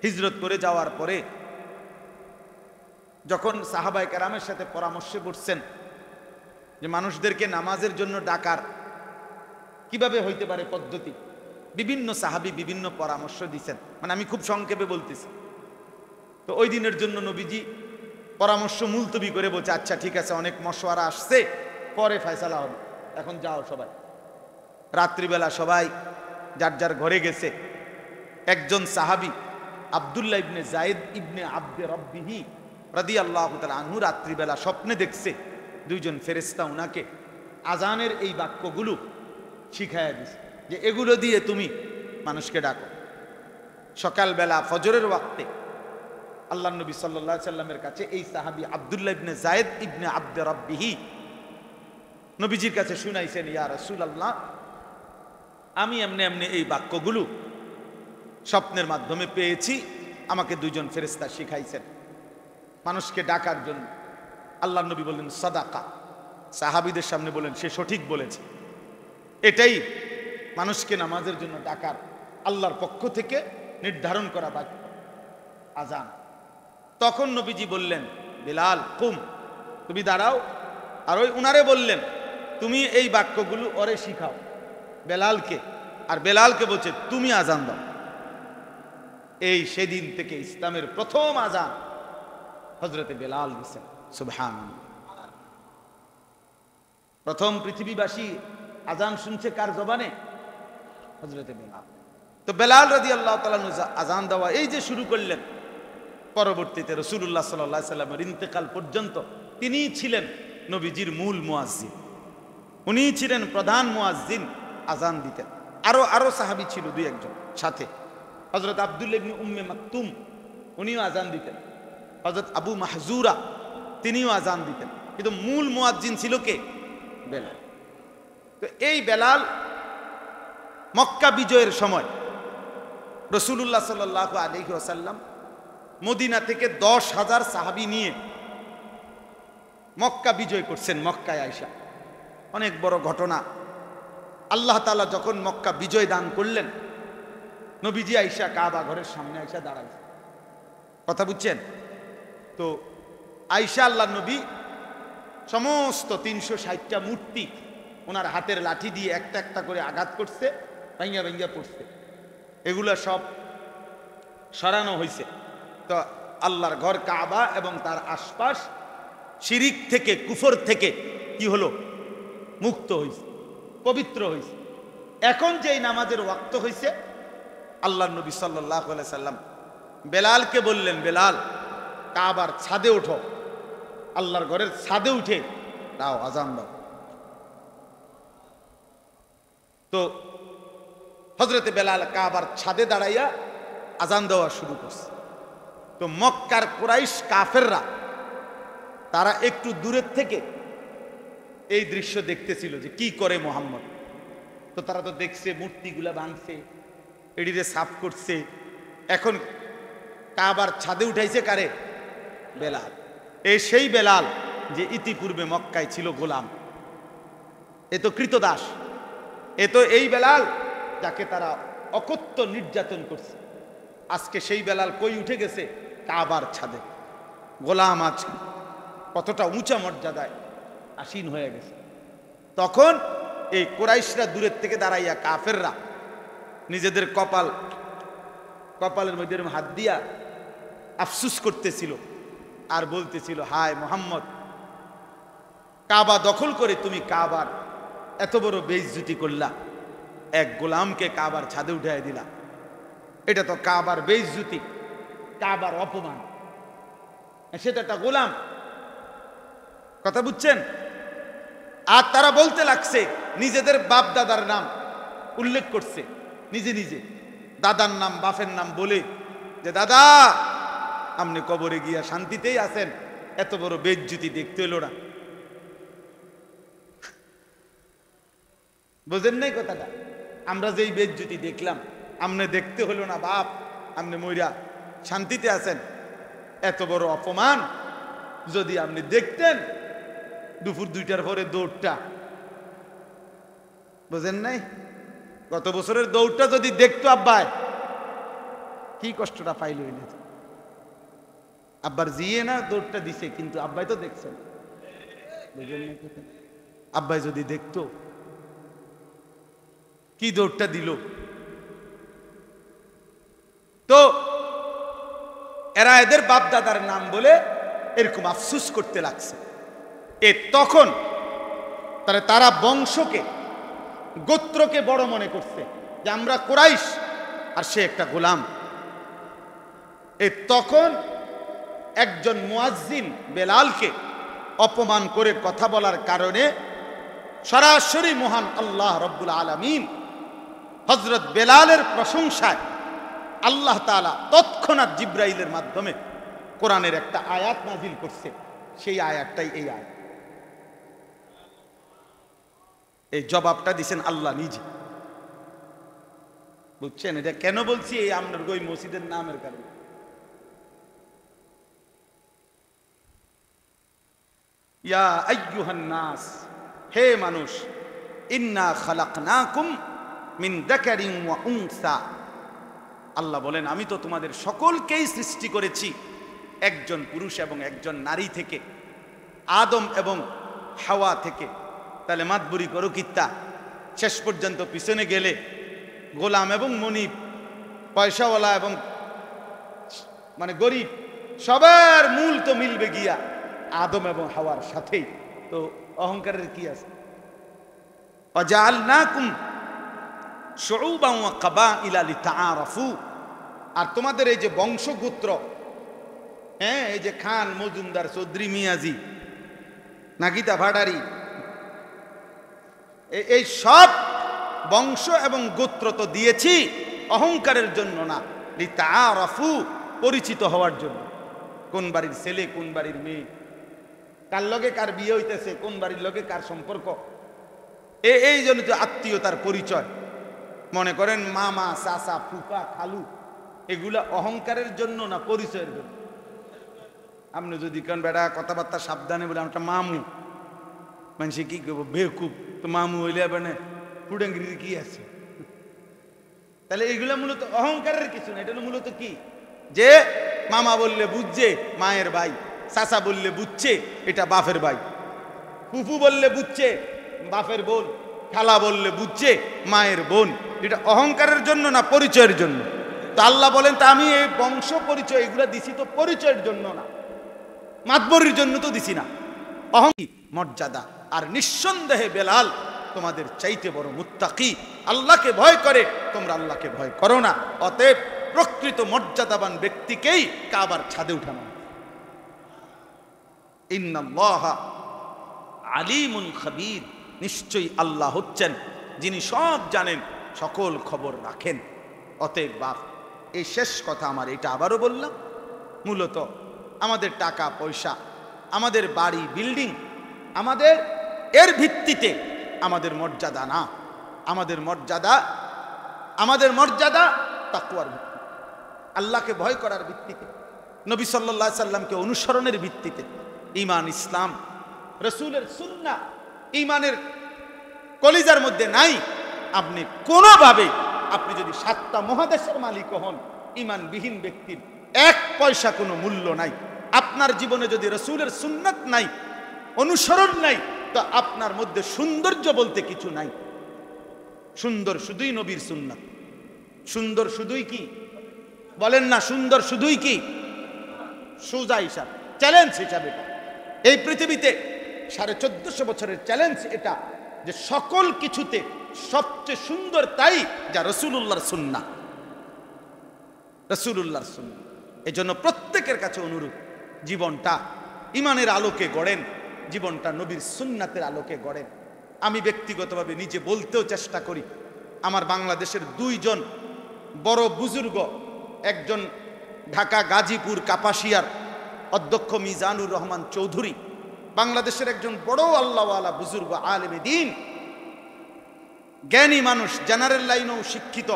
হিজরত করে যাওয়ার পরে যখন সাহাবায়ে কেরামের সাথে পরামর্শে বসছেন, যে মানুষদেরকে নামাজের জন্য ডাকার কিভাবে হইতে পারে পদ্ধতি, বিভিন্ন সাহাবী বিভিন্ন পরামর্শ দিচ্ছেন, মানে আমি খুব সংক্ষেপে বলতেছি। তো ওই দিনের জন্য নবীজি পরামর্শ মুলতবি করে বলছে, আচ্ছা ঠিক আছে, অনেক মশওয়ারা আসছে, পরে ফয়সালা হবে, এখন যাও সবাই। রাত্রিবেলা সবাই যার যার ঘরে গেছে। একজন সাহাবী আব্দুল্লাহ ইবনে যায়েদ ইবনে আব্দে রব্বিহি রাদিয়াল্লাহু তাআলা আনহু রাত্রিবেলা স্বপ্নে দেখছে দুইজন ফেরেশতা উনাকে আজানের এই বাক্যগুলো শিখাইয়া দিছে, যে এগুলো দিয়ে তুমি মানুষকে ডাকো। সকালবেলা ফজরের ওয়াক্তে আল্লাহ নবী সাল্লাল্লাহু আলাইহি সাল্লামের কাছে এই সাহাবী আব্দুল্লাহ ইবনে যায়েদ ইবনে আব্দে রব্বিহি নবীজির কাছে শুনাইছেন, ইয়া রাসূলুল্লাহ, আমি এমনি এমনি এই বাক্যগুলো স্বপ্নের মাধ্যমে পেয়েছি, আমাকে দুইজন ফেরেশতা শিখাইছেন মানুষকে ডাকার জন্য। আল্লাহ নবী বললেন সাদাকা, সাহাবীদের সামনে বলেন সে সঠিক বলেছে, এটাই মানুষকে নামাজের জন্য ডাকার আল্লাহর পক্ষ থেকে নির্ধারণ করা বাক্য, আজান। তখন নবীজি বললেন, বেলাল কুম, তুমি দাঁড়াও। আর ওই উনারে বললেন, তুমি এই বাক্যগুলো ওরে শিখাও বেলালকে, আর বেলালকে বলছে তুমি আজান দাও। এই সেদিন থেকে ইসলামের প্রথম আজান হযরতে বেলাল দিয়েছেন। সুবহানাল্লাহ। প্রথম পৃথিবীবাসী আজান শুনছে কার জবানে? হযরতে বেলাল। তো বেলাল রাদিয়াল্লাহু তাআলা আজান দেওয়া এই যে শুরু করলেন, পরবর্তীতে রাসূলুল্লাহ সাল্লাল্লাহু আলাইহি সাল্লামের ইন্তেকাল পর্যন্ত তিনিই ছিলেন নবীজির মূল মুয়াজ্জিন, উনিই ছিলেন প্রধান মুয়াজ্জিন, আজান দিতেন। আরো সাহাবী ছিল দুই একজন সাথে। হযরত আব্দুল্লাহ ইবনে উম্মে মাকতুম উনিও আজান দিতেন, হযরত আবু মাহজুরা তিনিও আজান দিতেন, কিন্তু মূল মুয়াজ্জিন ছিল কে? বেলাল। তো এই বেলাল মক্কা বিজয়ের সময় রাসূলুল্লাহ সাল্লাল্লাহু আলাইহি ওয়াসাল্লাম মদিনা থেকে 10,000 সাহাবী নিয়ে মক্কা বিজয় করছেন। মক্কায় আয়েশা অনেক বড় ঘটনা। আল্লাহ তাআলা যখন মক্কা বিজয় দান করলেন, নবীজি আয়েশা কাবা ঘরের সামনে আয়েশা দাঁড়াইছে, কথা বুঝছেন তো? আয়েশা আল্লাহ নবী সমস্ত 360টা মূর্তি ওনার হাতের লাঠি দিয়ে একটা একটা করে আঘাত করছে, ভাঙ্গা ভাঙ্গা পড়ছে, এগুলা সব সরানো হয়েছে। তো আল্লাহর ঘর কাবা এবং তার আশপাশ শিরিক থেকে, কুফর থেকে কি হলো? মুক্ত হয়েছে, পবিত্র হয়েছে। এখন যেই নামাজের ওয়াক্ত হয়েছে, আল্লাহর নবী সাল্লাল্লাহু আলাইহি সাল্লাম বেলালকে বললেন, বেলাল কাবার ছাদে ওঠো, আল্লাহর ঘরের ছাদে উঠে দাও আজান দাও। তো হযরতে বেলাল কাবার ছাদে দাঁড়াইয়া আজান দেওয়া শুরু করছে। তো মক্কার কুরাইশ কাফেররা তারা একটু দূরের থেকে এই দৃশ্য দেখতেছিল যে কি করে মুহাম্মদ। তো তারা তো দেখছে মূর্তিগুলা ভাঙছে, এডিরে সাফ করছে। এখন কাবার ছাদে উঠাইছে কারে? বেলাল। এই সেই বেলাল যে ইতিপূর্বে মক্কায় ছিল গোলাম, এ তো কৃতদাস, এ তো এই বেলাল যাকে তারা অকথ্য নির্যাতন করছে। আজকে সেই বেলাল কই উঠে গেছে? কাবার ছাদে। গোলাম আছে, কতটা উঁচা মর্যাদায় আসীন হয়ে গেছে। তখন এই কুরাইশরা দূরের থেকে দাঁড়াইয়া, কাফেররা নিজেদের কপালের মধ্যে হাত দিয়া আফসুস করতেছিল আর বলতেছিল, হায় মোহাম্মদ, কাবা দখল করে তুমি কাবার এত বড় বেইজ্জতি করলা, এক গোলামকে কাবার ছাদে উঠাই দিলা, এটা তো কাবার বেইজ্জতি, কাবার অপমান, সেটা একটা গোলাম, কথা বুঝছেন? আর তারা বলতে লাগছে, নিজেদের বাপ দাদার নাম উল্লেখ করছে, নিজে নিজে দাদার নাম বাপের নাম বলে, যে দাদা আপনি কবরে গিয়া শান্তিতেই আছেন, এত বড় বেইজ্জতি দেখতে এলো না। বোঝেন নাই কথাটা? আমরা যেই বেইজ্জতি দেখলাম, আপনি দেখতে হলো না বাপ, আপনি মইরা শান্তিতে আছেন, এত বড় অপমান যদি আপনি দেখতেন দুপুর 2টার পরে দৌড়টা, বোঝেন নাই? গত বছরের দৌড়টা যদি দেখতো আব্বাই, কি কষ্টটা পাইল। আব্বার জিয়ে না দৌড়টা দিছে, কিন্তু আব্বাই তো দেখছেন, বুঝেন নাই? আব্বাই যদি দেখতো কি দৌড়টা দিল। তো এরা এদের বাপ দাদার নাম বলে এরকম আফসুস করতে লাগছে। তখন তারা বংশকে, গোত্রকে বড় মনে করছে যে আমরা কুরাইশ আর সে একটা গোলাম। তখন একজন মুয়াজ্জিন বেলালকে অপমান করে কথা বলার কারণে সরাসরি মহান আল্লাহ রব্বুল আলামিন হযরত বেলালের প্রশংসায় আল্লাহ তাআলা তৎক্ষণাৎ জিব্রাইলের মাধ্যমে কোরআনের একটা আয়াত নাজিল করছে। সেই আয়াতটাই এই আয়াত। এই জবাবটা দিয়েছেন আল্লাহ নিজে। বুঝছেন এটা কেন বলছি? এই আপনার ওই মসজিদের নামের কারণে। ইয়া আইয়ুহান নাস, হে মানুষ, ইন্না খালাকনাকুম মিন যাকারিন ওয়া উনসা। আল্লাহ বলেন আমি তো তোমাদের সকলকেই সৃষ্টি করেছি একজন পুরুষ এবং একজন নারী থেকে, আদম এবং হাওয়া থেকে। তাহলে মাতবুরি করো কিত্তা, শেষ পর্যন্ত পিছনে গেলে গোলাম এবং মনিব, পয়সাওয়ালা এবং মানে গরিব, সবার মূল তো মিলবে গিয়া আদম এবং হাওয়ার সাথেই। তো অহংকারের কি আছে? ওয়াজআলনাকুম শুউবান ওয়া কাবাইলা লিতাআরাফু। আর তোমাদের এই যে বংশগোত্র, হ্যাঁ, এই যে খান, মজুমদার, চৌধুরী, মিয়াজি, নাকিতা, ভাড়ারি, এই সব বংশ এবং গোত্র তো দিয়েছি অহংকারের জন্য না, লিতাআরাফু, পরিচিত হওয়ার জন্য। কোন বাড়ির ছেলে, কোন বাড়ির মেয়ে, কার লগে কার বিয়ে হইতেছে, কোন বাড়ির লগে কার সম্পর্ক, এই জন্য তো আত্মীয়তার পরিচয়। মনে করেন মামা, চাচা, ফুফা, খালু, এগুলা অহংকারের জন্য না পরিচয়ের জন্য? আপনি যদি কেন বেড়া কথাবার্তা সাবধানে বলে একটা মামু, মানুষে কি করবো, বেকুব, তো মামু হইলে মানে ফুডাঙ্গির কি আছে? তাহলে এগুলা মূলত অহংকারের কিছু না। এটা মূলত কি, যে মামা বললে বুঝছে মায়ের ভাই, চাচা বললে বুঝছে এটা বাপের ভাই, ফুফু বললে বুঝছে বাপের বোন, খালা বললে বুঝছে মায়ের বোন। এটা অহংকারের জন্য না পরিচয়ের জন্য? তো আল্লাহ বলেন তা আমি এই বংশ পরিচয় এগুলা দিছি তো পরিচয়ের জন্য না, মাতবরির জন্য তো দিছি না। মর্যাদা। আর নিঃসন্দেহে বেলাল তোমাদের চাইতে বড় মুত্তাকি, আল্লাহকে ভয় করে, তোমরা আল্লাহকে ভয় করো না। অতএব প্রকৃত মর্যাদাবান ব্যক্তিকেই কাবার ছাদে উঠানো। ইন্নাল্লাহা আলিমুন খাবীর, নিশ্চয়ই আল্লাহ হচ্ছেন যিনি সব জানেন, সকল খবর রাখেন। অতএব বাপ, এই শেষ কথা আমার, এটা আবারও বললাম, মূলত আমাদের টাকা পয়সা, আমাদের বাড়ি বিল্ডিং, আমাদের এর ভিত্তিতে আমাদের মর্যাদা না। আমাদের মর্যাদা তাকওয়ার ভিত্তিতে, আল্লাহকে ভয় করার ভিত্তিতে, নবী সাল্লাল্লাহু আলাইহি সাল্লামকে অনুসরণের ভিত্তিতে। ঈমান, ইসলাম, রাসূলের সুন্নাহ ঈমানের কলিজার মধ্যে নাই, আপনি কোনোভাবে, আপনি যদি 7টা মহাদেশের মালিক হন, ঈমানবিহীন ব্যক্তির 1 পয়সা কোনো মূল্য নাই। আপনার জীবনে যদি রাসূলের সুন্নাত নাই, অনুসরণ নাই, তো আপনার মধ্যে সৌন্দর্য বলতে কিছু নাই। সুন্দর শুধুই নবীর সুন্নাত। সুন্দর শুধুই কি বলেন না? সুন্দর শুধুই কি? সোজা হিসাব, চ্যালেঞ্জ হিসাবে এই পৃথিবীতে 1450 বছরের চ্যালেঞ্জ এটা, যে সকল কিছুতে সবচেয়ে সুন্দর তাই যা রাসূলুল্লাহর সুন্নাহ, রাসূলুল্লাহর সুন্নাহ। এজন্য প্রত্যেকের কাছে অনুরোধ, জীবনটা ঈমানের আলোকে গড়েন, জীবনটা নবীর সুন্নাতের আলোকে গড়েন। আমি ব্যক্তিগতভাবে নিজে বলতেও চেষ্টা করি, আমার বাংলাদেশের 2 জন বড় বুজুর্গ, একজন ঢাকা গাজীপুর কাপাসিয়ার অধ্যক্ষ মিজানুর রহমান চৌধুরী, বাংলাদেশের একজন বড় আল্লাহওয়ালা বুজুর্গ, আলেমে দ্বীন, জ্ঞানী মানুষ, জেনারেল লাইনেও শিক্ষিত,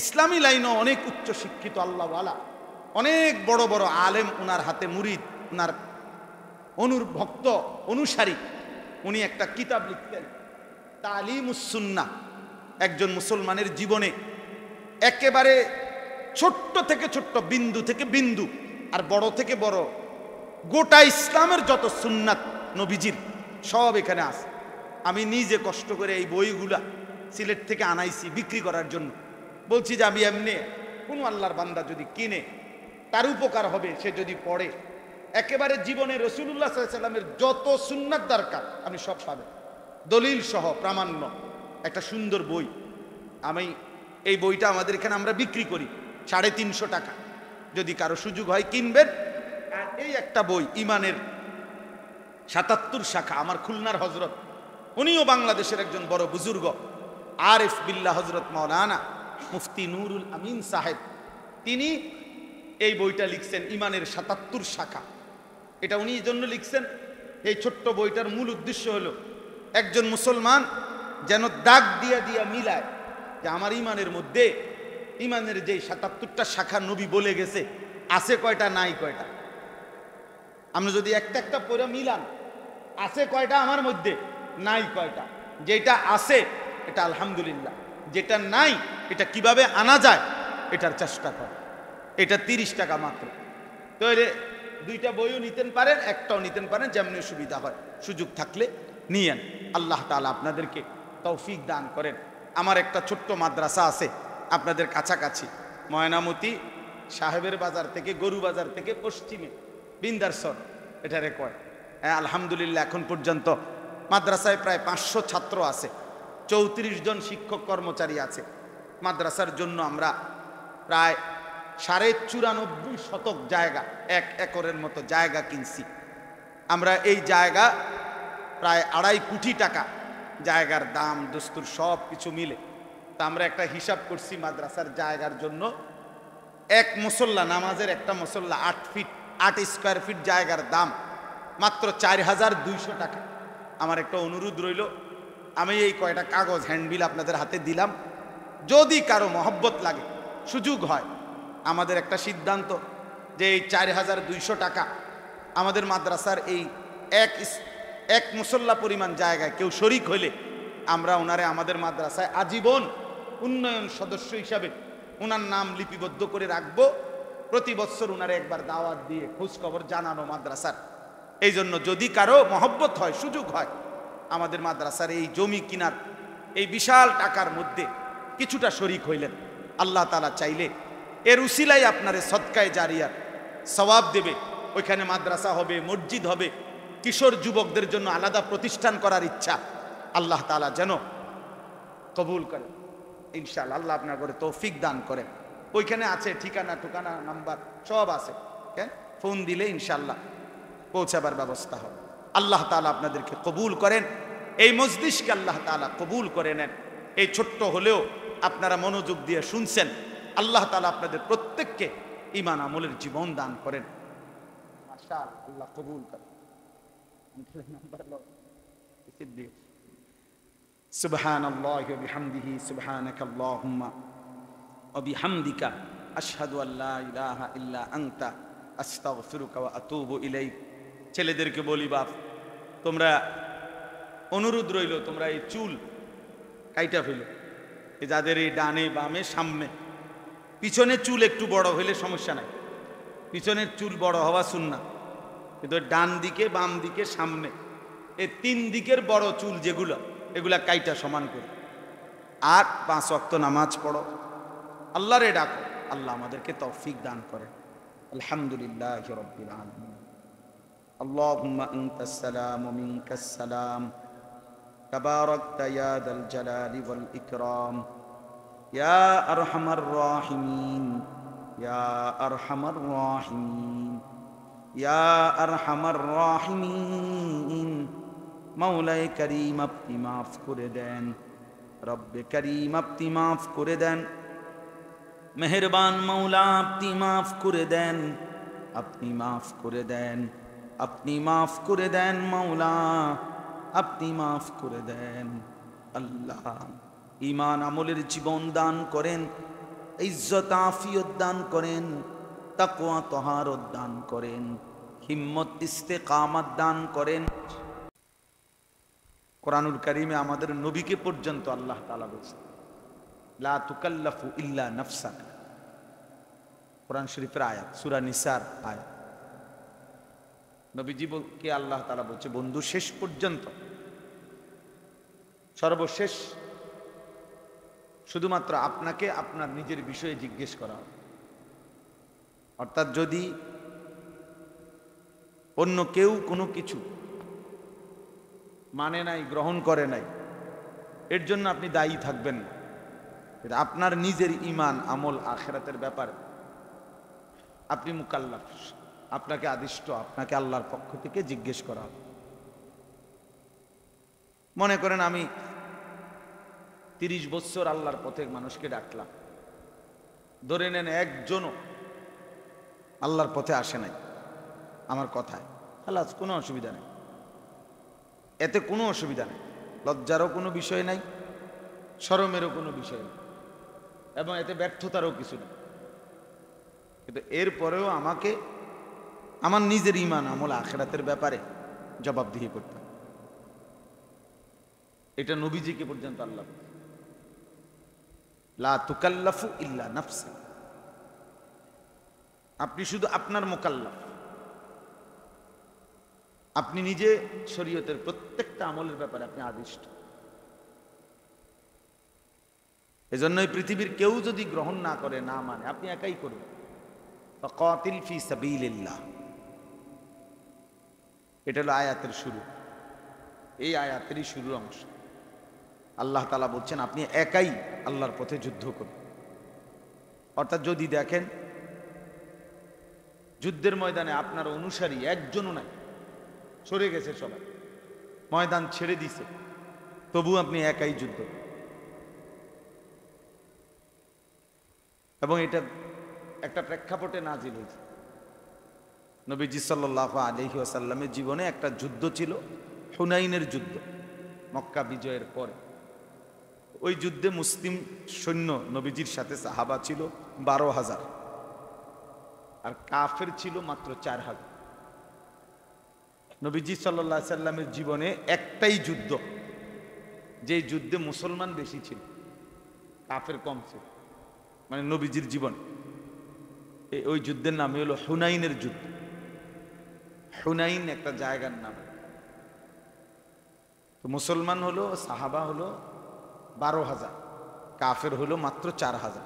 ইসলামী লাইনেও অনেক উচ্চ শিক্ষিত আল্লাহওয়ালা, অনেক বড় বড় আলেম উনার হাতে মুরিদ, উনার ভক্ত অনুসারী। উনি একটা কিতাব লিখতেন, তালিমুস সুন্নাহ। একজন মুসলমানের জীবনে একেবারে ছোট্ট থেকে ছোট্ট, বিন্দু থেকে বিন্দু, আর বড় থেকে বড়, গোটা ইসলামের যত সুন্নাত নবীজির সব এখানে আছে। আমি নিজে কষ্ট করে এই বইগুলা সিলেট থেকে আনাইছি বিক্রি করার জন্য। বলছি যে আমি এমনি কোন আল্লাহর বান্দা যদি কিনে তার উপকার হবে, সে যদি পড়ে একেবারে জীবনে রাসূলুল্লাহ সাল্লাল্লাহু আলাইহি ওয়াসাল্লামের যত সুন্নাত দরকার আপনি সব পাবেন, দলিল সহ প্রামাণ্য একটা সুন্দর বই। আমি এই বইটা আমাদের এখানে আমরা বিক্রি করি 350 টাকা, যদি কারো সুযোগ হয় কিনবেন। আর এই একটা বই ইমানের 77 শাখা, আমার খুলনার হযরত, উনিও বাংলাদেশের একজন বড় বুজুর্গ আরিফ বিল্লাহ হযরত মাওলানা মুফতি নুরুল আমিন সাহেব, তিনি এই বইটা লিখছেন ইমানের 77 শাখা। এটা উনি এই জন্য লিখছেন, এই ছোট্ট বইটার মূল উদ্দেশ্য হলো একজন মুসলমান যেন দাগ দিয়া দিয়া মিলায় যে আমার ইমানের মধ্যে ইমানের যে 77টা শাখা নবী বলে গেছে আছে কয়টা নাই কয়টা। আমরা যদি একটা একটা পড়ে মিলান আছে কয়টা আমার মধ্যে নাই কয়টা, যেটা আছে এটা আলহামদুলিল্লাহ, যেটা নাই এটা কিভাবে আনা যায় এটার চেষ্টা করে। এটা 30 টাকা মাত্র। তো দুইটা বইও নিতেন পারেন, একটাও নিতেন পারেন, যেমনি সুবিধা হয়, সুযোগ থাকলে নিয়েন। আল্লাহ তাআলা আপনাদেরকে তৌফিক দান করেন। আমার একটা ছোট্ট মাদ্রাসা আছে আপনাদের কাছাকাছি, ময়নামতি সাহেবের বাজার থেকে, গরু বাজার থেকে পশ্চিমে বিন্দারসর, এটারে কয়। হ্যাঁ আলহামদুলিল্লাহ এখন পর্যন্ত মাদ্রাসায় প্রায় 500 ছাত্র আছে, 34 জন শিক্ষক কর্মচারী আছে। মাদ্রাসার জন্য আমরা প্রায় 94.5 শতক জায়গা, 1 একরের মতো জায়গা কিনছি আমরা। এই জায়গা প্রায় 2.5 কোটি টাকা জায়গার দাম দস্তুর সব কিছু মিলে। তা আমরা একটা হিসাব করছি মাদ্রাসার জায়গার জন্য, এক মুসল্লা, নামাজের একটা মুসল্লা 8 স্কয়ার ফিট জায়গার দাম মাত্র 4200 টাকা। আমার একটা অনুরোধ রইল, আমি এই কয়টা কাগজ হ্যান্ডবিল আপনাদের হাতে দিলাম, যদি কারো মহব্বত লাগে, সুযোগ হয়, আমাদের একটা সিদ্ধান্ত যে এই 4200 টাকা আমাদের মাদ্রাসার এই এক মুসল্লা পরিমাণ জায়গায় কেউ শরিক হইলে আমরা ওনারে আমাদের মাদ্রাসায় আজীবন উন্নয়ন সদস্য হিসাবে ওনার নাম লিপিবদ্ধ করে রাখবো। প্রতি বছর ওনারে একবার দাওয়াত দিয়ে খোঁজ খবর জানানো মাদ্রাসার। এই জন্য যদি কারো মহব্বত হয়, সুযোগ হয়, আমাদের মাদ্রাসার এই জমি কিনার এই বিশাল টাকার মধ্যে কিছুটা শরিক হইলেন, আল্লাহ তাআলা চাইলে এর উসিলায় আপনারে সদকায়ে জারিয়ার সওয়াব দেবে। ওইখানে মাদ্রাসা হবে, মসজিদ হবে, কিশোর যুবকদের জন্য আলাদা প্রতিষ্ঠান করার ইচ্ছা আল্লাহ তাআলা যেন কবুল করে ইনশাআল্লাহ। আল্লাহ আপনার করে তৌফিক দান করেন। ওইখানে আছে ঠিকানা টুকানা নাম্বার সব আছে, ফোন দিলে ইনশাআল্লাহ পৌঁছাবার ব্যবস্থা হবে। আল্লাহ তাআলা আপনাদেরকে কবুল করেন, এই মজলিসকে আল্লাহ তাআলা কবুল করে নেন। এই ছোট্ট হলেও আপনারা মনোযোগ দিয়ে শুনছেন, আল্লাহ তাআলা আপনাদের প্রত্যেককে ঈমান আমলের জীবন দান করেন। মাশাআল্লাহ, আল্লাহ কবুল করেন। সুবহানাল্লাহি ওয়া বিহামদিহি, সুবহানাকাল্লাহুম্মা ওয়া বিহামদিকা, আশহাদু আল্লা ইলাহা ইল্লা আনতা, আস্তাগফিরুকা ওয়া আতুবু ইলাইক। ছেলেদেরকে বলি, বাপ তোমরা অনুরোধ রইল, তোমরা এই চুল কাইটা ফেলো, যাদের এই ডানে বামে সামনে পিছনে চুল একটু বড় হইলে সমস্যা নাই, পিছনের চুল বড় হওয়া সুন্নাত, কিন্তু ডান দিকে বাম দিকে সামনে এই 3 দিকের বড় চুল যেগুলো, এগুলা কাইটা সমান করে। আর 5 ওয়াক্ত নামাজ পড়ো, আল্লাহরে ডাকো, আল্লাহ আমাদেরকে তৌফিক দান করেন। আলহামদুলিল্লাহি রাব্বিল আলামিন। আল্লাহুম্মা আনতাস সালাম ওয়া মিনকাস সালাম, তাবারাকতা ইয়া যাল জালালি ওয়াল ইকরাম, ইয়া আরহামার রাহিমিন, ইয়া আরহামার রাহিমিন, ইয়া আরহামার রাহিমিন। মাওলায়ে কারীম আপনি মাফ করে দেন, রব্বে কারীম আপনি মাফ করে দেন, মেহেরবান মাওলা আপনি মাফ করে দেন, আপনি মাফ করে দেন, আপনি মাফ করে দেন মাওলা, আপনি মাফ করে দেন। আল্লাহ ঈমান আমলের জীবন দান করেন, ইজ্জত আফিয়ত দান করেন, তাকওয়া তাহারত দান করেন, হিম্মত ইস্তেকামত দান করেন। কোরআনুল কারীমে আমাদের নবীকে পর্যন্ত আল্লাহ তাআলা বলেছেন, লা তুকাল্লাফু ইল্লা নাফসাকা। কোরআন শরীফের আয়াত, সূরা নিসার আয়াত। নবীজি কে আল্লাহ তাআলা বলছে, বন্ধু শেষ পর্যন্ত সর্বশেষ শুধুমাত্র আপনাকে আপনার নিজের বিষয়ে জিজ্ঞেস করা হবে। অর্থাৎ যদি অন্য কেউ কোনো কিছু মানে নাই, গ্রহণ করে নাই, এর জন্য আপনি দায়ী থাকবেন না। এটা আপনার নিজের ঈমান, আমল, আখিরাতের ব্যাপার আপনি মুকাল্লাফ, আপনাকে আদিষ্ট, আপনাকে আল্লাহর পক্ষ থেকে জিজ্ঞেস করা হবে। মনে করেন আমি 30 বছর আল্লাহর পথে মানুষকে ডাকলাম, ধরে নেন একজনও আল্লাহর পথে আসে নাই আমার কথায়, খালাস, কোনো অসুবিধা নেই, এতে কোনো অসুবিধা নেই, লজ্জারও কোনো বিষয় নাই, শরমেরও কোনো বিষয় নেই, এবং এতে ব্যর্থতারও কিছু নেই। কিন্তু এরপরেও আমাকে আমার নিজের ঈমান, আমল, আখিরাতের ব্যাপারে জবাবদিহি করতে হবে। এটা নবীজিকে পর্যন্ত আল্লাহ লা তুকাল্লাফু ইল্লা নাফসা, আপনি শুধু আপনার মুকাল্লাফ, আপনি নিজে শরীয়তের প্রত্যেকটা আমলের ব্যাপারে আপনি আদিষ্ট। এজন্যই পৃথিবীর কেউ যদি গ্রহণ না করে, না মানে, আপনি একাই করবেন। ফাকাতিল ফি সাবিলিল্লাহ, এটা হলো আয়াতের শুরু, এই আয়াতেরই শুরুর অংশ। আল্লাহ তাআলা বলছেন আপনি একাই আল্লাহর পথে যুদ্ধ করুন। অর্থাৎ যদি দেখেন যুদ্ধের ময়দানে আপনার অনুসারী একজনও নাই, সরে গেছে সবাই, ময়দান ছেড়ে দিছে, তবু আপনি একাই যুদ্ধ। এবং এটা একটা প্রেক্ষাপটে নাজিল হয়েছে। নবীজি সাল্লাল্লাহু আলাইহি ওয়াসাল্লামের জীবনে একটা যুদ্ধ ছিল, হুনাইনের যুদ্ধ, মক্কা বিজয়ের পরে। ওই যুদ্ধে মুসলিম সৈন্য নবীজির সাথে সাহাবা ছিল 12,000, আর কাফের ছিল মাত্র 4,000। নবীজি সাল্লাল্লাহু আলাইহি সাল্লামের জীবনে একটাই যুদ্ধ, যে যুদ্ধে মুসলমান বেশি ছিল, কাফের কম ছিল, মানে নবীজির জীবন। ওই যুদ্ধের নাম হলো হুনাইনের যুদ্ধ। হুনাইন একটা জায়গার নাম। তো মুসলমান হলো, সাহাবা হলো 12,000, কাফের হলো মাত্র 4,000।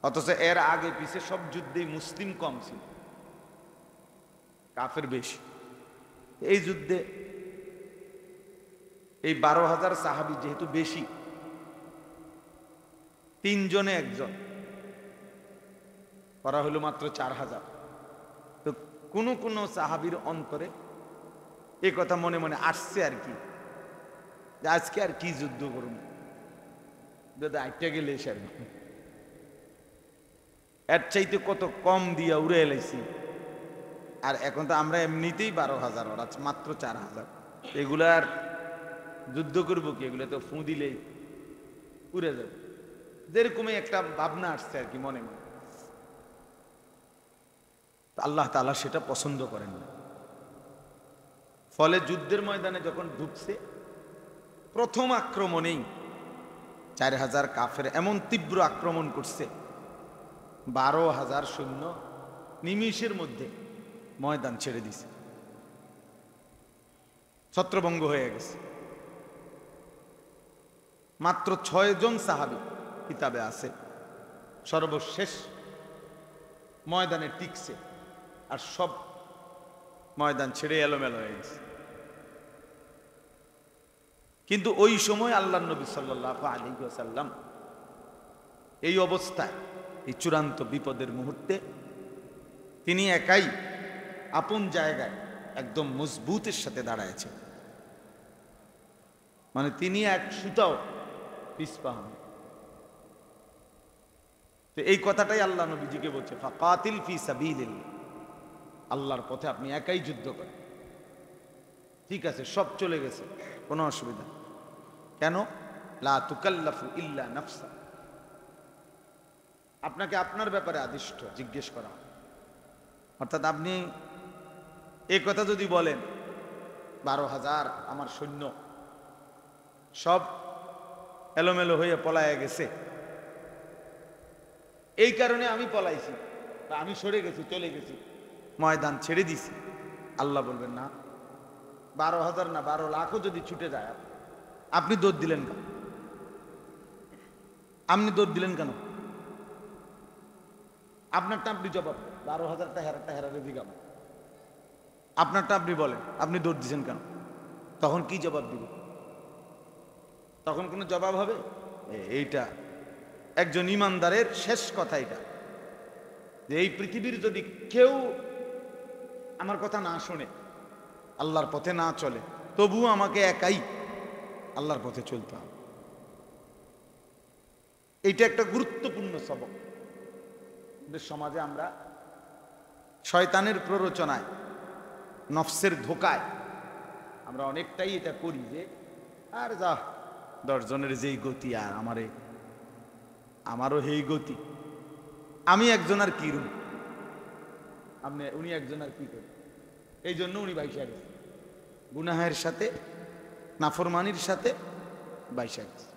অথচ এর আগে পিছে সব যুদ্ধেই মুসলিম কম ছিল, কাফের বেশি। এই যুদ্ধে এই 12,000 সাহাবী যেহেতু বেশি, 3 জনে একজন, করা হলো মাত্র 4,000। তো কোন সাহাবীর অন্তরে এই কথা মনে মনে আসছে আর কি, যে আজকে আর কি যুদ্ধ করব, যদি আইটা গেলে এসে এর চাইতে কত কম দিয়া উড়ে এলাইছি। আর এখন তো আমরা এমনিতেই 12,000, ওরা মাত্র 4,000, এগুলার যুদ্ধ করবো কি? এগুলো তো ফু দিলেই উড়ে যাবে। যেরকমই একটা ভাবনা আসছে আর কি মনে মনে। আল্লাহ তাআলা সেটা পছন্দ করেন না। ফলে যুদ্ধের ময়দানে যখন ঢুকছে, প্রথম আক্রমণেই 4,000 কাফের এমন তীব্র আক্রমণ করছে, 12,000 সৈন্য নিমিষের মধ্যে ময়দান ছেড়ে দিছে, ছত্রভঙ্গ হয়ে গেছে। মাত্র 6 জন সাহাবী কিতাবে আছে সর্বশেষ ময়দানে টিকছে, আর সব ময়দান ছেড়ে এলোমেলো হয়ে গেছে। কিন্তু ওই সময় আল্লাহর নবী সাল্লাল্লাহু আলাইহি ওয়াসাল্লাম এই অবস্থায়, এই চূড়ান্ত বিপদের মুহূর্তে তিনি একাই আপন জায়গায় একদম মজবুতের সাথে দাঁড়ায়ছেন, মানে তিনি এক সুতাও পিছপা হন। তো এই কথাটাই আল্লাহ নবীজিকে বলছে, ফাকাতিল ফি সাবিলিল্লাহ, আল্লাহর পথে আপনি একাই যুদ্ধ করেন। ঠিক আছে, সব চলে গেছে, কোনো অসুবিধা। কেন? লা তুকাল্লাফু ইল্লা নাফসা, আপনাকে আপনার ব্যাপারে আদিষ্ট জিজ্ঞেস করা। অর্থাৎ আপনি এই কথা যদি বলেন 12,000 আমার সৈন্য সব এলোমেলো হয়ে পলায়ে গেছে, এই কারণে আমি পলাইছি, আমি সরে গেছি, চলে গেছি, ময়দান ছেড়ে দিছি, আল্লাহ বলবেন না, 12,000 না 12 লাখও যদি ছুটে যায় আপনি দৌড় দিলেন কেন? আপনি দৌড় দিলেন কেন? আপনারটা আপনি জবাব 12,000টা হেরারে দিগাম, আপনারটা আপনি বলেন, আপনি দৌড় দিয়েছেন কেন? তখন কি জবাব দিবে? তখন কোনো জবাব হবে? এইটা একজন ইমানদারের শেষ কথা, এটা যে এই পৃথিবীর যদি কেউ আমার কথা না শোনে, আল্লাহর পথে না চলে, তবুও আমাকে একাই আল্লাহর পথে চলতে হবে। এইটা একটা গুরুত্বপূর্ণ সবক। সমাজে আমরা শয়তানের প্ররোচনায়, নফসের ধোকায় আমরা অনেকটাই এটা করি যে আর যা 10 জনের যেই গতি, আর আমারও সেই গতি, আমি একজন আর কি রুম, উনি একজন আর কি করি, এই জন্য উনি বাইশা গেছে গুনাহের সাথে, নাফরমানির সাথে বাইশা গেছে।